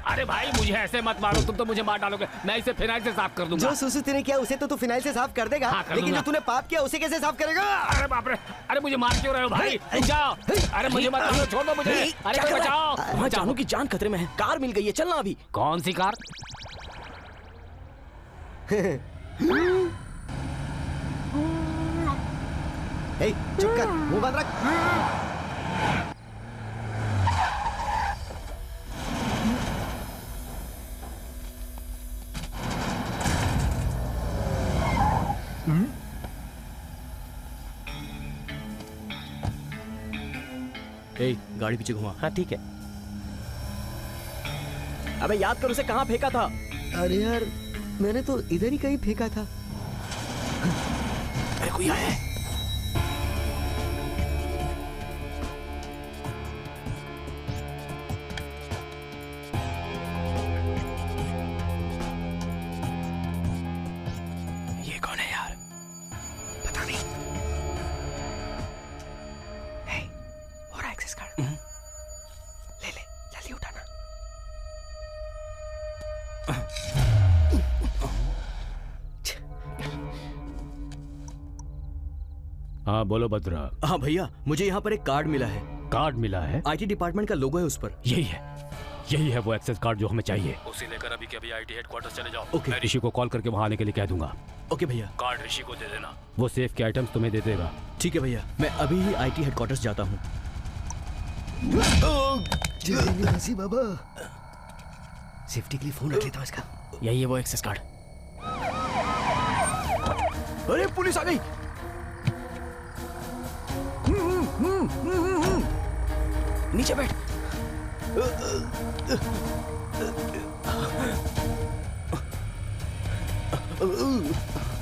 अरे भाई मुझे ऐसे मत मारो, तुम तो मुझे मार डालोगे। मैं इसे फिनाइल से साफ कर दूंगा। जो सूसू तूने किया उसे तो तू फिनाइल से साफ कर देगा, लेकिन जो तूने पाप किया उसे कैसे साफ करेगा? अरे बाप रे! अरे मुझे मार क्यों रहे हो भाई? जाओ। अरे मुझे मत मारो, छोड़ दो मुझे। अरे कोई बचाओ। वहाँ जानू की जान खतरे में है। कार मिल गई है, चलना अभी। कौन सी कार? चुप कर, मुंह बंद रख। गाड़ी पीछे घुमा। हाँ ठीक है। अबे याद कर उसे कहाँ फेंका था? अरे यार, मैंने तो इधर ही कहीं फेंका था। अरे कोई आया है। ये कौन है यार? पता नहीं। और एक्सेस कार्ड ले ले, जल्दी उठाना। हाँ बोलो भद्रा। हाँ भैया, मुझे यहाँ पर एक कार्ड मिला है। कार्ड मिला है? आईटी डिपार्टमेंट का लोगो है उस पर। यही है वो एक्सेस कार्ड जो हमें चाहिए। उसे लेकर अभी के अभी आईटी हेडक्वार्टर्स चले जाओ। ओके। मैं ऋषि को कॉल करके वहाँ आने के लिए कह दूंगा। ओके भैया। कार्ड ऋषि को दे देना। वो सेफ के आइटम्स तुम्हें दे देगा। ठीक है भैया, मैं अभी ही आईटी हेडक्वार्टर्स जाता हूँ। बाबा, सेफ्टी के लिए फोन रख लेता हूँ इसका। यही है वो एक्सेस कार्ड। अरे पुलिस आ गई। नीचे बैठ।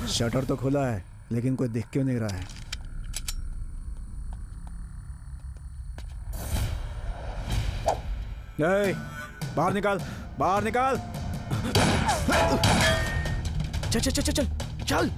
शटर तो खुला है, लेकिन कोई दिख क्यों नहीं रहा है? ए, बाहर निकाल, बाहर निकाल। चल चल चल चल चल चल।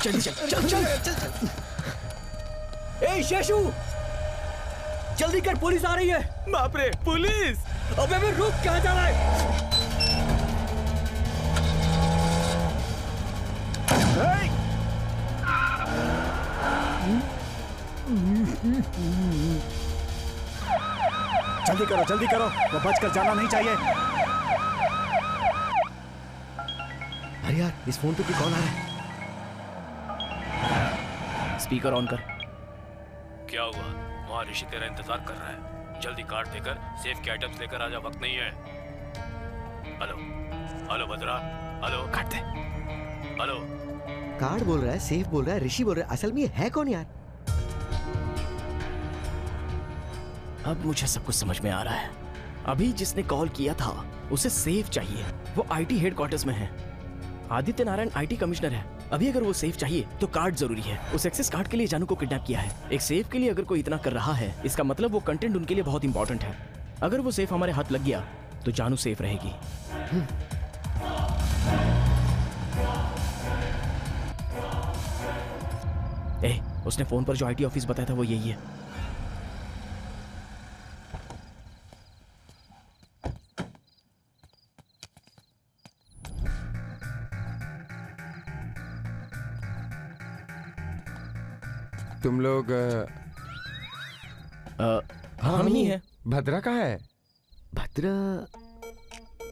जल्दी चल चल चल चल चल। ए शेषू, जल्दी कर, पुलिस आ रही है। बाप रे, पुलिस! अबे मैं रुक, कहाँ जा रहा है? जल्दी करो, वो बचकर जाना नहीं चाहिए। अरे यार, इस फोन पे कोई कॉल आ रहा है। स्पीकर ऑन कर। क्या हुआ? वहाँ ऋषि तेरा इंतजार कर रहा है। जल्दी कार्ड देकर सेफ के आइटम्स लेकर आजा, वक्त नहीं है। हेलो हेलो भद्रा, हेलो काट दे। हेलो। कार्ड बोल रहा है, सेफ बोल रहा है, ऋषि बोल रहा है, असल में ये है कौन यार? अब मुझे सब कुछ समझ में आ रहा है। अभी जिसने कॉल किया था उसे सेफ चाहिए। वो आईटी हेडक्वार्टर्स में है। आदित्य नारायण आईटी कमिश्नर है। अभी अगर वो सेफ चाहिए तो कार्ड जरूरी है। उस एक्सेस कार्ड के लिए जानू को किडनैप किया है। एक सेफ के लिए अगर कोई इतना कर रहा है, इसका मतलब वो कंटेंट उनके लिए बहुत इंपॉर्टेंट है। अगर वो सेफ हमारे हाथ लग गया तो जानू सेफ रहेगी। उसने फोन पर जो आईटी ऑफिस बताया था वो यही है। तुम लोग हम ही हैं। भद्रा कहाँ है? भद्रा?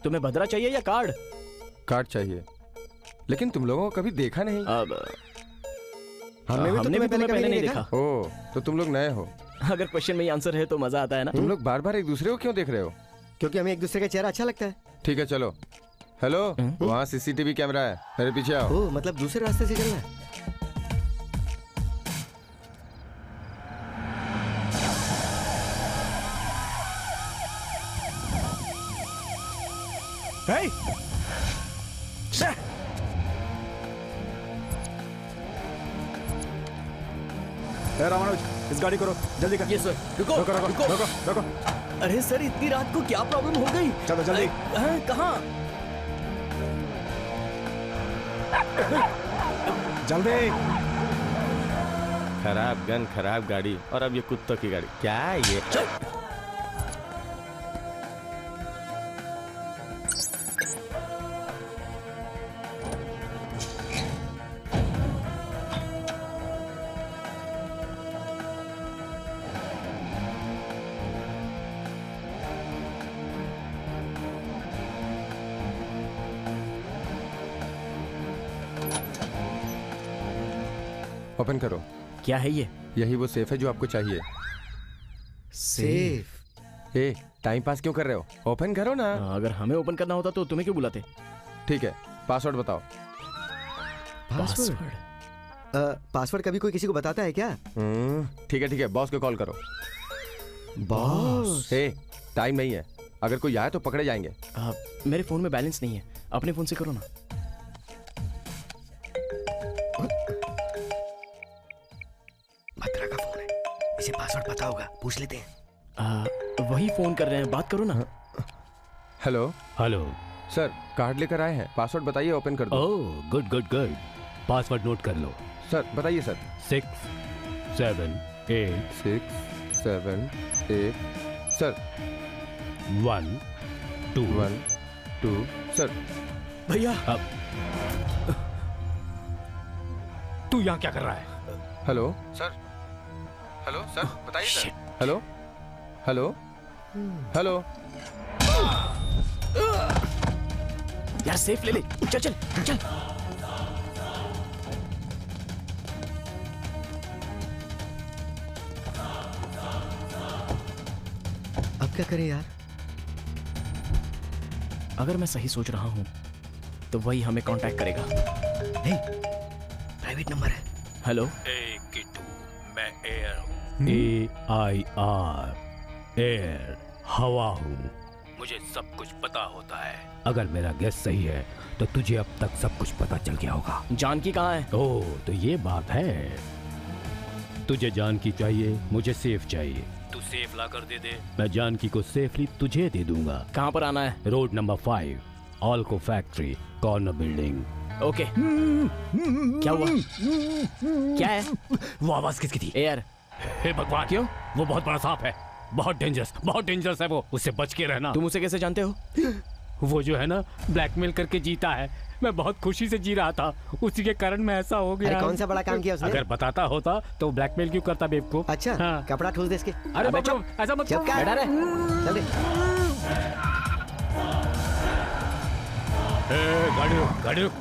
तुम्हें भद्रा चाहिए या कार्ड? कार्ड चाहिए, लेकिन तुम लोगों को कभी देखा नहीं। अब हमने भी तुम्हें पहले नहीं देखा। ओह, तो तुम लोग नए हो। अगर क्वेश्चन में ही आंसर है तो मजा आता है ना। तुम लोग बार बार एक दूसरे को क्यों देख रहे हो? क्योंकि हमें एक दूसरे का चेहरा अच्छा लगता है। ठीक है चलो। हेलो, वहाँ सीसीटीवी कैमरा है, मेरे पीछे आओ। ओह, मतलब दूसरे रास्ते से चलना है। Hey! रामानुज, इस गाड़ी को रोक, जल्दी कर। Yes sir. रुको रुको रुको रुको रुको रुको। अरे सर, इतनी रात को क्या प्रॉब्लम हो गई? चलो जल्दी। कहाँ? जल्दी। खराब गन, खराब गाड़ी, और अब ये कुत्तों की गाड़ी। क्या है ये? ओपन करो। क्या है ये? यही वो सेफ है जो आपको चाहिए। सेफ? ए, टाइम पास क्यों कर रहे हो? ओपन करो ना। अगर हमें ओपन करना होता तो तुम्हें क्यों बुलाते? ठीक है, पासवर्ड बताओ। पासवर्ड कभी कोई किसी को बताता है क्या? ठीक है, बॉस को कॉल करो। बॉस? ए, टाइम नहीं है, अगर कोई आए तो पकड़े जाएंगे। मेरे फोन में बैलेंस नहीं है, अपने फोन से करो ना। भद्रा का फोन है, इसे पासवर्ड पता होगा, पूछ लेते हैं। वही फोन कर रहे हैं, बात करो ना। हेलो हेलो सर, कार्ड लेकर आए हैं, पासवर्ड बताइए, ओपन कर दो। Oh, good good good. Password note कर लो। सर बताइए सर। 6 7 8 6 7 8 sir 1 2 1 2 sir. भैया तू यहाँ क्या कर रहा है? हेलो सर, हेलो सर, बताइए सर। Hello hello hello. यार सेफ ले ले, चल चल चल। अब क्या करें यार? अगर मैं सही सोच रहा हूँ तो वही हमें कांटेक्ट करेगा। प्राइवेट नंबर है। हेलो। किट्टू, मैं एयर हूँ। AIR, एयर, हवा हूँ। मुझे सब कुछ पता होता है। अगर मेरा गेस सही है तो तुझे अब तक सब कुछ पता चल गया होगा। जानकी कहाँ है? ओह, तो ये बात है। तुझे जानकी चाहिए, मुझे सेफ चाहिए। तू सेफ ला कर दे दे। मैं जानकी को सेफली तुझे दे दूंगा। कहाँ पर आना है? Road number 5, Alco factory, corner building. Okay. क्या हुआ? क्या है? वो आवाज किसकी थी? एयर। हे भगवान, क्यों? वो बहुत बड़ा सांप है, बहुत डेंजरस है वो, उससे बच के रहना। तुम उसे कैसे जानते हो? वो जो है ना, ब्लैकमेल करके जीता है। मैं बहुत खुशी से जी रहा था, उसी के कारण मैं ऐसा हो गया। अरे कौन सा बड़ा काम किया उसने? अगर बताता होता तो ब्लैकमेल क्यों करता बेवकूफ? अच्छा, हाँ। कपड़ा ठूस दे इसके। अरे बच्चों, ऐसा मत करो। बैठा रहे। चल दे। गाड़ी रुक,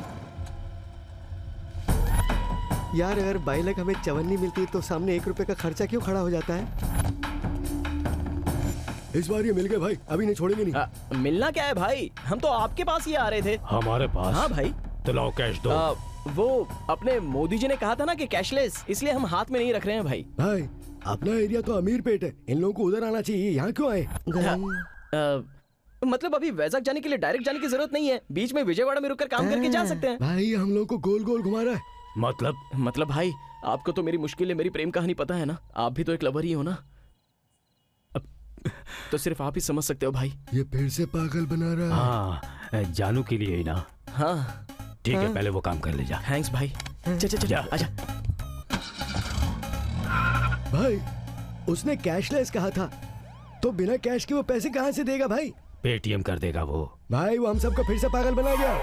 यार अगर 22 लाख हमें चवन्नी मिलती है तो सामने 1 रुपए का खर्चा क्यों खड़ा हो जाता है? इस बार ये मिल गए भाई, अभी नहीं छोड़ेंगे नहीं। मिलना क्या है भाई, हम तो आपके पास ही आ रहे थे। हमारे पास? हाँ भाई। तो लाओ कैश दो। वो अपने मोदी जी ने कहा था ना कि कैशलेस, इसलिए हम हाथ में नहीं रख रहे हैं भाई। भाई अपना एरिया तो अमीर पेट है, इन लोगों को उधर आना चाहिए, यहाँ क्यों आए? मतलब अभी वैजाग जाने के लिए डायरेक्ट जाने की जरूरत नहीं है, बीच में विजयवाड़ा में रुककर काम करके जा सकते हैं। भाई हम लोग को गोल गोल घुमा रहा है। मतलब भाई आपको तो मेरी मुश्किल है, मेरी प्रेम कहानी पता है ना, आप भी तो एक लवर ही हो ना, तो सिर्फ आप ही समझ सकते हो भाई। ये फिर से पागल बना रहा है। हाँ, जानू के लिए ही ना। हाँ ठीक है, पहले वो काम कर ले जा। थैंक्स भाई। चल आजा। भाई उसने कैशलेस कहा था, तो बिना कैश के वो पैसे कहाँ से देगा भाई? पेटीएम कर देगा वो। भाई वो हम सबको फिर से पागल बना गया।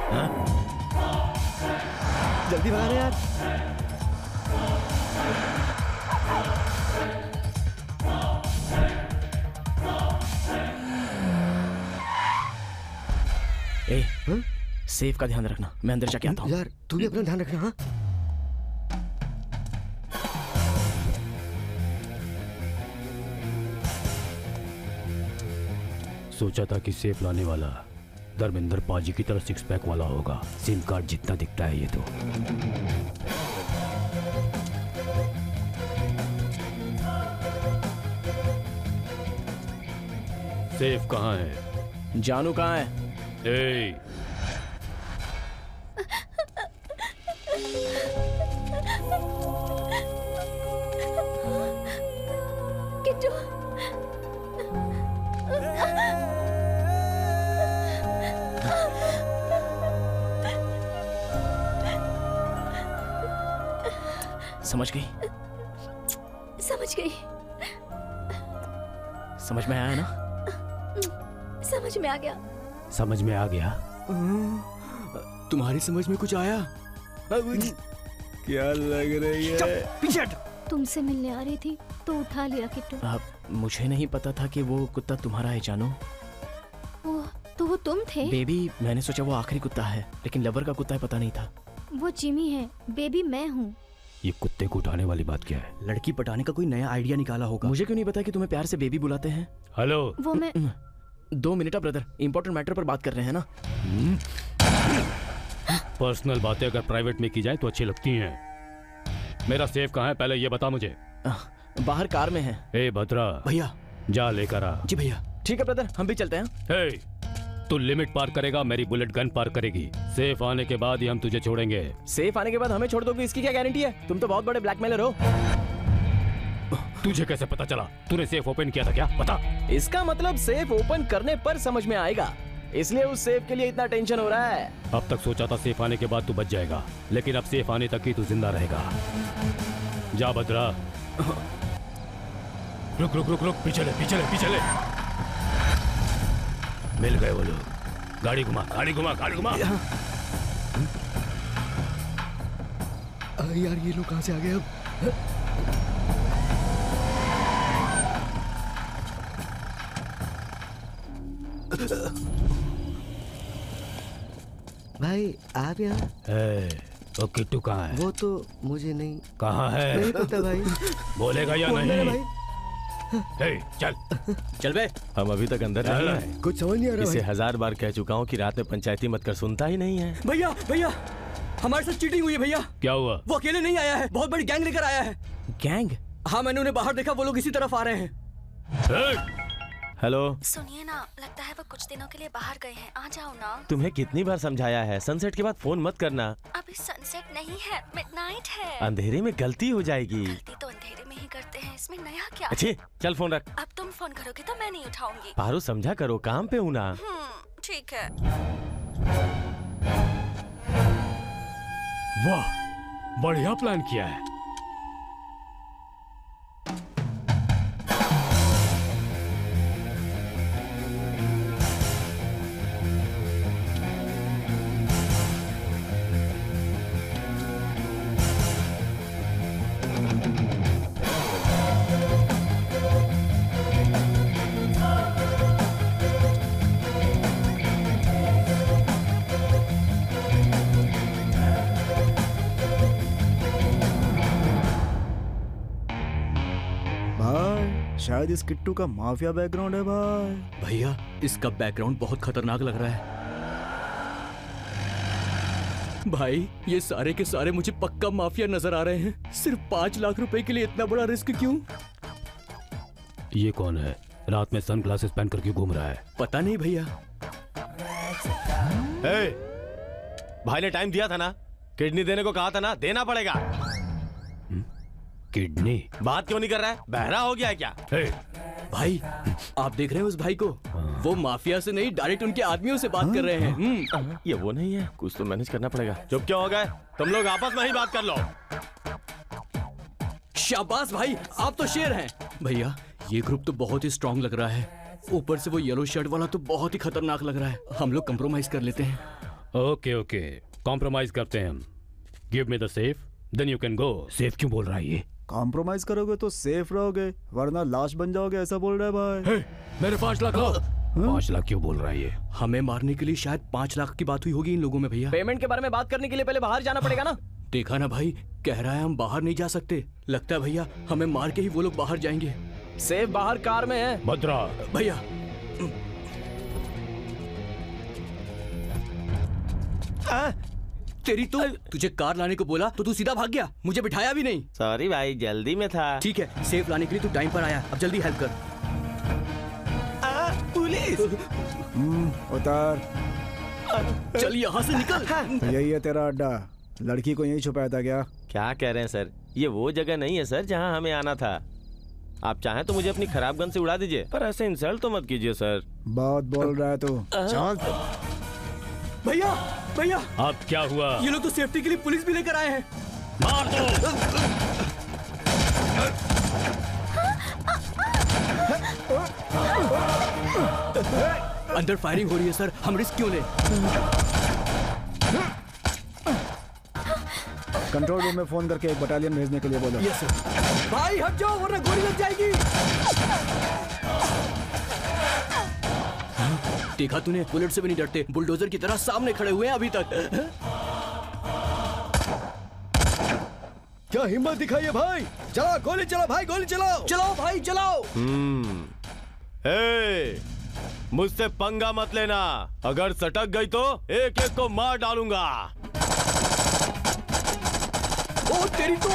जल्दी भाग रहे यार। सेफ का ध्यान रखना, मैं अंदर जाके आता हूँ। यार तू भी अपना ध्यान रखना। हाँ सोचा था कि सेफ लाने वाला धर्मेंद्र पाजी की तरह 6 पैक वाला होगा, सिम कार्ड जितना दिखता है ये तो। सेफ कहाँ है? जानू कहाँ है? किट्टू, समझ गई? समझ गई। समझ में आया ना? समझ में आ गया। समझ में आ गया। तुम्हारी समझ में कुछ आया? क्या लग रही है? पीछे हट। तुमसे मिलने आ रही थी तो उठा लिया किट्टू। मुझे नहीं पता था कि वो कुत्ता तुम्हारा है जानू। तो वो तुम थे? बेबी, मैंने सोचा वो आखिरी कुत्ता है, लेकिन लवर का कुत्ता है पता नहीं था। वो जिमी है, बेबी मैं हूँ। ये कुत्ते को उठाने वाली बात क्या है? लड़की पटाने का कोई नया आइडिया निकाला होगा। मुझे क्यों नहीं पता कि तुम्हें प्यार से बेबी बुलाते हैं? हेलो। वो मैं 2 मिनट ब्रदर, इंपॉर्टेंट मैटर पर बात कर रहे हैं ना। पर्सनल बातें अगर प्राइवेट में की जाए तो अच्छी लगती हैं। मेरा सेफ कहाँ है पहले ये बता मुझे। बाहर कार में है। ए भद्रा भैया, जा लेकर आ। जी भैया। ठीक है ब्रदर, हम भी चलते हैं। तू लिमिट पार करेगा, मेरी बुलेट गन पार करेगी। सेफ आने के बाद ही हम तुझे छोड़ेंगे। सेफ आने के बाद हमें छोड़ दोगे, इसकी क्या गारंटी है? तुम तो बहुत बड़े ब्लैकमेलर हो। तुझे कैसे पता चला? तूने सेफ ओपन किया था क्या? बता। इसका मतलब सेफ ओपन करने पर समझ में आएगा, इसलिए उस सेफ के लिए इतना टेंशन हो रहा है। अब तक सोचा था सेफ आने के बाद तू बच जाएगा, लेकिन अब सेफ आने तक ही तू जिंदा रहेगा। जा भद्रा। रुक रुक रुक रुक, पीछे ले पीछे ले पीछे ले। मिल गए वो लोग। गाड़ी घुमा गाड़ी घुमा गाड़ी घुमा। यार ये लोग कहाँ से आ गए अब? भाई आप यहाँ? वो किट्टू कहाँ है? वो तो मुझे नहीं। कहाँ है? नहीं पता भाई। बोलेगा या नहीं? भाई चल चल बे। हम अभी तक अंदर नहीं आए। कुछ समझ नहीं आ रहा। इसे 1000 बार कह चुका हूँ कि रात में पंचायती मत कर, सुनता ही नहीं है। भैया भैया, हमारे साथ चीटिंग हुई है भैया। क्या हुआ? वो अकेले नहीं आया है, बहुत बड़ी गैंग लेकर आया है। गैंग? हाँ, मैंने उन्हें बाहर देखा, वो लोग इसी तरफ आ रहे हैं। हेलो, सुनिए ना, लगता है वो कुछ दिनों के लिए बाहर गए हैं, आ जाओ ना। तुम्हें कितनी बार समझाया है, सनसेट के बाद फोन मत करना। अभी सनसेट नहीं है, मिडनाइट है। अंधेरे में गलती हो जाएगी। गलती तो अंधेरे में ही करते हैं, इसमें नया क्या? अच्छी चल फोन रख। अब तुम फोन करोगे तो मैं नहीं उठाऊंगी। पारू समझा करो, काम पे हूँ ना। ठीक है। वाह, बढ़िया प्लान किया है। शायद इस किट्टू का माफिया बैकग्राउंड है भाई। भैया इसका बैकग्राउंड बहुत खतरनाक लग रहा है। भाई ये सारे के सारे मुझे पक्का माफिया नजर आ रहे हैं। सिर्फ 5 लाख रुपए के लिए इतना बड़ा रिस्क क्यों? ये कौन है? रात में सन ग्लासेस पहन कर क्यों घूम रहा है? पता नहीं भैया। भाई ने टाइम दिया था ना, किडनी देने को कहा था ना, देना पड़ेगा। किडनी? बात क्यों नहीं कर रहा है? बहरा हो गया है क्या? भाई आप देख रहे हैं उस भाई को? वो माफिया से नहीं, डायरेक्ट उनके आदमियों से बात कर रहे हैं। ये वो नहीं है, कुछ तो मैनेज करना पड़ेगा। चुप क्यों हो गए? तुम लोग आपस में ही बात कर लो। शाबाश भाई, आप तो शेर हैं। भैया ये ग्रुप तो बहुत ही स्ट्रांग लग रहा है, ऊपर से वो येलो शर्ट वाला तो बहुत ही खतरनाक लग रहा है। हम लोग कंप्रोमाइज कर लेते हैं। ओके ओके, कॉम्प्रोमाइज करते हैं हम। Give me the safe, then you can go. Safe क्यों बोल रहा है ये? कॉम्प्रोमाइज करोगे तो सेफ रहोगे, वरना लाश बन जाओगे, ऐसा बोल रहा है भाई। मेरे 5 लाख लो। 5 लाख क्यों बोल रहा है ये? हमें मारने के लिए शायद 5 लाख की बात हुई होगी इन लोगों में। भैया पेमेंट के बारे में बात करने के लिए पहले बाहर जाना पड़ेगा ना। देखा ना भाई, कह रहा है हम बाहर नहीं जा सकते। लगता है भैया हमें मार के ही वो लोग बाहर जाएंगे। सेफ बाहर कार में है। भद्रा भैया तेरी तो तुझे कार लाने को बोला तो तू सीधा भाग गया, मुझे बिठाया भी नहीं। सॉरी भाई, जल्दी में था। ठीक है, सेफ लाने के लिए तू टाइम पर आया, अब जल्दी हेल्प कर। पुलिस! उतार। चल यहाँ से निकल। यही है तेरा अड्डा। लड़की को यहीं छुपाया था क्या? क्या कह रहे हैं सर? ये वो जगह नहीं है सर जहाँ हमें आना था। आप चाहें तो मुझे अपनी खराब गन से उड़ा दीजिए, पर ऐसे इंसल्ट तो मत कीजिए सर। बहुत बोल रहा है तू। चल। भैया भैया अब क्या हुआ? ये लोग तो सेफ्टी के लिए पुलिस भी लेकर आए हैं। मार दो। अंदर फायरिंग हो रही है सर, हम रिस्क क्यों लें? कंट्रोल रूम में फोन करके एक बटालियन भेजने के लिए बोलो। Yes sir. भाई हट जाओ वरना गोली लग जाएगी। देखा तूने, बुलेट से भी नहीं डरते, बुलडोजर की तरह सामने खड़े हुए हैं अभी तक। क्या हिम्मत दिखाई है भाई? चलो गोली चलाओ भाई, गोली चलाओ। चलाओ भाई चलाओ। मुझसे पंगा मत लेना, अगर सटक गई तो एक एक को मार डालूंगा। ओ तेरी तो।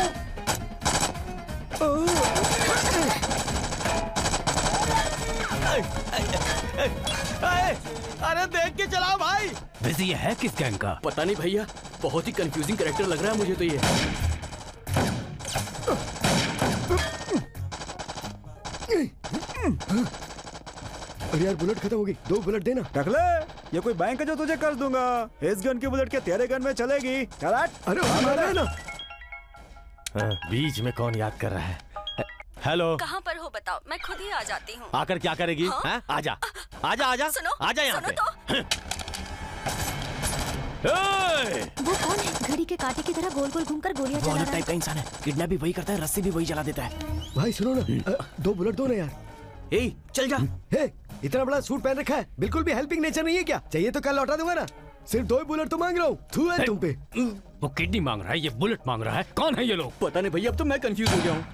अरे देख के चलाओ भाई। वैसे ये है किस गैंग का? पता नहीं भैया, बहुत ही कंफ्यूजिंग कैरेक्टर लग रहा है मुझे तो ये। अरे यार बुलेट खत्म होगी, 2 बुलेट देना। टकले, ये कोई बैंक है जो तुझे कर दूंगा? इस गन की बुलेट क्या तेरे गन में चलेगी? चल हट। अरे ना। बीच में कौन याद कर रहा है? हेलो, कहाँ पर हो बताओ, मैं खुद ही आ जाती हूँ। आकर क्या करेगी? हाँ? आजा आजा आजा, सुनो, आजा यहाँ पे। वो कौन है? घड़ी के कांटे की तरह गोल गोल घूमकर गोलियां चला रहा है। टाइप का इंसान है, किडनैप भी वही करता है, रस्सी भी वही चला देता है। भाई सुनो ना, 2 बुलेट दो ना यार। ए चल जा। इतना बड़ा सूट पहन रखा है, बिल्कुल भी हेल्पिंग नेचर नहीं है क्या? चाहिए तो कल लौटा दूंगा ना। सिर्फ 2 बुलेट तो मांग रहा हूँ, थू है तुम पे। वो किडनी मांग रहा है, ये बुलेट मांग रहा है। कौन है ये लोग? पता नहीं भैया, अब तो मैं कंफ्यूज हो गया हूँ।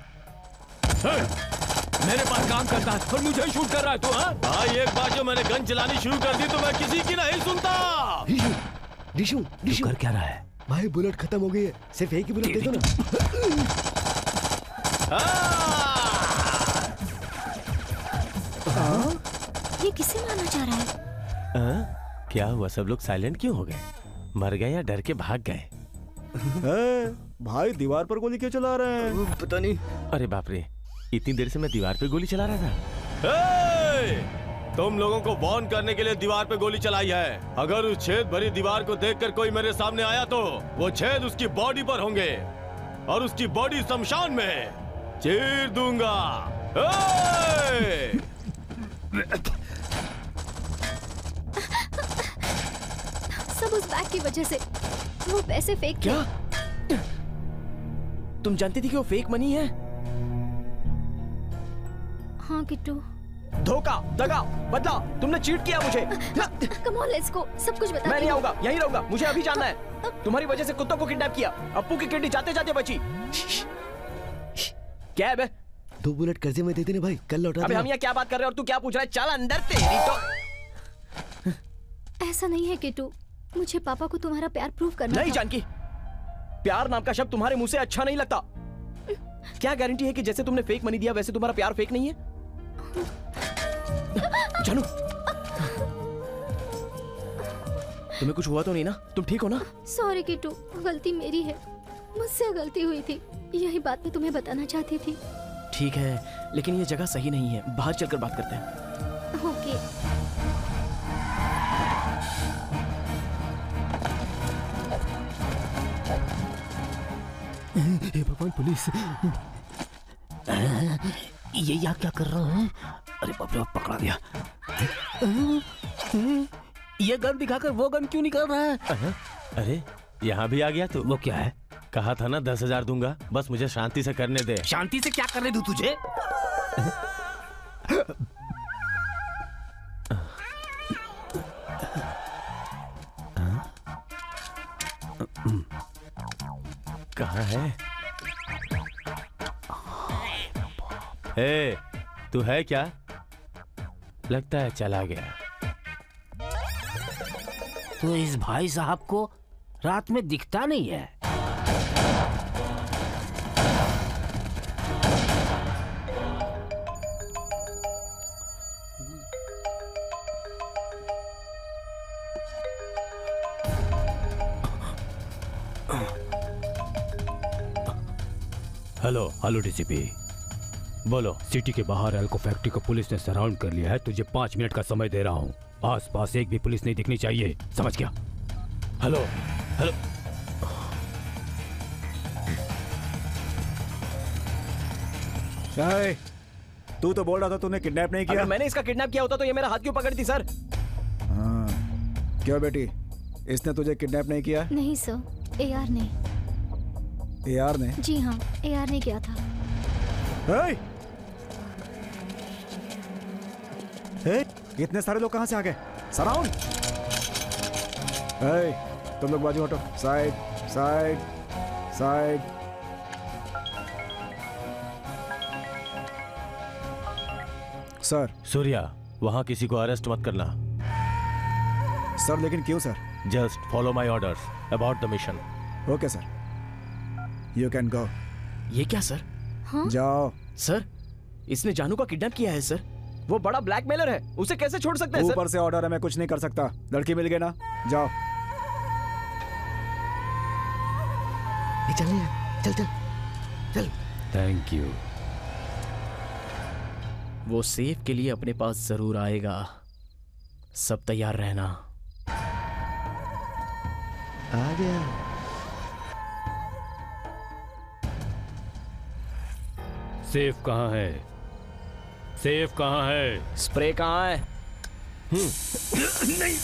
मेरे पास काम करता है और मुझे शूट कर रहा है तू? भाई एक बार जो मैंने गन चलानी शुरू कर दी तो मैं किसी की नहीं सुनता। डिशू कर क्या रहा है? भाई बुलेट खत्म हो गई है, सिर्फ एक ही बुलेट दे दो ना। ये किसे मारना चाह रहा है? क्या हुआ? सब लोग साइलेंट क्यों हो गए? मर गए या डर के भाग गए? भाई दीवार पर गोली क्यों चला रहे हैं? पता नहीं। अरे बाप रे, इतनी देर से मैं दीवार पे गोली चला रहा था। तुम लोगों को वार्न करने के लिए दीवार पे गोली चलाई है। अगर उस छेद भरी दीवार को देखकर कोई मेरे सामने आया तो वो छेद उसकी बॉडी पर होंगे और उसकी बॉडी शमशान में चीर दूंगा। सब उस बैग की वजह से। वो पैसे फेक क्या? तुम जानती थी कि वो फेक मनी है? हाँ किट्टू। धोखा, दगा, बदला, तुमने चीट किया मुझे। कम ऑन लेट्स गो, सब कुछ बता। मैं नहीं आऊंगा, यहीं रहूंगा, मुझे अभी जानना है। तुम्हारी वजह से कुत्तों को किडनैप किया, अप्पू की किडनी जाते जाते बची। क्या है बे? 2 बुलेट कर्जे में दे देने भाई, कल लौटा अबे देना। हम यहाँ क्या बात कर रहे हैं और तू क्या पूछ रहा है? चल अंदर, तेरी तो। ऐसा नहीं है किट्टू, मुझे पापा को तुम्हारा प्यार प्रूव करना नहीं था। जानकी, प्यार नाम का शब्द तुम्हारे मुंह से अच्छा नहीं लगता। क्या गारंटी है कि जैसे तुमने फेक मनी दिया वैसे तुम्हारा प्यार फेक नहीं है? जानू, तुम्हें कुछ हुआ तो नहीं ना? तुम ठीक हो ना? सॉरी किट्टू, गलती मेरी है, मुझसे गलती हुई थी, यही बात मैं तुम्हें बताना चाहती थी। ठीक है, लेकिन ये जगह सही नहीं है, बाहर चलकर बात करते हैं। ओके। हे भगवान, पुलिस! ये यहाँ क्या कर रहा है? अरे बाप रे, पकड़ा गया। ये गन दिखाकर वो गन क्यों निकाल रहा है? अरे यहाँ भी आ गया तू? वो क्या है? कहा था ना 10,000 दूंगा, बस मुझे शांति से करने दे। शांति से क्या करने दूं तुझे? कहाँ है? ए, तू है क्या? लगता है चला गया। तो इस भाई साहब को रात में दिखता नहीं है। हेलो हेलो डीसीपी, बोलो। सिटी के बाहर एल्को फैक्ट्री को पुलिस ने सराउंड कर लिया है, तुझे 5 मिनट का समय दे रहा हूँ। आसपास एक भी पुलिस नहीं दिखनी चाहिए, समझ गया? Hello hello. तू तो बोल रहा था तूने किडनैप नहीं किया। अगर मैंने इसका किडनैप किया होता तो ये मेरा हाथ क्यों पकड़ती सर? हाँ, क्यों बेटी, इसने तुझे किडनैप नहीं किया? नहीं सर, AR ने। AR ने? जी हाँ, AR ने किया था। इतने सारे लोग कहाँ से आ गए? सराउंड! तुम लोग बाजू हटो। Side side side. Sir. Surya, वहां किसी को अरेस्ट मत करना। सर लेकिन क्यों sir? Just follow my orders about the mission. Okay sir, you can गो। ये क्या सर? हाँ? जाओ। सर, इसने जानू का किडनैप किया है सर। वो बड़ा ब्लैकमेलर है, उसे कैसे छोड़ सकते हैं सर? ऊपर से ऑर्डर है, मैं कुछ नहीं कर सकता। लड़की मिल गई ना, जाओ। चल चल चल चल। Thank you. वो सेफ के लिए अपने पास जरूर आएगा, सब तैयार रहना। आ गया। सेफ कहाँ है? सेफ कहाँ है? स्प्रे कहाँ है? नहीं।